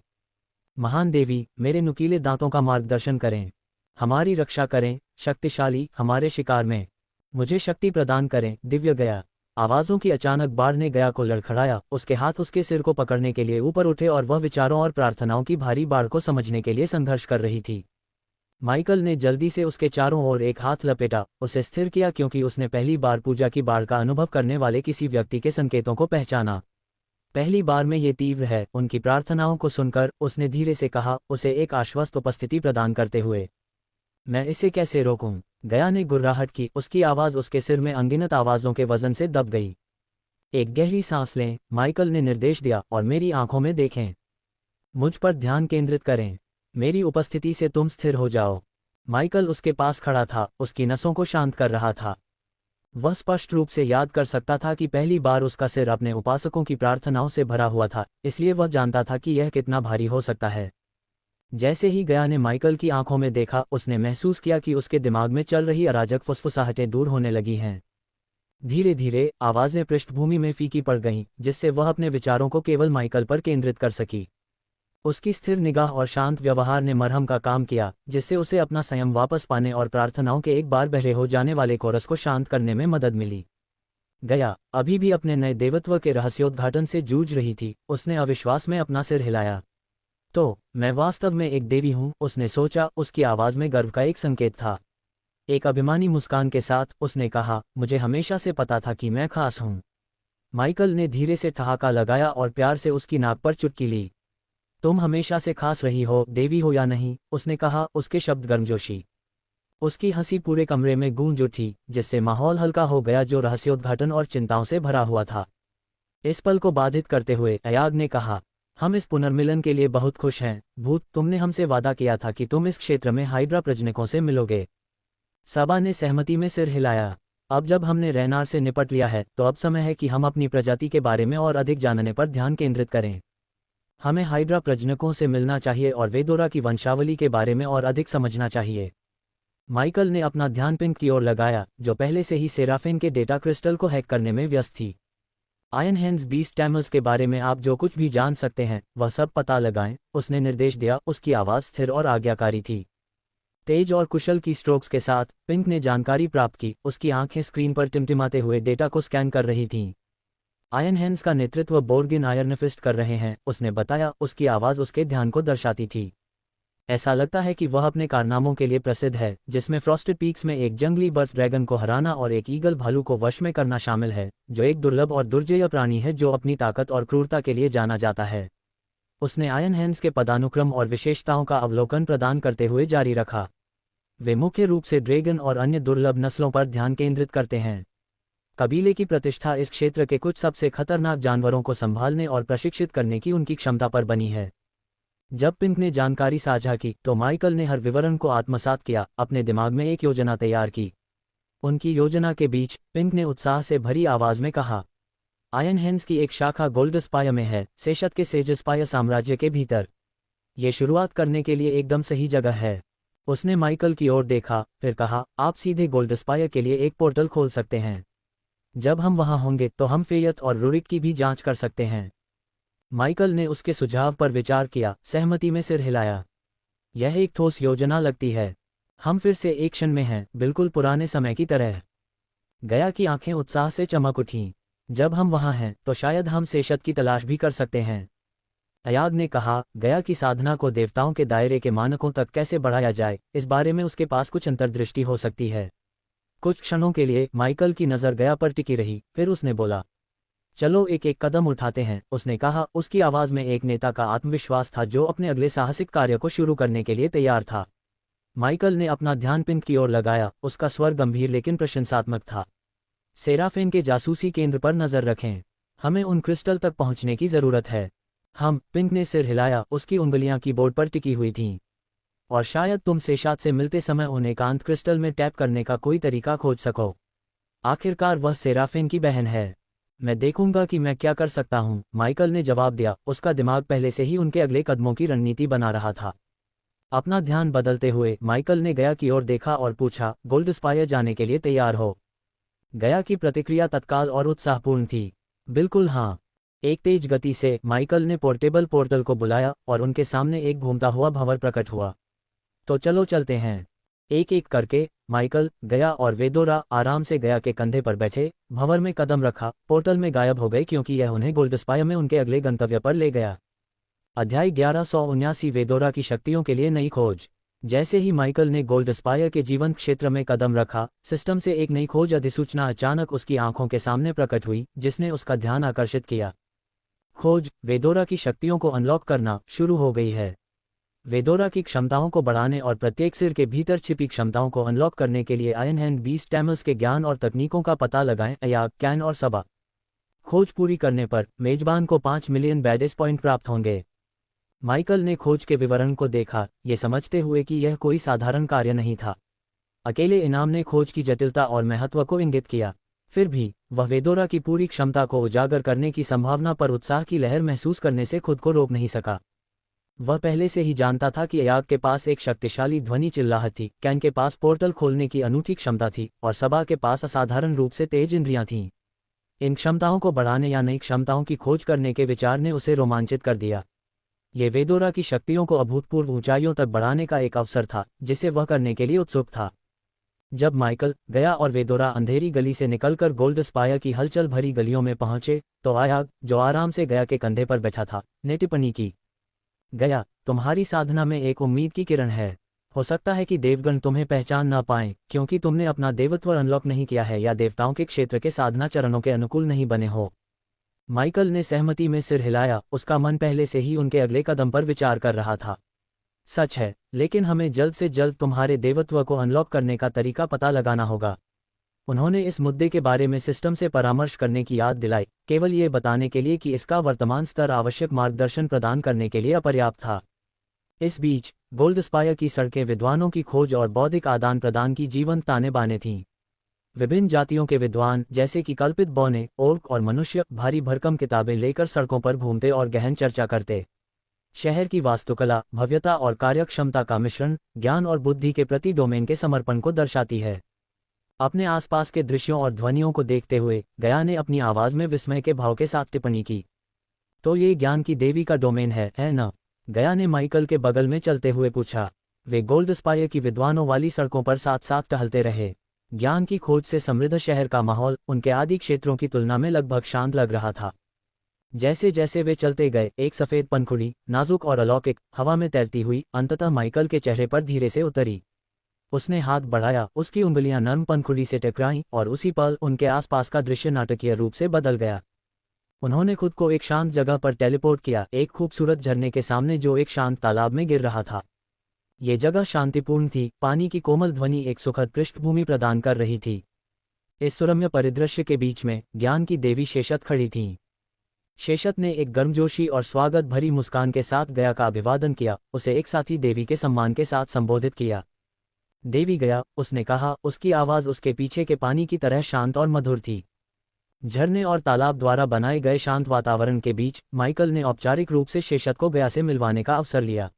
महान देवी, मेरे नुकीले दांतों का मार्गदर्शन करें, हमारी रक्षा करें, शक्तिशाली, हमारे शिकार में मुझे शक्ति प्रदान करें, दिव्य गया। आवाज़ों की अचानक बाढ़ ने गया को लड़खड़ाया, उसके हाथ उसके सिर को पकड़ने के लिए ऊपर उठे और वह विचारों और प्रार्थनाओं की भारी बाढ़ को समझने के लिए संघर्ष कर रही थी। माइकल ने जल्दी से उसके चारों ओर एक हाथ लपेटा, उसे स्थिर किया क्योंकि उसने पहली बार पूजा की बाढ़ का अनुभव करने वाले किसी व्यक्ति के संकेतों को पहचाना। पहली बार में ये तीव्र है। उनकी प्रार्थनाओं को सुनकर उसने धीरे से कहा, उसे एक आश्वस्त उपस्थिति प्रदान करते हुए, मैं इसे कैसे रोकूं? गया ने गुर्राहट की, उसकी आवाज़ उसके सिर में अनगिनत आवाज़ों के वजन से दब गई। एक गहरी सांस लें, माइकल ने निर्देश दिया, और मेरी आंखों में देखें। मुझ पर ध्यान केंद्रित करें। मेरी उपस्थिति से तुम स्थिर हो जाओ। माइकल उसके पास खड़ा था, उसकी नसों को शांत कर रहा था। वह स्पष्ट रूप से याद कर सकता था कि पहली बार उसका सिर अपने उपासकों की प्रार्थनाओं से भरा हुआ था, इसलिए वह जानता था कि यह कितना भारी हो सकता है। जैसे ही गया ने माइकल की आंखों में देखा, उसने महसूस किया कि उसके दिमाग में चल रही अराजक फुसफुसाहटें दूर होने लगी हैं। धीरे धीरे आवाज़ें पृष्ठभूमि में फीकी पड़ गईं, जिससे वह अपने विचारों को केवल माइकल पर केंद्रित कर सकी। उसकी स्थिर निगाह और शांत व्यवहार ने मरहम का काम किया, जिससे उसे अपना संयम वापस पाने और प्रार्थनाओं के एक बार बहरे हो जाने वाले कोरस को शांत करने में मदद मिली। गया अभी भी अपने नए देवत्व के रहस्योद्घाटन से जूझ रही थी। उसने अविश्वास में अपना सिर हिलाया। तो मैं वास्तव में एक देवी हूँ, उसने सोचा। उसकी आवाज़ में गर्व का एक संकेत था। एक अभिमानी मुस्कान के साथ उसने कहा, मुझे हमेशा से पता था कि मैं खास हूँ। माइकल ने धीरे से ठहाका लगाया और प्यार से उसकी नाक पर चुटकी ली। तुम हमेशा से खास रही हो, देवी हो या नहीं, उसने कहा, उसके शब्द गर्मजोशी। उसकी हंसी पूरे कमरे में गूंज उठी, जिससे माहौल हल्का हो गया जो रहस्योद्घाटन और चिंताओं से भरा हुआ था। इस पल को बाधित करते हुए अयाग ने कहा, हम इस पुनर्मिलन के लिए बहुत खुश हैं। भूत, तुमने हमसे वादा किया था कि तुम इस क्षेत्र में हाइड्रा प्रजनकों से मिलोगे। सबा ने सहमति में सिर हिलाया। अब जब हमने रैनार से निपट लिया है, तो अब समय है कि हम अपनी प्रजाति के बारे में और अधिक जानने पर ध्यान केंद्रित करें। हमें हाइड्रा प्रजनकों से मिलना चाहिए और वेदोरा की वंशावली के बारे में और अधिक समझना चाहिए। माइकल ने अपना ध्यान पिंक की ओर लगाया, जो पहले से ही सेराफिन के डेटा क्रिस्टल को हैक करने में व्यस्त थी। आयन हैंड्स बीस्ट टैमर्स के बारे में आप जो कुछ भी जान सकते हैं, वह सब पता लगाएं, उसने निर्देश दिया। उसकी आवाज़ स्थिर और आज्ञाकारी थी। तेज और कुशल की स्ट्रोक्स के साथ पिंक ने जानकारी प्राप्त की। उसकी आंखें स्क्रीन पर टिमटिमाते हुए डेटा को स्कैन कर रही थीं। आयन हैंड्स का नेतृत्व बोर्गिन आयरनफिस्ट कर रहे हैं, उसने बताया। उसकी आवाज़ उसके ध्यान को दर्शाती थी। ऐसा लगता है कि वह अपने कारनामों के लिए प्रसिद्ध है, जिसमें फ्रॉस्टेड पीक्स में एक जंगली बर्फ ड्रैगन को हराना और एक ईगल भालू को वश में करना शामिल है, जो एक दुर्लभ और दुर्जेय प्राणी है जो अपनी ताकत और क्रूरता के लिए जाना जाता है। उसने आयन हैंड्स के पदानुक्रम और विशेषताओं का अवलोकन प्रदान करते हुए जारी रखा। वे मुख्य रूप से ड्रैगन और अन्य दुर्लभ नस्लों पर ध्यान केंद्रित करते हैं। कबीले की प्रतिष्ठा इस क्षेत्र के कुछ सबसे खतरनाक जानवरों को संभालने और प्रशिक्षित करने की उनकी क्षमता पर बनी है। जब पिंक ने जानकारी साझा की, तो माइकल ने हर विवरण को आत्मसात किया, अपने दिमाग में एक योजना तैयार की। उनकी योजना के बीच पिंक ने उत्साह से भरी आवाज में कहा, आयन हैंड्स की एक शाखा गोल्डस्पायर में है, सेशत के सेजस्पायर साम्राज्य के भीतर। ये शुरुआत करने के लिए एकदम सही जगह है। उसने माइकल की ओर देखा, फिर कहा, आप सीधे गोल्डस्पायर के लिए एक पोर्टल खोल सकते हैं। जब हम वहां होंगे तो हम फेयत और रुरिक की भी जांच कर सकते हैं। माइकल ने उसके सुझाव पर विचार किया, सहमति में सिर हिलाया। यह एक ठोस योजना लगती है। हम फिर से एक्शन में हैं, बिल्कुल पुराने समय की तरह। गया की आंखें उत्साह से चमक उठीं। जब हम वहां हैं तो शायद हम सेशत की तलाश भी कर सकते हैं। अयाग ने कहा, गया की साधना को देवताओं के दायरे के मानकों तक कैसे बढ़ाया जाए, इस बारे में उसके पास कुछ अंतर्दृष्टि हो सकती है। कुछ क्षणों के लिए माइकल की नज़र गया पर टिकी रही, फिर उसने बोला, चलो एक एक कदम उठाते हैं, उसने कहा। उसकी आवाज़ में एक नेता का आत्मविश्वास था जो अपने अगले साहसिक कार्य को शुरू करने के लिए तैयार था। माइकल ने अपना ध्यान पिंक की ओर लगाया, उसका स्वर गंभीर लेकिन प्रशंसात्मक था। सेराफिन के जासूसी केंद्र पर नज़र रखें, हमें उन क्रिस्टल तक पहुंचने की ज़रूरत है। पिंक ने सिर हिलाया, उसकी उंगलियां कीबोर्ड पर टिकी हुई थीं। और शायद तुम सेशात से मिलते समय उन्हें एकांत क्रिस्टल में टैप करने का कोई तरीका खोज सको। आखिरकार वह सेराफिन की बहन है। मैं देखूंगा कि मैं क्या कर सकता हूं, माइकल ने जवाब दिया। उसका दिमाग पहले से ही उनके अगले कदमों की रणनीति बना रहा था। अपना ध्यान बदलते हुए माइकल ने गया की ओर देखा और पूछा, गोल्डस्पायर जाने के लिए तैयार हो? गया की प्रतिक्रिया तत्काल और उत्साहपूर्ण थी। बिल्कुल हाँ। एक तेज गति से माइकल ने पोर्टेबल पोर्टल को बुलाया और उनके सामने एक घूमता हुआ भंवर प्रकट हुआ। तो चलो चलते हैं। एक एक करके माइकल, गया और वेदोरा आराम से गया के कंधे पर बैठे, भंवर में कदम रखा, पोर्टल में गायब हो गए क्योंकि यह उन्हें गोल्डस्पायर में उनके अगले गंतव्य पर ले गया। अध्याय 1179 वेदोरा की शक्तियों के लिए नई खोज। जैसे ही माइकल ने गोल्डस्पायर के जीवंत क्षेत्र में कदम रखा, सिस्टम से एक नई खोज अधिसूचना अचानक उसकी आंखों के सामने प्रकट हुई, जिसने उसका ध्यान आकर्षित किया। खोज, वेदोरा की शक्तियों को अनलॉक करना शुरू हो गई है। वेदोरा की क्षमताओं को बढ़ाने और प्रत्येक सिर के भीतर छिपी क्षमताओं को अनलॉक करने के लिए आयन हैंड बीस्ट टैमर्स के ज्ञान और तकनीकों का पता लगाएं। अयाग, कैन और सबा। खोज पूरी करने पर मेजबान को 5 मिलियन बैडेस पॉइंट प्राप्त होंगे। माइकल ने खोज के विवरण को देखा, ये समझते हुए कि यह कोई साधारण कार्य नहीं था। अकेले इनाम ने खोज की जटिलता और महत्व को इंगित किया। फिर भी वह वेदोरा की पूरी क्षमता को उजागर करने की संभावना पर उत्साह की लहर महसूस करने से खुद को रोक नहीं सका। वह पहले से ही जानता था कि एयाग के पास एक शक्तिशाली ध्वनि चिल्लाहट थी, कैन के पास पोर्टल खोलने की अनूठी क्षमता थी और सबा के पास असाधारण रूप से तेज इंद्रियां थीं। इन क्षमताओं को बढ़ाने या नई क्षमताओं की खोज करने के विचार ने उसे रोमांचित कर दिया। ये वेदोरा की शक्तियों को अभूतपूर्व ऊंचाइयों तक बढ़ाने का एक अवसर था, जिसे वह करने के लिए उत्सुक था। जब माइकल, गया और वेदोरा अंधेरी गली से निकलकर गोल्ड स्पायर की हलचल भरी गलियों में पहुंचे, तो एयाग, जो आराम से गया के कंधे पर बैठा था, ने टिप्पणी की, गया, तुम्हारी साधना में एक उम्मीद की किरण है। हो सकता है कि देवगण तुम्हें पहचान ना पाएं, क्योंकि तुमने अपना देवत्व अनलॉक नहीं किया है या देवताओं के क्षेत्र के साधना चरणों के अनुकूल नहीं बने हो। माइकल ने सहमति में सिर हिलाया, उसका मन पहले से ही उनके अगले कदम पर विचार कर रहा था। सच है, लेकिन हमें जल्द से जल्द तुम्हारे देवत्व को अनलॉक करने का तरीका पता लगाना होगा। उन्होंने इस मुद्दे के बारे में सिस्टम से परामर्श करने की याद दिलाई, केवल ये बताने के लिए कि इसका वर्तमान स्तर आवश्यक मार्गदर्शन प्रदान करने के लिए अपर्याप्त था। इस बीच गोल्ड स्पायर की सड़कें विद्वानों की खोज और बौद्धिक आदान प्रदान की जीवंत ताने बाने थीं। विभिन्न जातियों के विद्वान, जैसे कि कल्पित बौने, ओर्क और मनुष्य, भारी भरकम किताबें लेकर सड़कों पर घूमते और गहन चर्चा करते। शहर की वास्तुकला, भव्यता और कार्यक्षमता का मिश्रण ज्ञान और बुद्धि के प्रति डोमेन के समर्पण को दर्शाती है। अपने आसपास के दृश्यों और ध्वनियों को देखते हुए गया ने अपनी आवाज में विस्मय के भाव के साथ टिप्पणी की, तो ये ज्ञान की देवी का डोमेन है ना? गया ने माइकल के बगल में चलते हुए पूछा। वे गोल्ड स्पायर की विद्वानों वाली सड़कों पर साथ साथ टहलते रहे। ज्ञान की खोज से समृद्ध शहर का माहौल उनके आदि क्षेत्रों की तुलना में लगभग शांत लग रहा था। जैसे जैसे वे चलते गए, एक सफेद पंखुड़ी, नाजुक और अलौकिक, हवा में तैरती हुई, अंततः माइकल के चेहरे पर धीरे से उतरी। उसने हाथ बढ़ाया, उसकी उंगलियां नर्म पंखुड़ी से टकराईं और उसी पल उनके आसपास का दृश्य नाटकीय रूप से बदल गया। उन्होंने खुद को एक शांत जगह पर टेलीपोर्ट किया, एक खूबसूरत झरने के सामने जो एक शांत तालाब में गिर रहा था। ये जगह शांतिपूर्ण थी, पानी की कोमल ध्वनि एक सुखद पृष्ठभूमि प्रदान कर रही थी। इस सुरम्य परिदृश्य के बीच में ज्ञान की देवी शेषत खड़ी थीं। शेषत ने एक गर्मजोशी और स्वागत भरी मुस्कान के साथ गया का अभिवादन किया, उसे एक साथी देवी के सम्मान के साथ संबोधित किया। देवी गया, उसने कहा, उसकी आवाज उसके पीछे के पानी की तरह शांत और मधुर थी। झरने और तालाब द्वारा बनाए गए शांत वातावरण के बीच माइकल ने औपचारिक रूप से शेषत को गया से मिलवाने का अवसर लिया।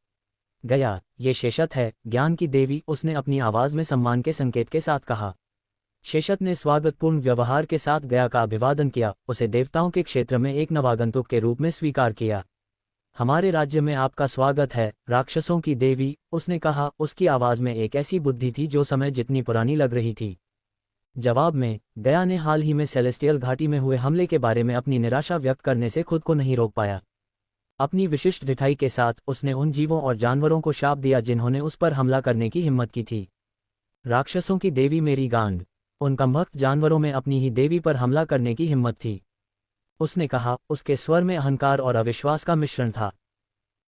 गया, ये शेषत है, ज्ञान की देवी, उसने अपनी आवाज में सम्मान के संकेत के साथ कहा। शेषत ने स्वागतपूर्ण व्यवहार के साथ गया का अभिवादन किया, उसे देवताओं के क्षेत्र में एक नवागंतुक के रूप में स्वीकार किया। हमारे राज्य में आपका स्वागत है, राक्षसों की देवी, उसने कहा, उसकी आवाज में एक ऐसी बुद्धि थी जो समय जितनी पुरानी लग रही थी। जवाब में गया ने हाल ही में सेलेस्टियल घाटी में हुए हमले के बारे में अपनी निराशा व्यक्त करने से खुद को नहीं रोक पाया। अपनी विशिष्ट ढिठाई के साथ उसने उन जीवों और जानवरों को शाप दिया जिन्होंने उस पर हमला करने की हिम्मत की थी। राक्षसों की देवी मेरी गांड, उन कमबख्त जानवरों में अपनी ही देवी पर हमला करने की हिम्मत थी, उसने कहा। उसके स्वर में अहंकार और अविश्वास का मिश्रण था।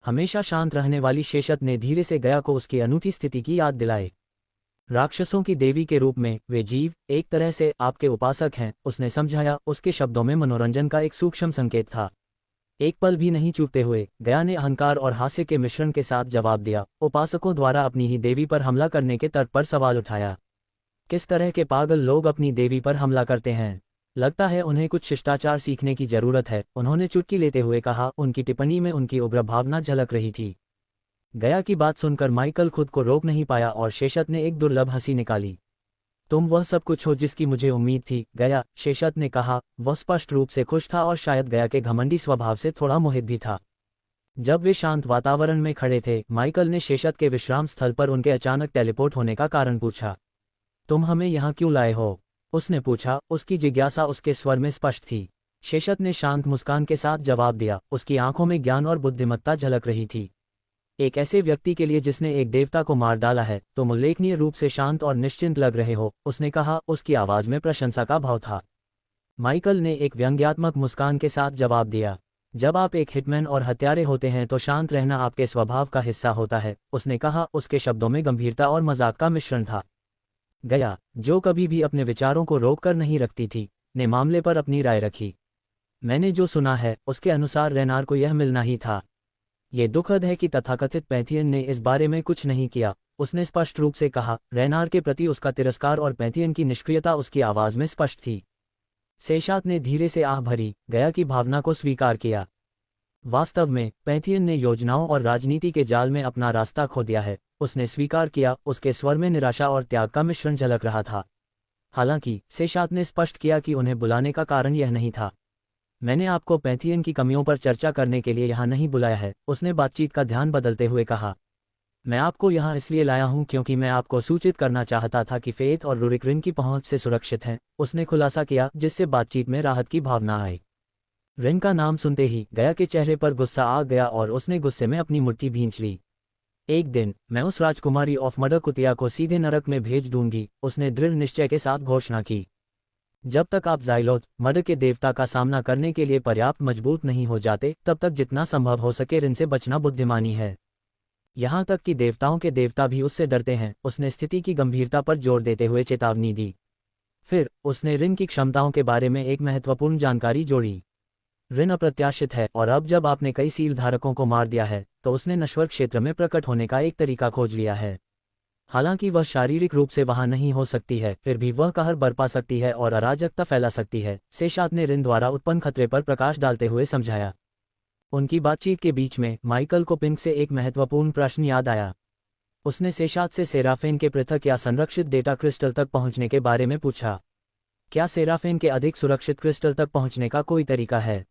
हमेशा शांत रहने वाली शेषत ने धीरे से गया को उसकी अनूठी स्थिति की याद दिलाई। राक्षसों की देवी के रूप में वे जीव एक तरह से आपके उपासक हैं, उसने समझाया। उसके शब्दों में मनोरंजन का एक सूक्ष्म संकेत था। एक पल भी नहीं चूकते हुए गया ने अहंकार और हास्य के मिश्रण के साथ जवाब दिया, उपासकों द्वारा अपनी ही देवी पर हमला करने के तर्क पर सवाल उठाया। किस तरह के पागल लोग अपनी देवी पर हमला करते हैं? लगता है उन्हें कुछ शिष्टाचार सीखने की जरूरत है, उन्होंने चुटकी लेते हुए कहा। उनकी टिप्पणी में उनकी उग्र भावना झलक रही थी। गया की बात सुनकर माइकल खुद को रोक नहीं पाया और शेषत ने एक दुर्लभ हंसी निकाली। तुम वह सब कुछ हो जिसकी मुझे उम्मीद थी, गया, शेषत ने कहा। वह स्पष्ट रूप से खुश था और शायद गया के घमंडी स्वभाव से थोड़ा मोहित भी था। जब वे शांत वातावरण में खड़े थे, माइकल ने शेषत के विश्राम स्थल पर उनके अचानक टेलीपोर्ट होने का कारण पूछा। तुम हमें यहाँ क्यों लाए हो? उसने पूछा, उसकी जिज्ञासा उसके स्वर में स्पष्ट थी। शेषत ने शांत मुस्कान के साथ जवाब दिया, उसकी आंखों में ज्ञान और बुद्धिमत्ता झलक रही थी। एक ऐसे व्यक्ति के लिए जिसने एक देवता को मार डाला है, तुम उल्लेखनीय रूप से शांत और निश्चिंत लग रहे हो, उसने कहा। उसकी आवाज में प्रशंसा का भाव था। माइकल ने एक व्यंग्यात्मक मुस्कान के साथ जवाब दिया, जब आप एक हिटमैन और हत्यारे होते हैं तो शांत रहना आपके स्वभाव का हिस्सा होता है, उसने कहा। उसके शब्दों में गंभीरता और मजाक का मिश्रण था। गया, जो कभी भी अपने विचारों को रोक कर नहीं रखती थी, ने मामले पर अपनी राय रखी। मैंने जो सुना है उसके अनुसार रेनार को यह मिलना ही था। ये दुखद है कि तथाकथित पैंथियन ने इस बारे में कुछ नहीं किया, उसने स्पष्ट रूप से कहा। रेनार के प्रति उसका तिरस्कार और पैंथियन की निष्क्रियता उसकी आवाज में स्पष्ट थी। सेशात ने धीरे से आह भरी, गया की भावना को स्वीकार किया। वास्तव में पैंथियन ने योजनाओं और राजनीति के जाल में अपना रास्ता खो दिया है, उसने स्वीकार किया। उसके स्वर में निराशा और त्याग का मिश्रण झलक रहा था। हालांकि सेशात ने स्पष्ट किया कि उन्हें बुलाने का कारण यह नहीं था। मैंने आपको पैंथियन की कमियों पर चर्चा करने के लिए यहाँ नहीं बुलाया है, उसने बातचीत का ध्यान बदलते हुए कहा। मैं आपको यहाँ इसलिए लाया हूँ क्योंकि मैं आपको सूचित करना चाहता था कि फेथ और रूरिक रिन की पहुंच से सुरक्षित हैं, उसने खुलासा किया, जिससे बातचीत में राहत की भावना आई। रिन का नाम सुनते ही गया के चेहरे पर गुस्सा आ गया और उसने गुस्से में अपनी मुट्ठी भींच ली। एक दिन मैं उस राजकुमारी ऑफ मडर कुतिया को सीधे नरक में भेज दूंगी, उसने दृढ़ निश्चय के साथ घोषणा की। जब तक आप ज़ाइलोथ मडर के देवता का सामना करने के लिए पर्याप्त मजबूत नहीं हो जाते, तब तक जितना संभव हो सके रिन से बचना बुद्धिमानी है। यहाँ तक कि देवताओं के देवता भी उससे डरते हैं, उसने स्थिति की गंभीरता पर जोर देते हुए चेतावनी दी। फिर उसने रिन की क्षमताओं के बारे में एक महत्वपूर्ण जानकारी जोड़ी। रिन अप्रत्याशित है और अब जब आपने कई सील धारकों को मार दिया है तो उसने नश्वर क्षेत्र में प्रकट होने का एक तरीका खोज लिया है। हालांकि वह शारीरिक रूप से वहां नहीं हो सकती है, फिर भी वह कहर बरपा सकती है और अराजकता फैला सकती है, सेशात ने रिन द्वारा उत्पन्न खतरे पर प्रकाश डालते हुए समझाया। उनकी बातचीत के बीच में माइकल को पिंक से एक महत्वपूर्ण प्रश्न याद आया। उसने सेशात से सेराफेन के पृथक या संरक्षित डेटा क्रिस्टल तक पहुंचने के बारे में पूछा। क्या सेराफेन के अधिक सुरक्षित क्रिस्टल तक पहुंचने का कोई तरीका है?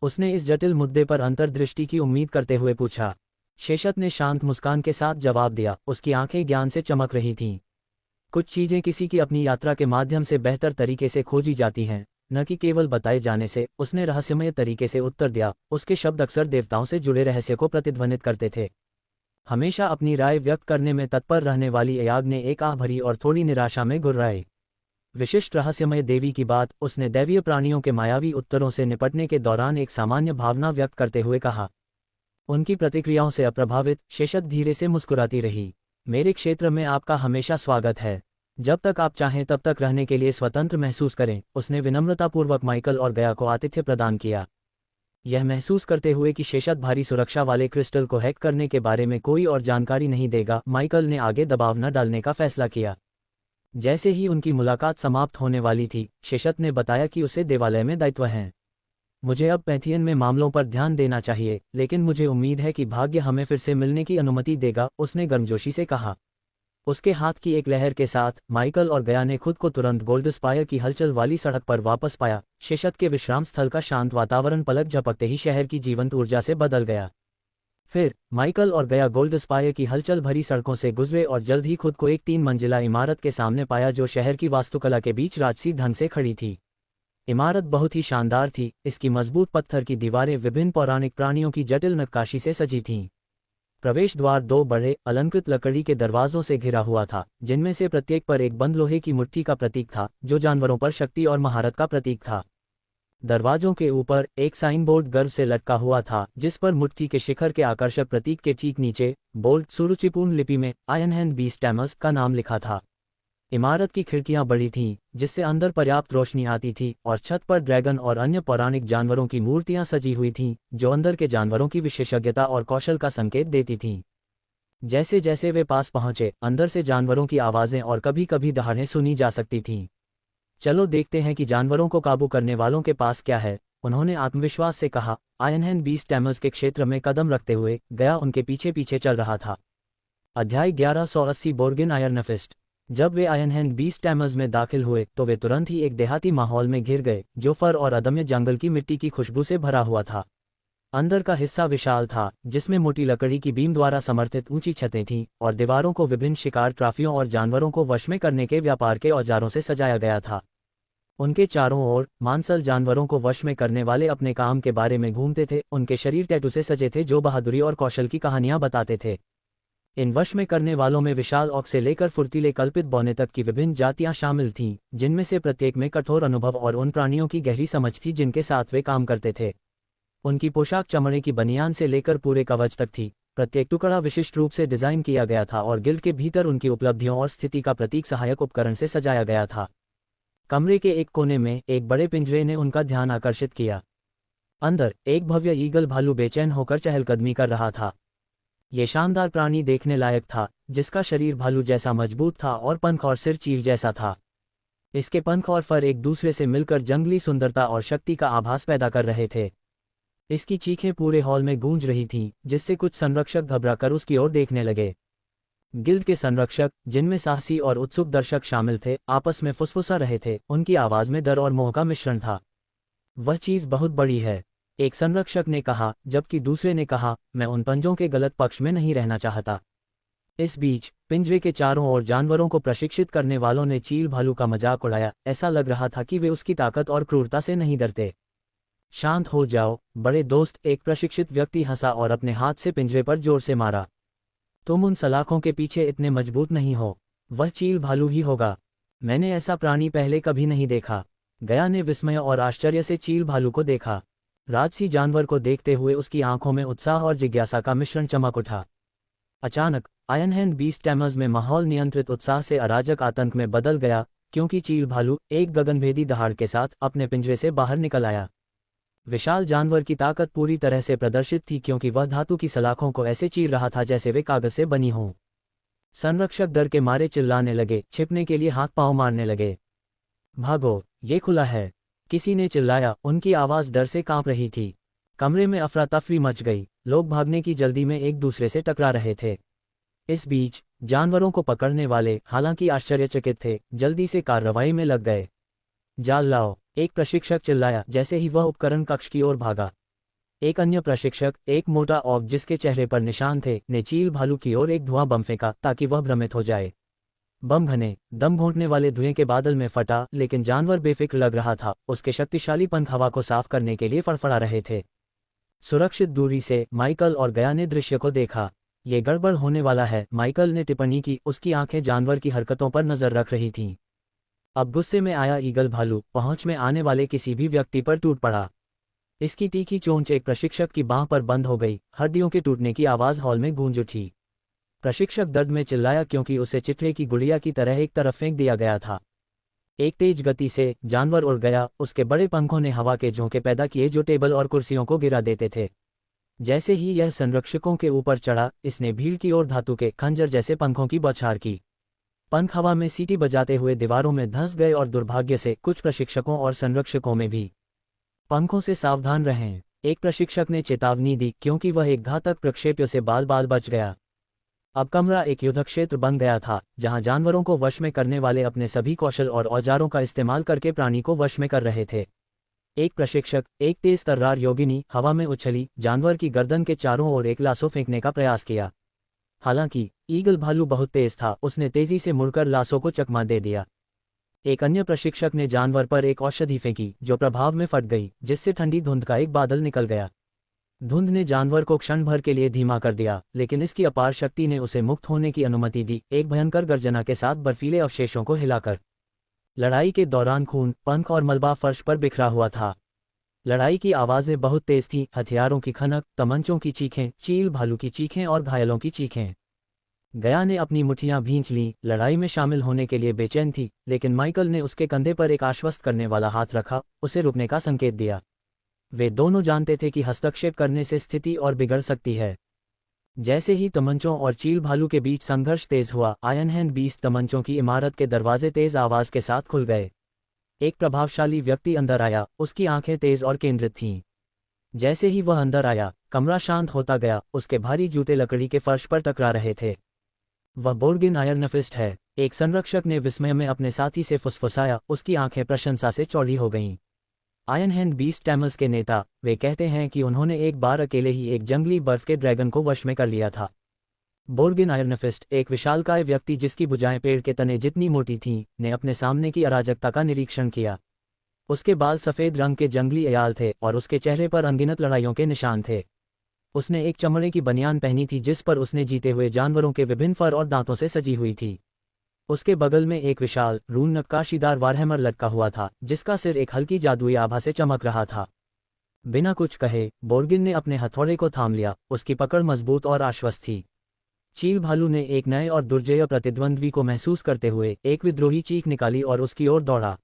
उसने इस जटिल मुद्दे पर अंतर्दृष्टि की उम्मीद करते हुए पूछा। शेषत ने शांत मुस्कान के साथ जवाब दिया, उसकी आंखें ज्ञान से चमक रही थीं। कुछ चीजें किसी की अपनी यात्रा के माध्यम से बेहतर तरीके से खोजी जाती हैं, न कि केवल बताए जाने से, उसने रहस्यमय तरीके से उत्तर दिया। उसके शब्द अक्सर देवताओं से जुड़े रहस्य को प्रतिध्वनित करते थे। हमेशा अपनी राय व्यक्त करने में तत्पर रहने वाली एयाग ने एक आह भरी और थोड़ी निराशा में गुर्राए। विशिष्ट रहस्यमय देवी की बात, उसने दैवीय प्राणियों के मायावी उत्तरों से निपटने के दौरान एक सामान्य भावना व्यक्त करते हुए कहा। उनकी प्रतिक्रियाओं से अप्रभावित शेषत धीरे से मुस्कुराती रही। मेरे क्षेत्र में आपका हमेशा स्वागत है, जब तक आप चाहें तब तक रहने के लिए स्वतंत्र महसूस करें, उसने विनम्रतापूर्वक माइकल और गया को आतिथ्य प्रदान किया। यह महसूस करते हुए कि शेषत भारी सुरक्षा वाले क्रिस्टल को हैक करने के बारे में कोई और जानकारी नहीं देगा, माइकल ने आगे दबाव न डालने का फैसला किया। जैसे ही उनकी मुलाकात समाप्त होने वाली थी, शेषत ने बताया कि उसे देवालय में दायित्व हैं। मुझे अब पैंथियन में मामलों पर ध्यान देना चाहिए, लेकिन मुझे उम्मीद है कि भाग्य हमें फिर से मिलने की अनुमति देगा, उसने गर्मजोशी से कहा। उसके हाथ की एक लहर के साथ माइकल और गया ने खुद को तुरंत गोल्ड स्पायर की हलचल वाली सड़क पर वापस पाया। शेषत के विश्राम स्थल का शांत वातावरण पलक झपकते ही शहर की जीवंत ऊर्जा से बदल गया। फिर माइकल और गया गोल्ड स्पायर की हलचल भरी सड़कों से गुजरे और जल्द ही खुद को एक 3 मंजिला इमारत के सामने पाया, जो शहर की वास्तुकला के बीच राजसी ढंग से खड़ी थी। इमारत बहुत ही शानदार थी, इसकी मजबूत पत्थर की दीवारें विभिन्न पौराणिक प्राणियों की जटिल नक्काशी से सजी थीं। प्रवेश द्वार 2 बड़े अलंकृत लकड़ी के दरवाजों से घिरा हुआ था, जिनमें से प्रत्येक पर एक बंद लोहे की मुट्ठी का प्रतीक था, जो जानवरों पर शक्ति और महारत का प्रतीक था। दरवाजों के ऊपर एक साइन बोर्ड गर्व से लटका हुआ था, जिस पर मुट्ठी के शिखर के आकर्षक प्रतीक के ठीक नीचे बोल्ड सुरुचिपूर्ण लिपि में आयन हैंड बीस्ट टैमस का नाम लिखा था। इमारत की खिड़कियां बड़ी थीं, जिससे अंदर पर्याप्त रोशनी आती थी, और छत पर ड्रैगन और अन्य पौराणिक जानवरों की मूर्तियां सजी हुई थीं, जो अंदर के जानवरों की विशेषज्ञता और कौशल का संकेत देती थीं। जैसे जैसे वे पास पहुंचे, अंदर से जानवरों की आवाजें और कभी कभी दहाड़ें सुनी जा सकती थीं। चलो देखते हैं कि जानवरों को काबू करने वालों के पास क्या है, उन्होंने आत्मविश्वास से कहा। आयनहैंड बीस्ट टैमर्स के क्षेत्र में कदम रखते हुए गया उनके पीछे पीछे चल रहा था। अध्याय 1180 बोर्गिन आयरनफिस्ट। जब वे आयनहैंड बीस्ट टैमर्स में दाखिल हुए तो वे तुरंत ही एक देहाती माहौल में घिर गए, जो फर और अदम्य जंगल की मिट्टी की खुशबू से भरा हुआ था। अंदर का हिस्सा विशाल था, जिसमें मोटी लकड़ी की बीम द्वारा समर्थित ऊंची छतें थीं, और दीवारों को विभिन्न शिकार ट्राफियों और जानवरों को वश में करने के व्यापार के औजारों से सजाया गया था। उनके चारों ओर मांसल जानवरों को वश में करने वाले अपने काम के बारे में घूमते थे। उनके शरीर टैटू से सजे थे, जो बहादुरी और कौशल की कहानियां बताते थे। इन वश में करने वालों में विशाल ऑक से लेकर फुर्तीले कल्पित बौने तक की विभिन्न जातियां शामिल थीं, जिनमें से प्रत्येक में कठोर अनुभव और उन प्राणियों की गहरी समझ थी जिनके साथ वे काम करते थे। उनकी पोशाक चमड़े की बनियान से लेकर पूरे कवच तक थी। प्रत्येक टुकड़ा विशिष्ट रूप से डिजाइन किया गया था और गिल्ड के भीतर उनकी उपलब्धियों और स्थिति का प्रतीक सहायक उपकरण से सजाया गया था। कमरे के एक कोने में एक बड़े पिंजरे ने उनका ध्यान आकर्षित किया। अंदर एक भव्य ईगल भालू बेचैन होकर चहलकदमी कर रहा था। ये शानदार प्राणी देखने लायक था, जिसका शरीर भालू जैसा मजबूत था और पंख और सिर चील जैसा था। इसके पंख और फर एक दूसरे से मिलकर जंगली सुंदरता और शक्ति का आभास पैदा कर रहे थे। इसकी चीखें पूरे हॉल में गूंज रही थीं, जिससे कुछ संरक्षक घबराकर उसकी ओर देखने लगे। गिल्ड के संरक्षक, जिनमें साहसी और उत्सुक दर्शक शामिल थे, आपस में फुसफुसा रहे थे। उनकी आवाज में डर और मोह का मिश्रण था। वह चीज बहुत बड़ी है, एक संरक्षक ने कहा, जबकि दूसरे ने कहा, मैं उन पंजों के गलत पक्ष में नहीं रहना चाहता। इस बीच पिंजरे के चारों ओर जानवरों को प्रशिक्षित करने वालों ने चील भालू का मजाक उड़ाया। ऐसा लग रहा था कि वे उसकी ताकत और क्रूरता से नहीं डरते। शांत हो जाओ बड़े दोस्त, एक प्रशिक्षित व्यक्ति हंसा और अपने हाथ से पिंजरे पर जोर से मारा। तुम उन सलाखों के पीछे इतने मजबूत नहीं हो। वह चील भालू ही होगा। मैंने ऐसा प्राणी पहले कभी नहीं देखा। गया ने विस्मय और आश्चर्य से चील भालू को देखा। राजसी जानवर को देखते हुए उसकी आंखों में उत्साह और जिज्ञासा का मिश्रण चमक उठा। अचानक आयरनहैंड बीस्ट टैमर्स में माहौल नियंत्रित उत्साह से अराजक आतंक में बदल गया, क्योंकि चील भालू एक गगनभेदी दहाड़ के साथ अपने पिंजरे से बाहर निकल आया। विशाल जानवर की ताकत पूरी तरह से प्रदर्शित थी, क्योंकि वह धातु की सलाखों को ऐसे चीर रहा था जैसे वे कागज से बनी हों। संरक्षक डर के मारे चिल्लाने लगे, छिपने के लिए हाथ पांव मारने लगे। भागो, ये खुला है, किसी ने चिल्लाया। उनकी आवाज डर से कांप रही थी। कमरे में अफरा तफरी मच गई। लोग भागने की जल्दी में एक दूसरे से टकरा रहे थे। इस बीच जानवरों को पकड़ने वाले, हालांकि आश्चर्यचकित थे, जल्दी से कार्रवाई में लग गए। जाल लाओ, एक प्रशिक्षक चिल्लाया जैसे ही वह उपकरण कक्ष की ओर भागा। एक अन्य प्रशिक्षक, एक मोटा ऑग जिसके चेहरे पर निशान थे, ने चील भालू की ओर एक धुआं बम फेंका ताकि वह भ्रमित हो जाए। बम घने, दम घोंटने वाले धुएं के बादल में फटा, लेकिन जानवर बेफिक्र लग रहा था। उसके शक्तिशाली पंख हवा को साफ करने के लिए फड़फड़ा रहे थे। सुरक्षित दूरी से माइकल और गया ने दृश्य को देखा। ये गड़बड़ होने वाला है, माइकल ने टिप्पणी की। उसकी आंखें जानवर की हरकतों पर नजर रख रही थीं। अब गुस्से में आया ईगल भालू पहुंच में आने वाले किसी भी व्यक्ति पर टूट पड़ा। इसकी तीखी चोंच एक प्रशिक्षक की बांह पर बंद हो गई। हड्डियों के टूटने की आवाज हॉल में गूंज उठी। प्रशिक्षक दर्द में चिल्लाया, क्योंकि उसे चित्रे की गुड़िया की तरह एक तरफ फेंक दिया गया था। एक तेज गति से जानवर उड़ गया। उसके बड़े पंखों ने हवा के झोंके पैदा किए जो टेबल और कुर्सियों को गिरा देते थे। जैसे ही यह संरक्षकों के ऊपर चढ़ा, इसने भीड़ की ओर धातु के खंजर जैसे पंखों की बौछार की। पंख हवा में सीटी बजाते हुए दीवारों में धंस गए और दुर्भाग्य से कुछ प्रशिक्षकों और संरक्षकों में भी। पंखों से सावधान रहें, एक प्रशिक्षक ने चेतावनी दी, क्योंकि वह एक घातक प्रक्षेप्य से बाल बाल बच गया। अब कमरा एक युद्ध क्षेत्र बन गया था, जहां जानवरों को वश में करने वाले अपने सभी कौशल और औजारों का इस्तेमाल करके प्राणी को वश में कर रहे थे। एक प्रशिक्षक, एक तेज तर्रार योगिनी, हवा में उछली, जानवर की गर्दन के चारों ओर एक लासो फेंकने का प्रयास किया। हालांकि ईगल भालू बहुत तेज था, उसने तेजी से मुड़कर लासों को चकमा दे दिया। एक अन्य प्रशिक्षक ने जानवर पर एक औषधि फेंकी, जो प्रभाव में फट गई, जिससे ठंडी धुंध का एक बादल निकल गया। धुंध ने जानवर को क्षण भर के लिए धीमा कर दिया, लेकिन इसकी अपार शक्ति ने उसे मुक्त होने की अनुमति दी, एक भयंकर गर्जना के साथ बर्फीले अवशेषों को हिलाकर। लड़ाई के दौरान खून, पंख और मलबा फर्श पर बिखरा हुआ था। लड़ाई की आवाजें बहुत तेज थीं, हथियारों की खनक, तमंचों की चीखें, चील भालू की चीखें और घायलों की चीखें। गया ने अपनी मुट्ठियां भींच लीं, लड़ाई में शामिल होने के लिए बेचैन थी, लेकिन माइकल ने उसके कंधे पर एक आश्वस्त करने वाला हाथ रखा, उसे रुकने का संकेत दिया। वे दोनों जानते थे कि हस्तक्षेप करने से स्थिति और बिगड़ सकती है। जैसे ही तमंचों और चील भालू के बीच संघर्ष तेज हुआ, आयरनहैंड बीस्ट तमंचों की इमारत के दरवाजे तेज आवाज के साथ खुल गए। एक प्रभावशाली व्यक्ति अंदर आया, उसकी आंखें तेज और केंद्रित थीं। जैसे ही वह अंदर आया, कमरा शांत होता गया। उसके भारी जूते लकड़ी के फर्श पर टकरा रहे थे। वह बोर्गिन आयरनफिस्ट है, एक संरक्षक ने विस्मय में अपने साथी से फुसफुसाया। उसकी आंखें प्रशंसा से चौड़ी हो गईं। आयरनहैंड बीस्ट टैमर्स के नेता, वे कहते हैं कि उन्होंने एक बार अकेले ही एक जंगली बर्फ के ड्रैगन को वश में कर लिया था। बोर्गिन आयरनफिस्ट, एक विशालकाय व्यक्ति जिसकी भुजाएं पेड़ के तने जितनी मोटी थीं, ने अपने सामने की अराजकता का निरीक्षण किया। उसके बाल सफेद रंग के जंगली अयाल थे और उसके चेहरे पर अनगिनत लड़ाइयों के निशान थे। उसने एक चमड़े की बनियान पहनी थी जिस पर उसने जीते हुए जानवरों के विभिन्न फर और दांतों से सजी हुई थी। उसके बगल में एक विशाल, रून नक्काशीदार वारहैमर लटका हुआ था, जिसका सिर एक हल्की जादुई आभा से चमक रहा था। बिना कुछ कहे, बोर्गिन ने अपने हथौड़े को थाम लिया। उसकी पकड़ मजबूत और आश्वस्त थी। चील भालू ने एक नए और दुर्जेय प्रतिद्वंद्वी को महसूस करते हुए एक विद्रोही चीख निकाली और उसकी ओर दौड़ा।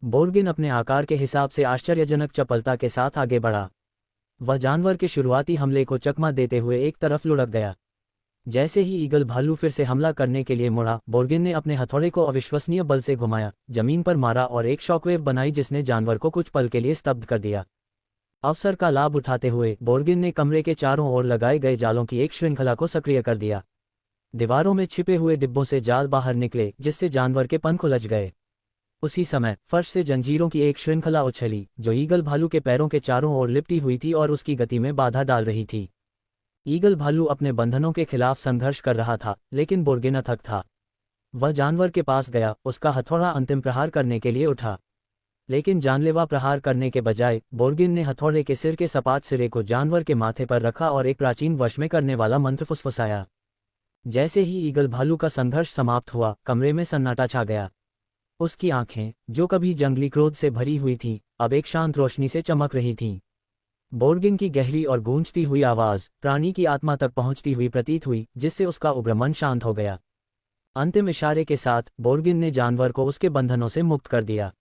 बोर्गिन अपने आकार के हिसाब से आश्चर्यजनक चपलता के साथ आगे बढ़ा। वह जानवर के शुरुआती हमले को चकमा देते हुए एक तरफ लुढ़क गया। जैसे ही ईगल भालू फिर से हमला करने के लिए मुड़ा, बोर्गिन ने अपने हथौड़े को अविश्वसनीय बल से घुमाया, जमीन पर मारा और एक शॉकवेव बनाई जिसने जानवर को कुछ पल के लिए स्तब्ध कर दिया। अवसर का लाभ उठाते हुए बोर्गिन ने कमरे के चारों ओर लगाए गए जालों की एक श्रृंखला को सक्रिय कर दिया। दीवारों में छिपे हुए डिब्बों से जाल बाहर निकले जिससे जानवर के पंख उलझ गए। उसी समय फर्श से जंजीरों की एक श्रृंखला उछली जो ईगल भालू के पैरों के चारों ओर लिपटी हुई थी और उसकी गति में बाधा डाल रही थी। ईगल भालू अपने बंधनों के खिलाफ संघर्ष कर रहा था, लेकिन बोर्गिन अथक था। वह जानवर के पास गया, उसका हथौड़ा अंतिम प्रहार करने के लिए उठा, लेकिन जानलेवा प्रहार करने के बजाय बोर्गिन ने हथौड़े के सिर के सपाट सिरे को जानवर के माथे पर रखा और एक प्राचीन वश में करने वाला मंत्र फुसफुसाया। जैसे ही ईगल भालू का संघर्ष समाप्त हुआ, कमरे में सन्नाटा छा गया। उसकी आंखें, जो कभी जंगली क्रोध से भरी हुई थीं, अब एक शांत रोशनी से चमक रही थीं। बोर्गिन की गहरी और गूंजती हुई आवाज प्राणी की आत्मा तक पहुंचती हुई प्रतीत हुई, जिससे उसका उग्र मन शांत हो गया। अंतिम इशारे के साथ बोर्गिन ने जानवर को उसके बंधनों से मुक्त कर दिया।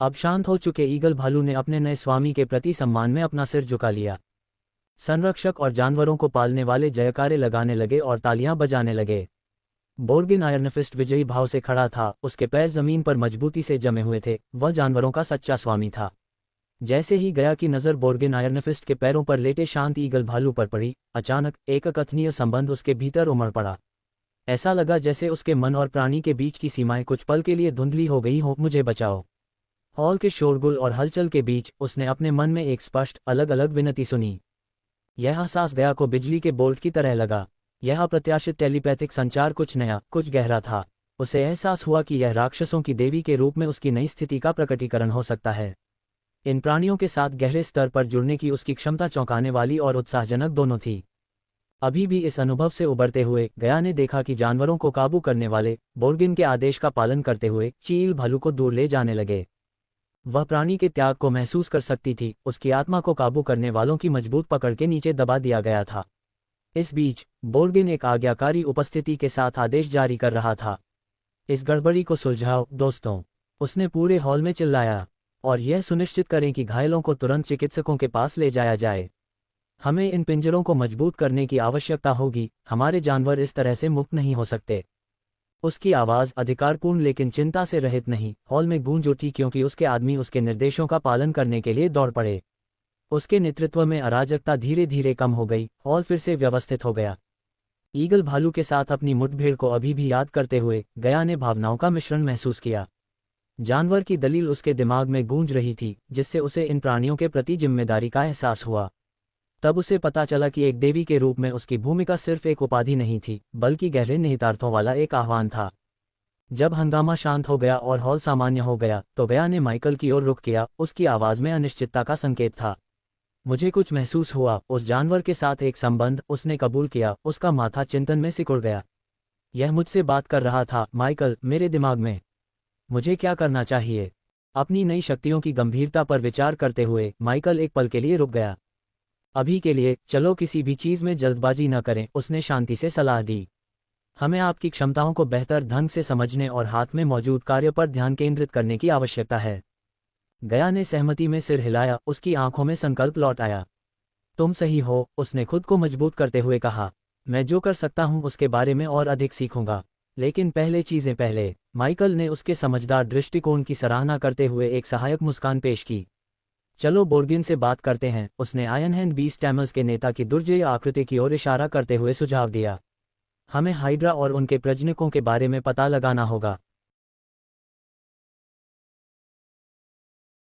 अब शांत हो चुके ईगल भालू ने अपने नए स्वामी के प्रति सम्मान में अपना सिर झुका लिया। संरक्षक और जानवरों को पालने वाले जयकारे लगाने लगे और तालियां बजाने लगे। बोर्गिन आयरनफिस्ट विजयी भाव से खड़ा था, उसके पैर जमीन पर मजबूती से जमे हुए थे। वह जानवरों का सच्चा स्वामी था। जैसे ही गया की नज़र बोर्गिन आयरनफिस्ट के पैरों पर लेटे शांत ईगल भालू पर पड़ी, अचानक एक अकथनीय संबंध उसके भीतर उमड़ पड़ा। ऐसा लगा जैसे उसके मन और प्राणी के बीच की सीमाएं कुछ पल के लिए धुंधली हो गई हो। मुझे बचाओ। हॉल के शोरगुल और हलचल के बीच उसने अपने मन में एक स्पष्ट, अलग अलग विनती सुनी। यह एहसास गया को बिजली के बोल्ट की तरह लगा। यह अप्रत्याशित टेलीपैथिक संचार कुछ नया, कुछ गहरा था। उसे एहसास हुआ कि यह राक्षसों की देवी के रूप में उसकी नई स्थिति का प्रकटीकरण हो सकता है। इन प्राणियों के साथ गहरे स्तर पर जुड़ने की उसकी क्षमता चौंकाने वाली और उत्साहजनक दोनों थी। अभी भी इस अनुभव से उबरते हुए गया ने देखा कि जानवरों को काबू करने वाले बोर्गिन के आदेश का पालन करते हुए चील भालू को दूर ले जाने लगे। वह प्राणी के त्याग को महसूस कर सकती थी, उसकी आत्मा को काबू करने वालों की मजबूत पकड़ के नीचे दबा दिया गया था। इस बीच बोर्गिन एक आज्ञाकारी उपस्थिति के साथ आदेश जारी कर रहा था। इस गड़बड़ी को सुलझाओ दोस्तों, उसने पूरे हॉल में चिल्लाया, और यह सुनिश्चित करें कि घायलों को तुरंत चिकित्सकों के पास ले जाया जाए। हमें इन पिंजरों को मजबूत करने की आवश्यकता होगी, हमारे जानवर इस तरह से मुक्त नहीं हो सकते। उसकी आवाज़ अधिकारपूर्ण लेकिन चिंता से रहित नहीं हॉल में गूंज उठी, क्योंकि उसके आदमी उसके निर्देशों का पालन करने के लिए दौड़ पड़े। उसके नेतृत्व में अराजकता धीरे धीरे कम हो गई, हॉल फिर से व्यवस्थित हो गया। ईगल भालू के साथ अपनी मुठभेड़ को अभी भी याद करते हुए गया ने भावनाओं का मिश्रण महसूस किया। जानवर की दलील उसके दिमाग में गूंज रही थी, जिससे उसे इन प्राणियों के प्रति जिम्मेदारी का एहसास हुआ। तब उसे पता चला कि एक देवी के रूप में उसकी भूमिका सिर्फ एक उपाधि नहीं थी, बल्कि गहरे निहितार्थों वाला एक आह्वान था। जब हंगामा शांत हो गया और हॉल सामान्य हो गया, तो गया ने माइकल की ओर रुख किया। उसकी आवाज़ में अनिश्चितता का संकेत था। मुझे कुछ महसूस हुआ, उस जानवर के साथ एक संबंध। उसने कबूल किया। उसका माथा चिंतन में सिकुड़ गया। यह मुझसे बात कर रहा था, माइकल, मेरे दिमाग में। मुझे क्या करना चाहिए? अपनी नई शक्तियों की गंभीरता पर विचार करते हुए माइकल एक पल के लिए रुक गया। अभी के लिए चलो किसी भी चीज़ में जल्दबाजी न करें, उसने शांति से सलाह दी। हमें आपकी क्षमताओं को बेहतर ढंग से समझने और हाथ में मौजूद कार्य पर ध्यान केंद्रित करने की आवश्यकता है। गया ने सहमति में सिर हिलाया, उसकी आंखों में संकल्प लौट आया। तुम सही हो, उसने खुद को मजबूत करते हुए कहा। मैं जो कर सकता हूं उसके बारे में और अधिक सीखूंगा, लेकिन पहले चीज़ें पहले। माइकल ने उसके समझदार दृष्टिकोण की सराहना करते हुए एक सहायक मुस्कान पेश की। चलो बोर्गिन से बात करते हैं, उसने आयरनहैंड बीस्ट टैमर्स के नेता की दुर्जय आकृति की ओर इशारा करते हुए सुझाव दिया। हमें हाइड्रा और उनके प्रजनकों के बारे में पता लगाना होगा।